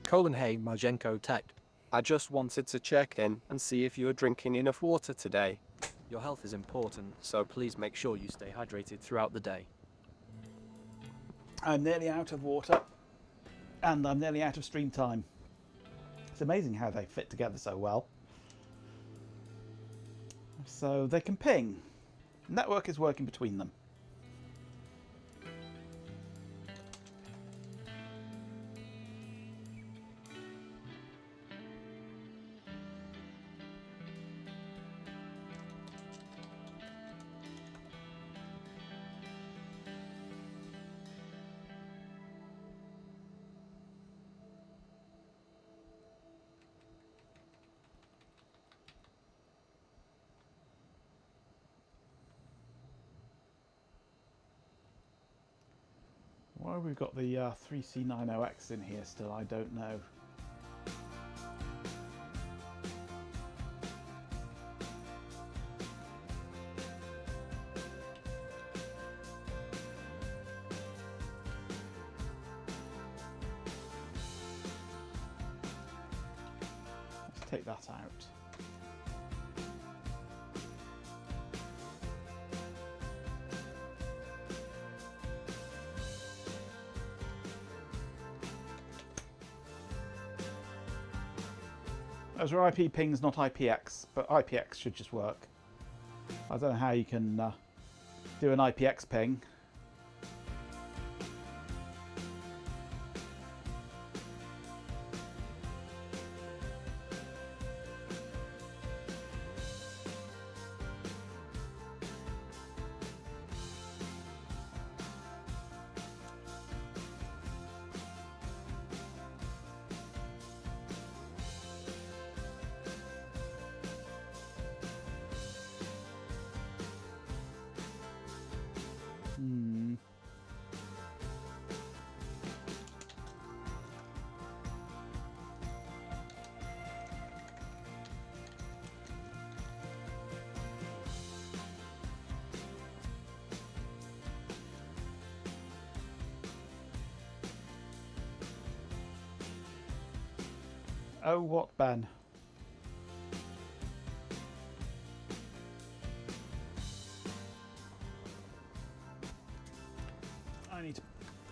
Colin Hay, Margenko Tech. I just wanted to check in and see if you are drinking enough water today. Your health is important, so please make sure you stay hydrated throughout the day. I'm nearly out of water and I'm nearly out of stream time. It's amazing how they fit together so well. So they can ping. Network is working between them. Why we've got the 3C90X in here still, I don't know. Let's take that out. Those are IP pings, not IPX, but IPX should just work. I don't know how you can do an IPX ping. Oh, what, Ben? I need to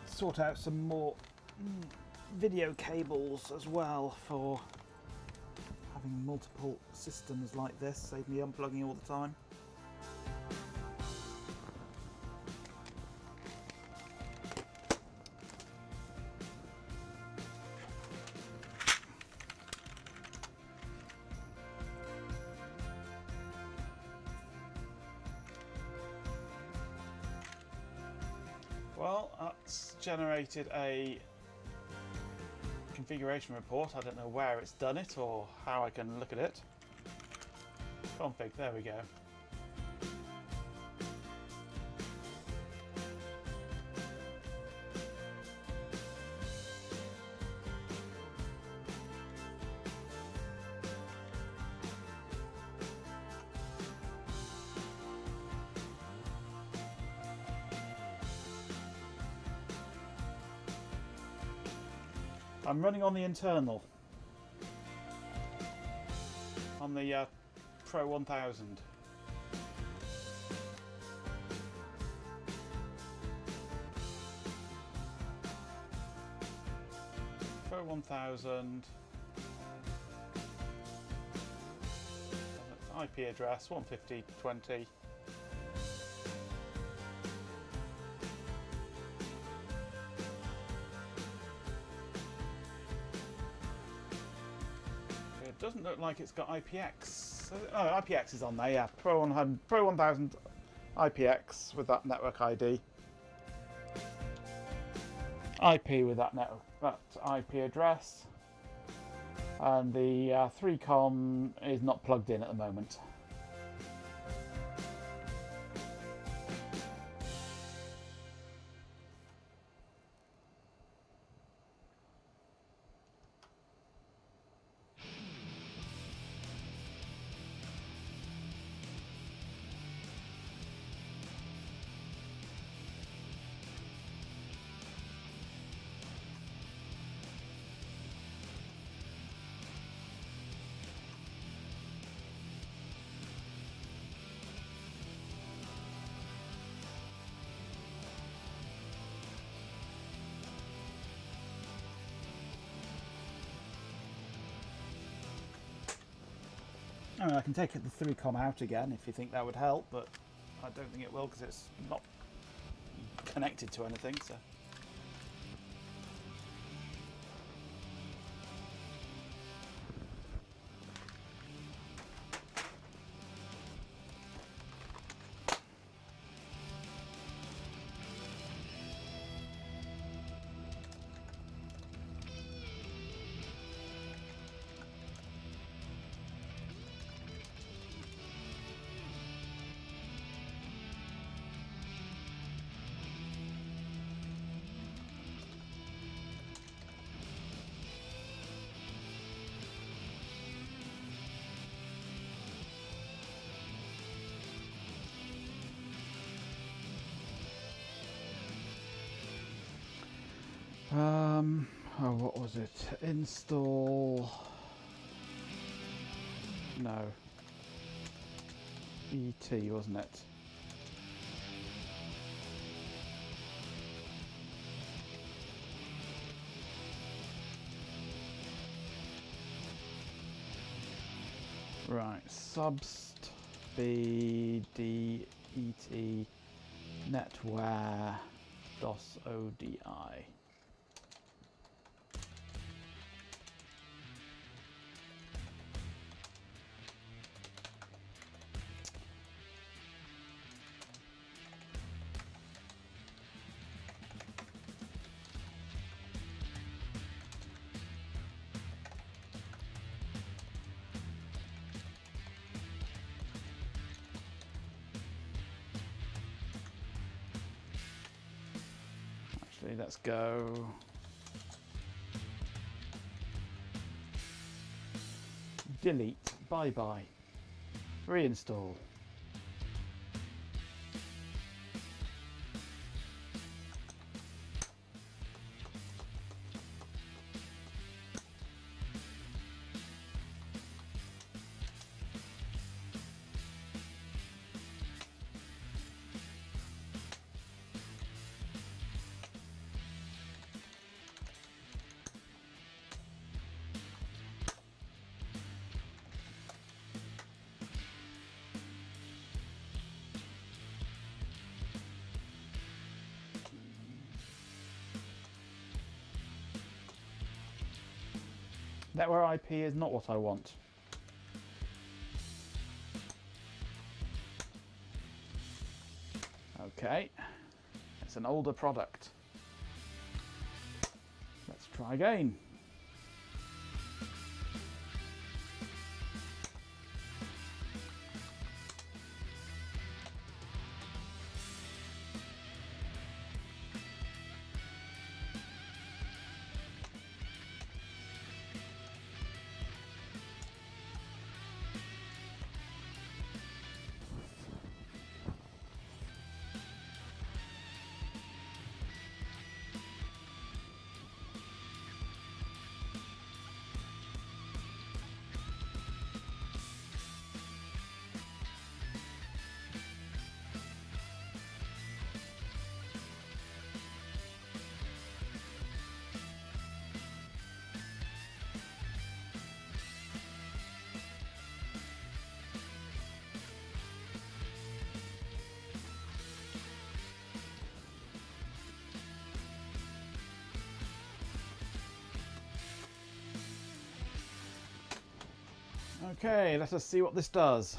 sort out some more video cables as well for having multiple systems like this. Save me unplugging all the time. Well, that's generated a configuration report. I don't know where it's done it or how I can look at it. Config, there we go. I'm running on the internal. On the Pro 1000. Pro 1000. IP address 150.20. It doesn't look like it's got IPX. Oh, IPX is on there, yeah. Pro 1000 IPX with that network ID. IP with that IP address. And the 3Com is not plugged in at the moment. I mean, I can take the 3Com out again if you think that would help, but I don't think it will because it's not connected to anything. So. Oh, what was it? Install. No. ET, wasn't it? Right, subst BD ET Netware DOS ODI. Let's go. Delete. Bye bye. Reinstall. Netware IP is not what I want. Okay, it's an older product. Let's try again. Okay, let us see what this does.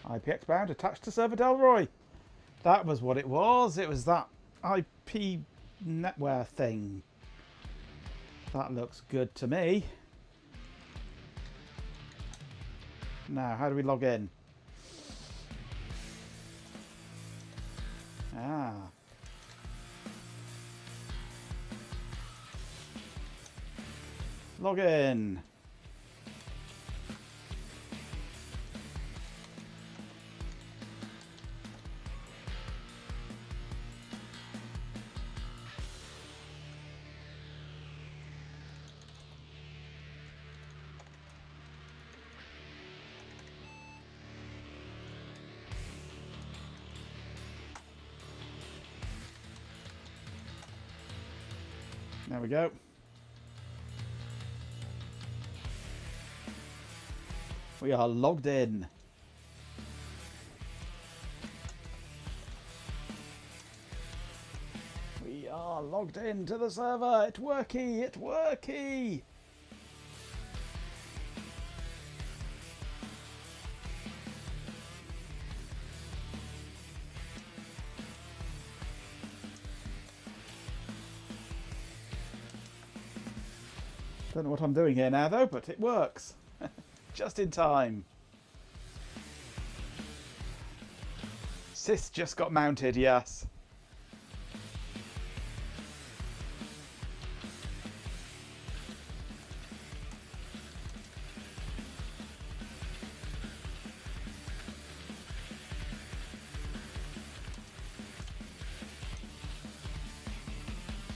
IPX bound attached to server Delroy. That was what it was. It was that IP Netware thing. That looks good to me. Now, how do we log in? Ah. Log in. There we go. We are logged in. We are logged in to the server. It's worky. It's worky. Don't know what I'm doing here now though, but it works. Just in time. Sis just got mounted, yes.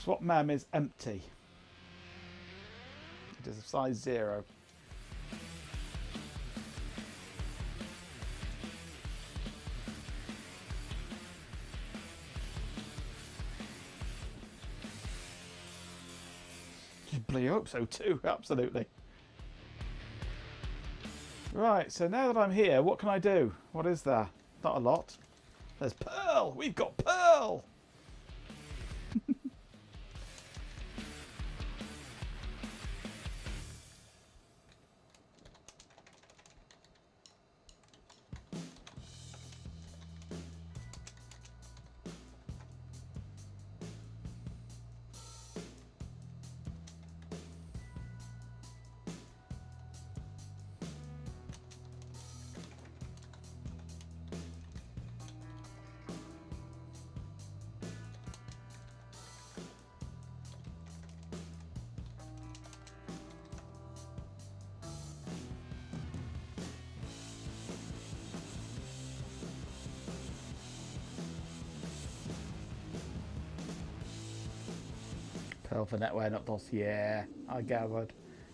Swap mem is empty. It is a size 0. Bloody hope so too, absolutely. Right, so now that I'm here, what can I do? What is there? Not a lot. There's Pearl! We've got Pearl! Pearl for Netware, not DOS. Yeah, I gathered.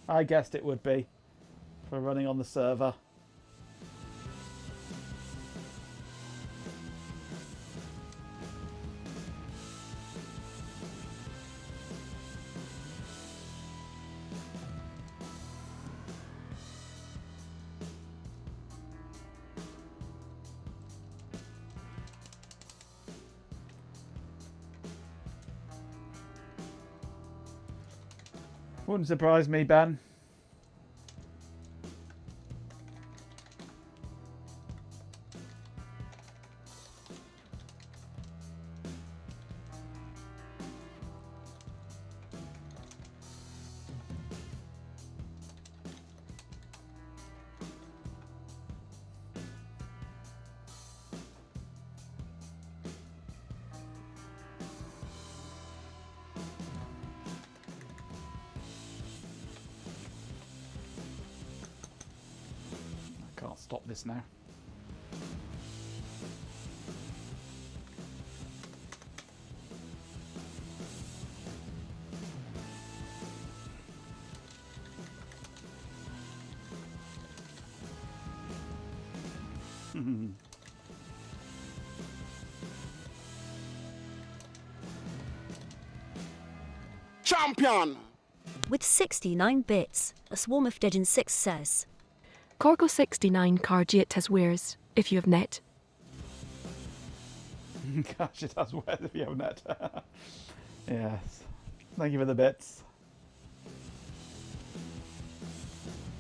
I guessed it would be for running on the server. Wouldn't surprise me, Ben. Can't stop this now. Champion! With 69 bits, a swarm of Digin 6 says. Corgo69 Cargiet has wares, if you have net. Gosh, it has wear if you have net. Yes. Thank you for the bits.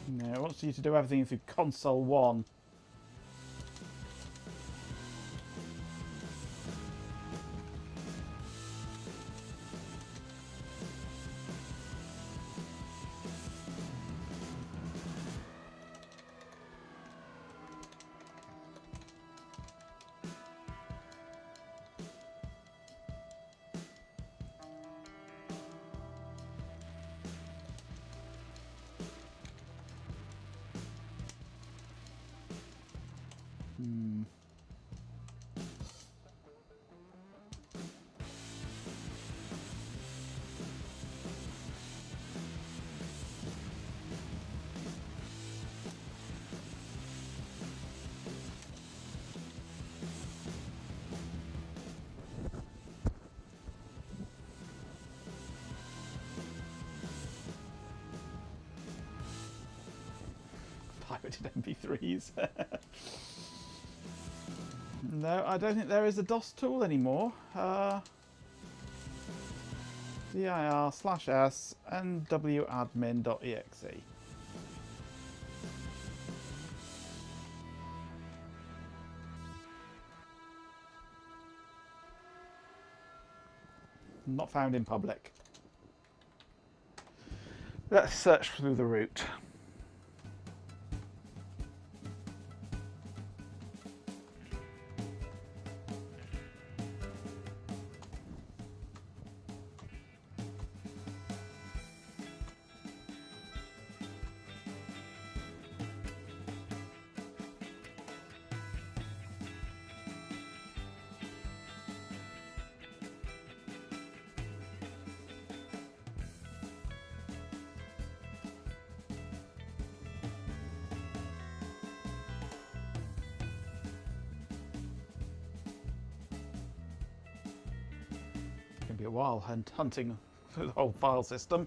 No, it wants you to do everything through console 1. Pirated MP3s. No, I don't think there is a DOS tool anymore. dir/s nwadmin.exe. Not found in public. Let's search through the root. Be a while and hunting through the whole file system.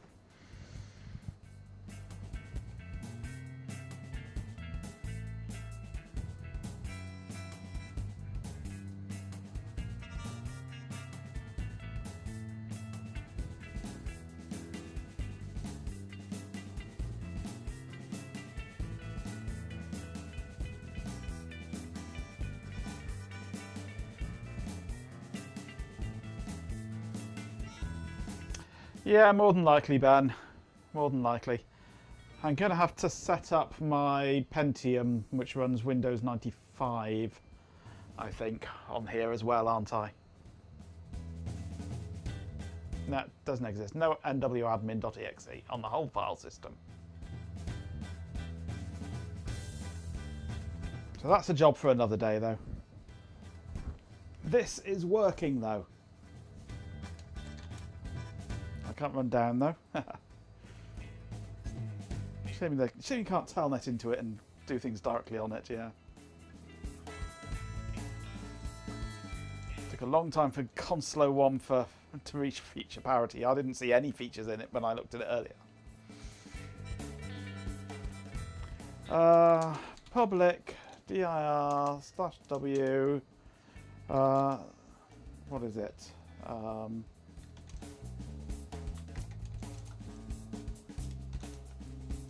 Yeah, more than likely, Ben. More than likely. I'm going to have to set up my Pentium, which runs Windows 95, I think, on here as well, aren't I? No, it doesn't exist. No nwadmin.exe on the whole file system. So that's a job for another day, though. This is working, though. I can't run down though. Shame you can't telnet into it and do things directly on it, yeah. Took a long time for Console 1 to reach feature parity. I didn't see any features in it when I looked at it earlier. Public dir/w what is it?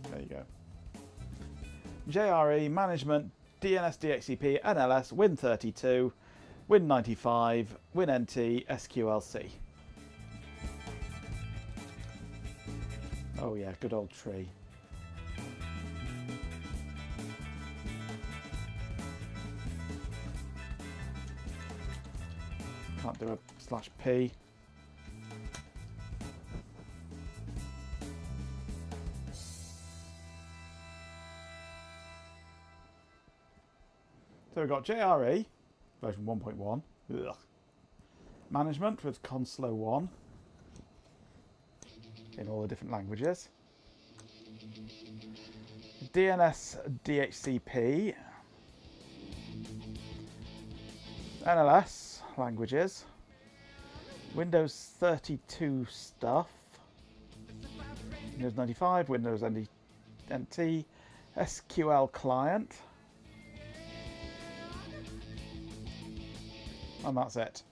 There you go. JRE management DNS DHCP NLS Win32 Win95 WinNT SQLC. Oh yeah, good old tree. Can't do a /p. So we've got JRE, version 1.1. Management with Console 1 in all the different languages. DNS DHCP. NLS languages, Windows 32 stuff, Windows 95, Windows NT, SQL client, and that's it.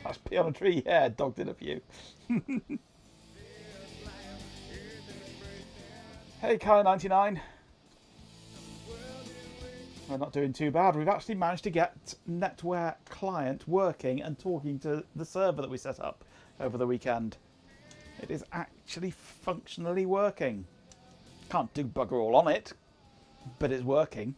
That's pea on a tree, yeah, dogged in a few. Hey Kai99. We're not doing too bad. We've actually managed to get Netware client working and talking to the server that we set up over the weekend. It is actually functionally working. Can't do bugger all on it, but it's working.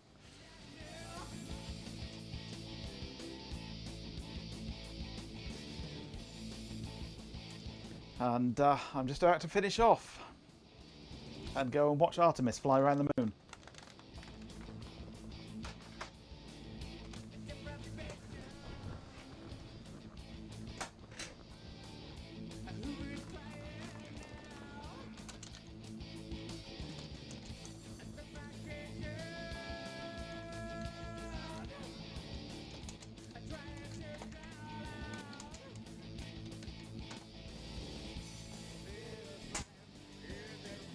And I'm just about to finish off and go and watch Artemis fly around the moon.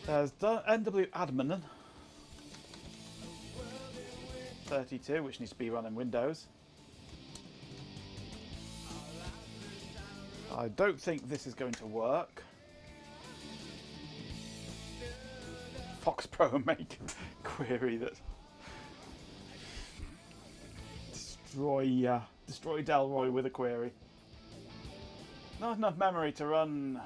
There's NW admin 32, which needs to be running Windows. I don't think this is going to work. Fox Pro make query that destroy Delroy with a query. Not enough memory to run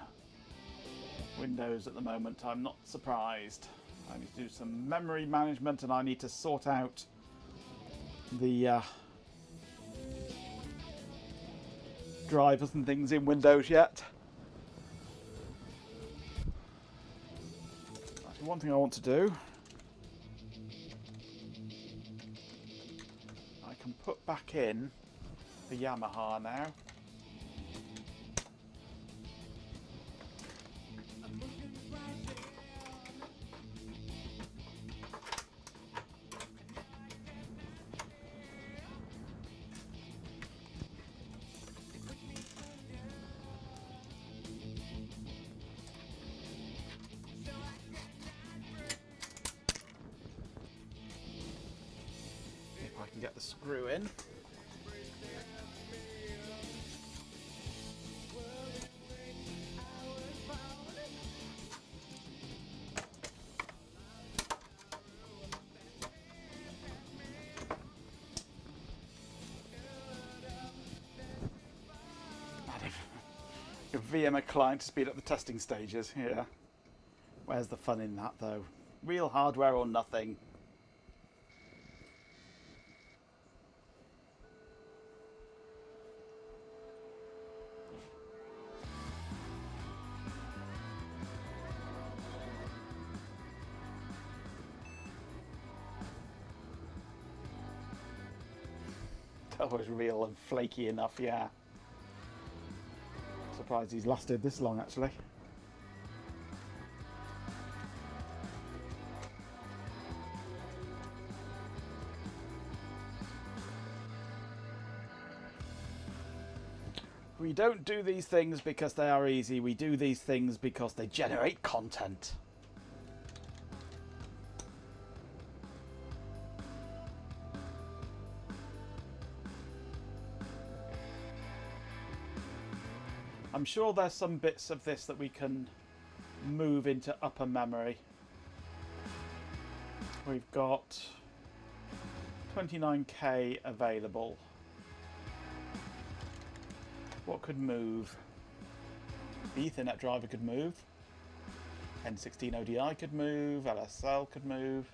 Windows at the moment. I'm not surprised. I need to do some memory management and I need to sort out the drivers and things in Windows yet. Actually, one thing I want to do, I can put back in the Yamaha now. Get the screw in. Your VMware client to speed up the testing stages, yeah. Where's the fun in that though? Real hardware or nothing. That was real and flaky enough, yeah. Surprised he's lasted this long, actually. We don't do these things because they are easy. We do these things because they generate content. I'm sure there's some bits of this that we can move into upper memory. We've got 29k available. What could move? The Ethernet driver could move. N16 ODI could move. LSL could move.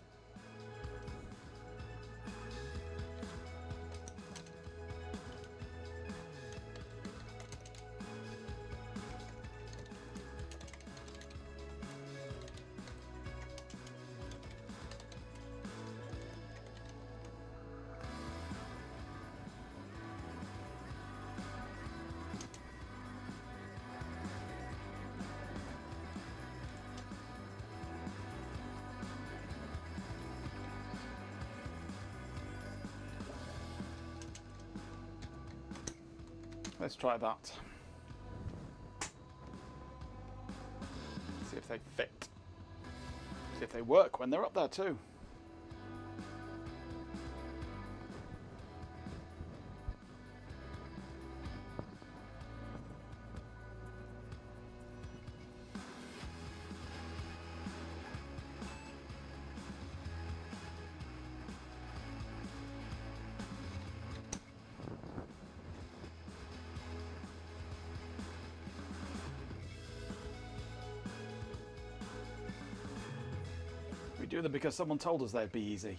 Let's try that. See if they fit. See if they work when they're up there too. We do them because someone told us they'd be easy.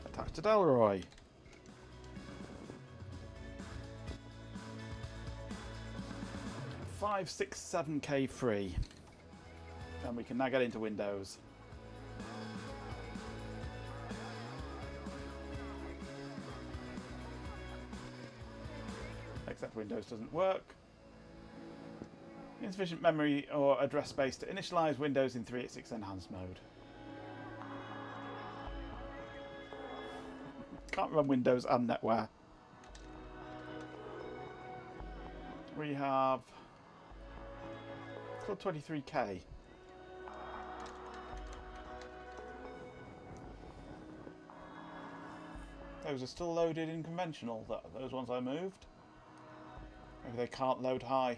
Attach to Delroy. $5, $6, $7K free. And we can now get into Windows. Except Windows doesn't work. Insufficient memory or address space to initialize Windows in 386 enhanced mode. Can't run Windows and Netware. We have still 23K. Those are still loaded in conventional, those ones I moved. Maybe they can't load high.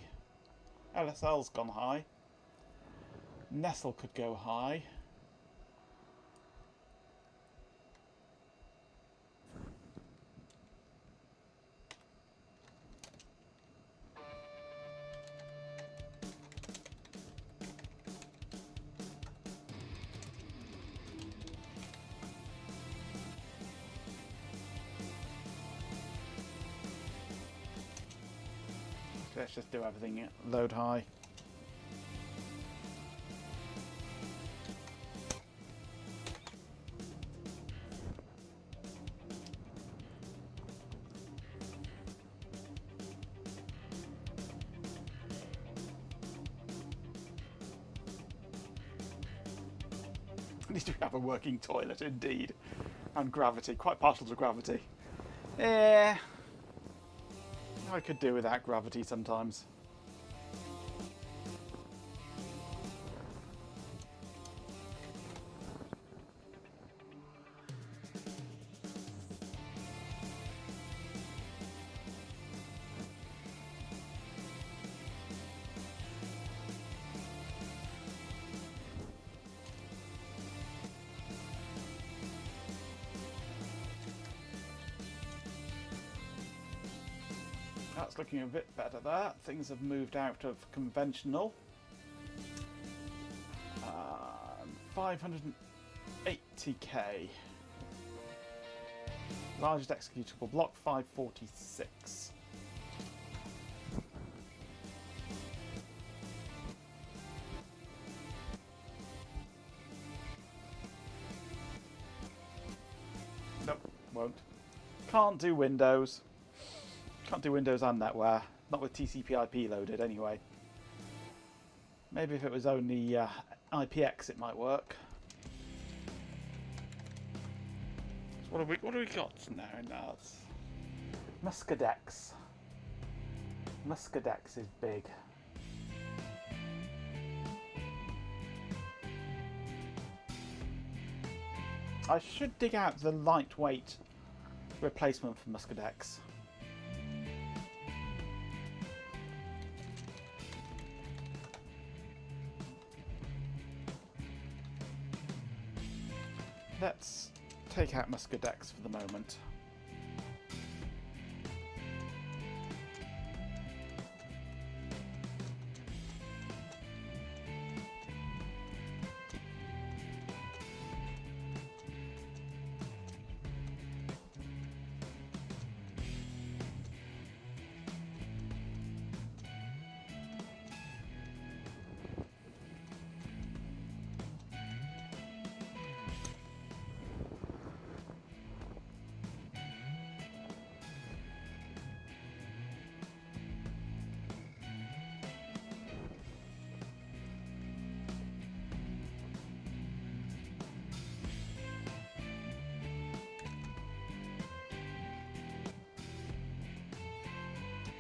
LSL's gone high. Nestle could go high. Let's just do everything at load high. At least we have a working toilet indeed. And gravity, quite partial to gravity. Yeah. I could do without gravity sometimes. That's looking a bit better there. Things have moved out of conventional. 580K. Largest executable block 546. Nope, won't. Can't do Windows. Can't do Windows and Netware. Not with TCP/IP loaded anyway. Maybe if it was only IPX it might work. So what have we got now? Now it's Muscadex. Muscadex is big. I should dig out the lightweight replacement for Muscadex. Let's take out Muscadex for the moment.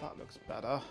That looks better.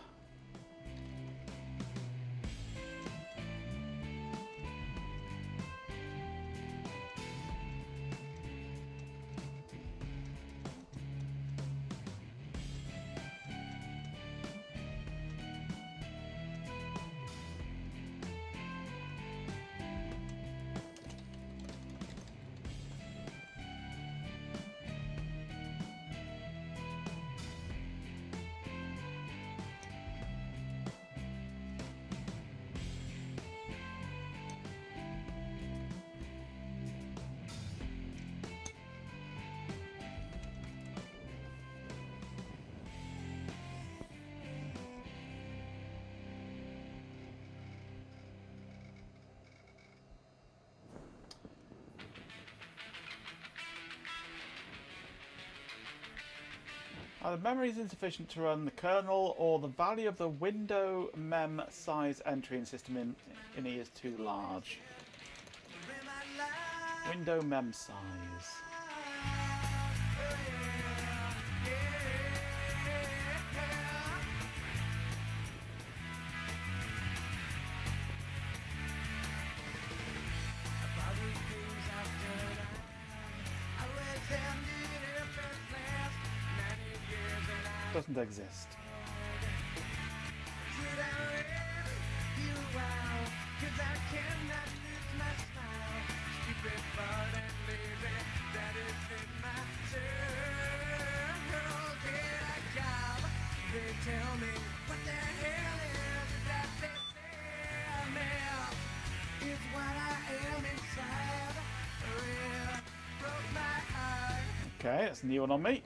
Either memory is insufficient to run the kernel, or the value of the window mem size entry in system in E is too large. Window mem size. Doesn't exist. Tell me what the hell is that they tell me? It's what I am inside. Real broke my heart. Okay, that's a new one on me.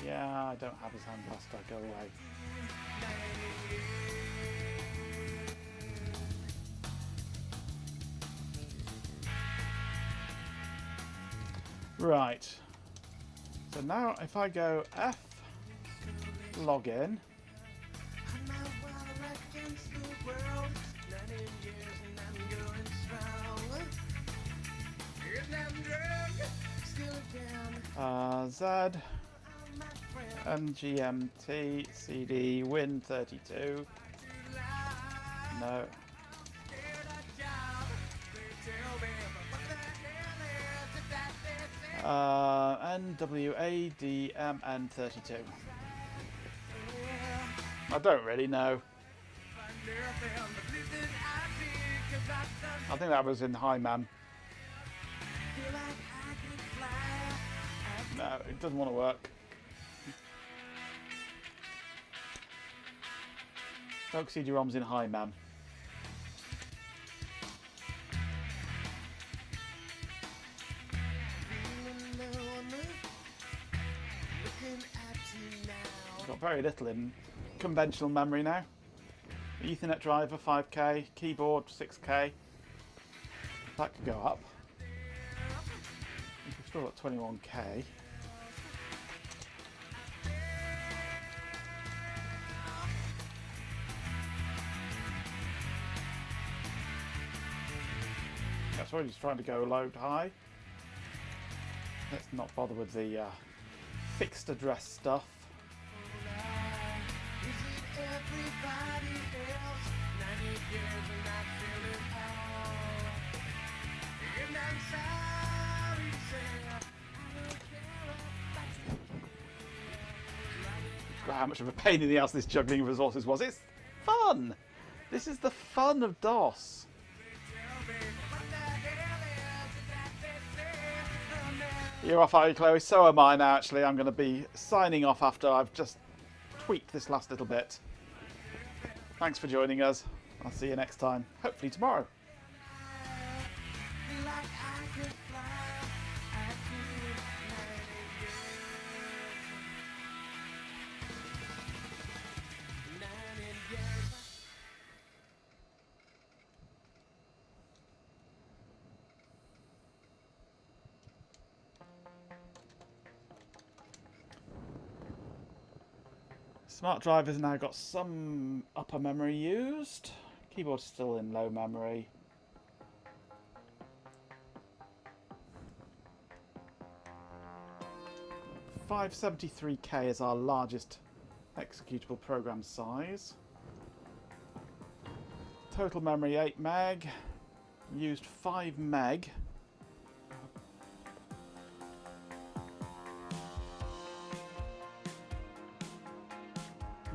Yeah, I don't have his hand blaster. Go away. Right. So now if I go F login. Z NGMT CD Win32. No. NWADMN32. I don't really know. I think that was in High Man. No, it doesn't want to work. Don't CD-ROMs in High Man. Got very little in conventional memory now. Ethernet driver 5K, keyboard 6K. That could go up. We've still got 21K. That's why he's trying to go load high. Let's not bother with the fixed address stuff. How much of a pain in the ass this juggling of resources was. It's fun! This is the fun of DOS. You're off, are you, Chloe? So am I now, actually. I'm going to be signing off after I've just tweaked this last little bit. Thanks for joining us. I'll see you next time. Hopefully tomorrow. Smart drive has now got some upper memory used. Keyboard's still in low memory. 573K is our largest executable program size. Total memory 8 meg. Used 5 meg.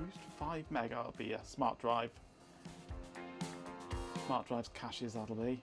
Used 5 meg. That'll be a smart drive. Smart drive's caches, that'll be.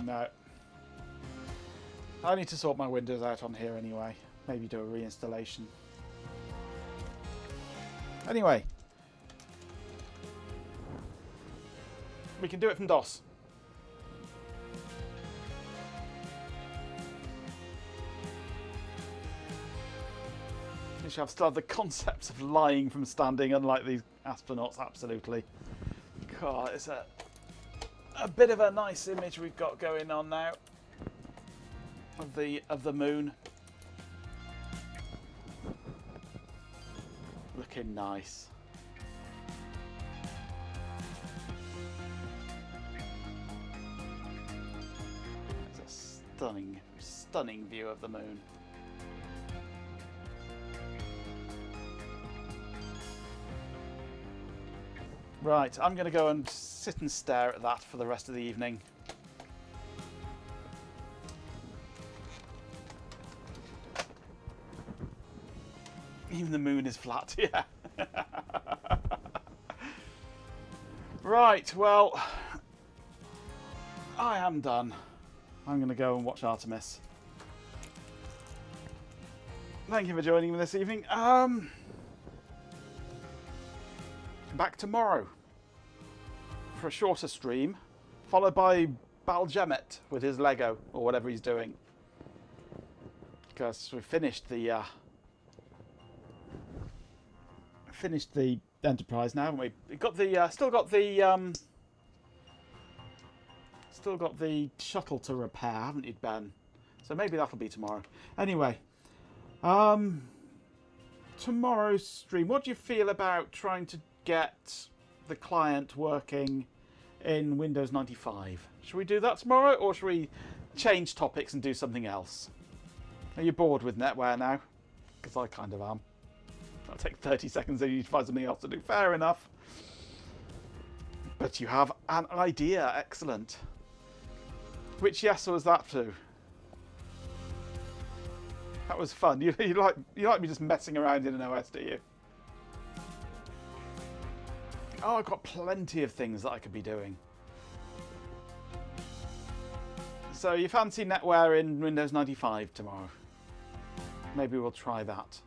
No. I need to sort my Windows out on here anyway. Maybe do a reinstallation. Anyway. We can do it from DOS. You should have still have the concepts of lying from standing, unlike these astronauts, absolutely. God, it's a bit of a nice image we've got going on now of the moon. Looking nice. It's a stunning view of the moon. Right, I'm going to go and sit and stare at that for the rest of the evening. Even the moon is flat, yeah. Right, well, I am done. I'm going to go and watch Artemis. Thank you for joining me this evening. Back tomorrow for a shorter stream, followed by Baljemet with his Lego or whatever he's doing. Because we finished the Enterprise now, haven't we? We've got the still got the shuttle to repair, haven't you, Ben? So maybe that'll be tomorrow. Anyway, tomorrow's stream. What do you feel about trying to get the client working in Windows 95? Should we do that tomorrow, or should we change topics and do something else? Are you bored with Netware now? Because I kind of am. That'll take 30 seconds and you find something else to do. Fair enough. But you have an idea. Excellent. Which yes was that to? That was fun. You like me just messing around in an OS, do you? Oh, I've got plenty of things that I could be doing. So you fancy Netware in Windows 95 tomorrow? Maybe we'll try that.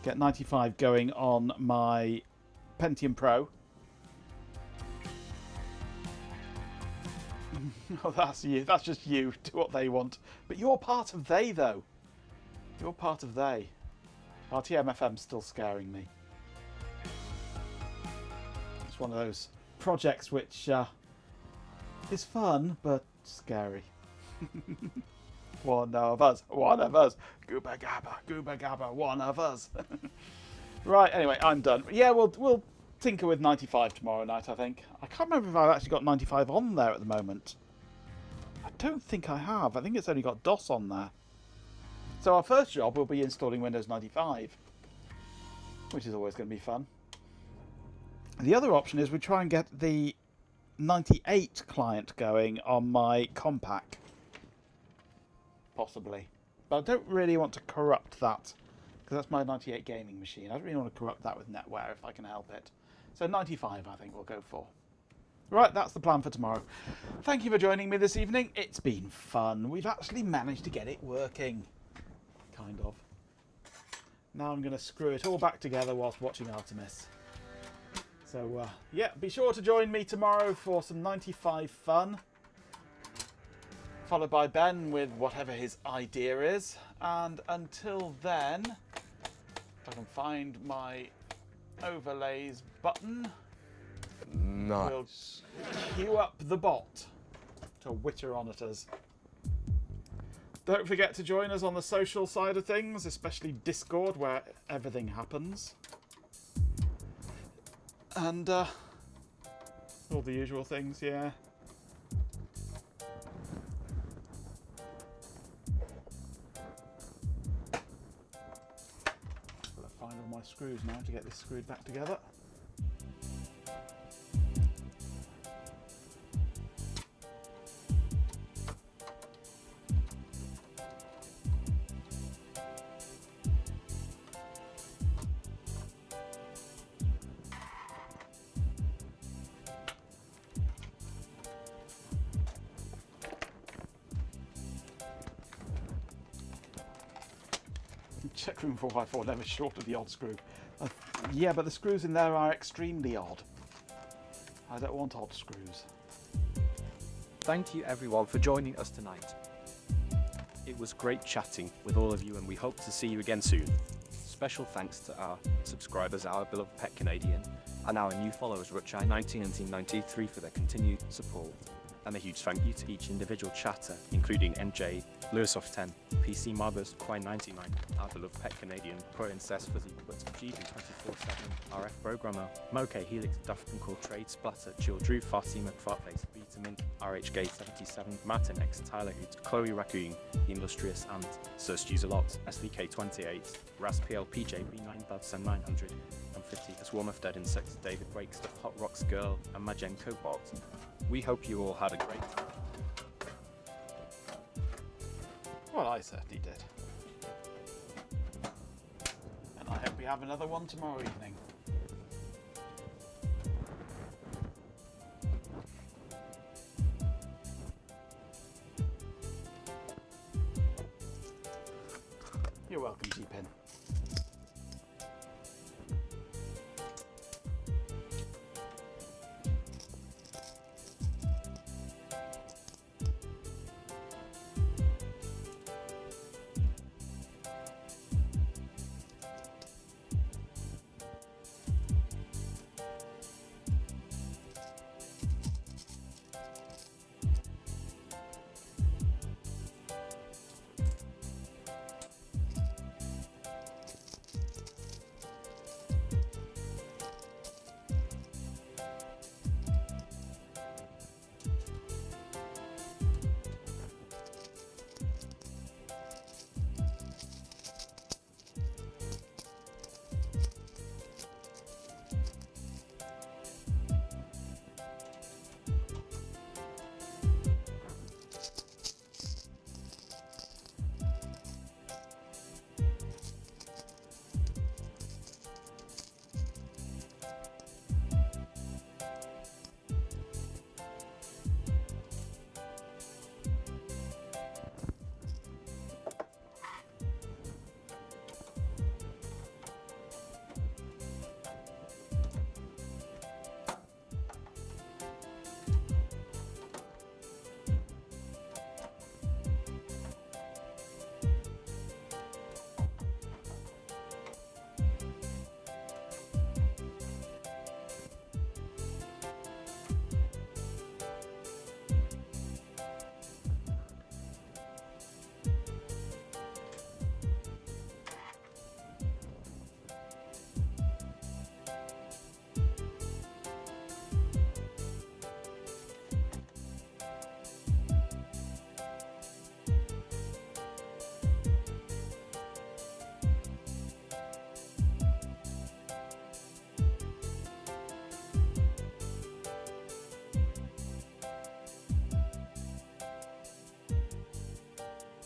Get 95 going on my Pentium Pro. Oh, that's you. That's just you. Do what they want. But you're part of they, though. You're part of they. RTMFM's still scaring me. It's one of those projects which is fun, but scary. One of us. One of us. Gooba gabba, one of us. Right, anyway, I'm done. Yeah, we'll tinker with 95 tomorrow night, I think. I can't remember if I've actually got 95 on there at the moment. I don't think I have. I think it's only got DOS on there. So our first job will be installing Windows 95, which is always going to be fun. The other option is we try and get the 98 client going on my Compaq. Possibly. But I don't really want to corrupt that, because that's my 98 gaming machine. I don't really want to corrupt that with Netware if I can help it. So 95 I think we'll go for. Right, that's the plan for tomorrow. Thank you for joining me this evening. It's been fun. We've actually managed to get it working. Kind of. Now I'm going to screw it all back together whilst watching Artemis. So, yeah, be sure to join me tomorrow for some 95 fun. followed by Ben with whatever his idea is. And until then, if I can find my overlays button, Nice. we'll queue up the bot to witter on at us. Don't forget to join us on the social side of things, especially Discord, where everything happens. And all the usual things, yeah. Gotta find all my screws now to get this screwed back together. Check room 4x4 never short of the odd screw. Yeah, but the screws in there are extremely odd. I don't want odd screws. Thank you everyone for joining us tonight. It was great chatting with all of you and we hope to see you again soon. Special thanks to our subscribers, our beloved Pet Canadian, and our new followers Ruchai 1993 for their continued support. And a huge thank you to each individual chatter, including MJ, Lewisoff 10, PC Mothers, Quine99, our beloved Pet Canadian, Pro Incest Fuzzy, But GB247, RF Programmer, Moke, Helix, Daft Call Trade, Splatter, Chill Drew, Fatima, Fartface, Vitamin, RHK77, Martin X, Tyler Hoot, Chloe Raccoon, The Illustrious, and Sirst Use a Lot, SVK28, RasPL, PJ, B9 Babson 950, A Swarm of Dead Insects, David Wakestuff, Hot Rocks Girl, and Magenko Bot. We hope you all had a great time. Well, I certainly did. And I hope we have another one tomorrow evening. You're welcome, G-Pin.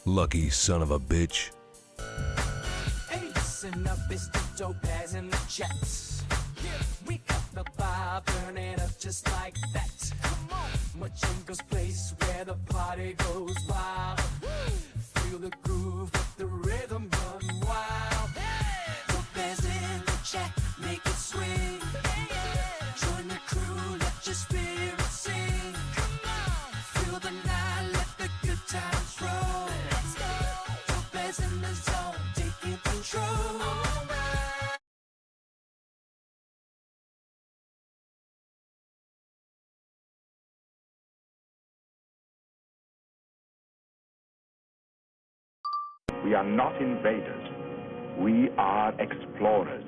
Lucky son of a bitch. Hey, listen up, it's the dope ass in the chats. We got the vibe burning up just like that. Machinko's place where the party goes wild. Feel the groove, let the rhythm run wild. Dope ass in the chat, make it swing. Join the crew, let your spirit sing. Feel the night, let the good times We are not invaders. We are explorers.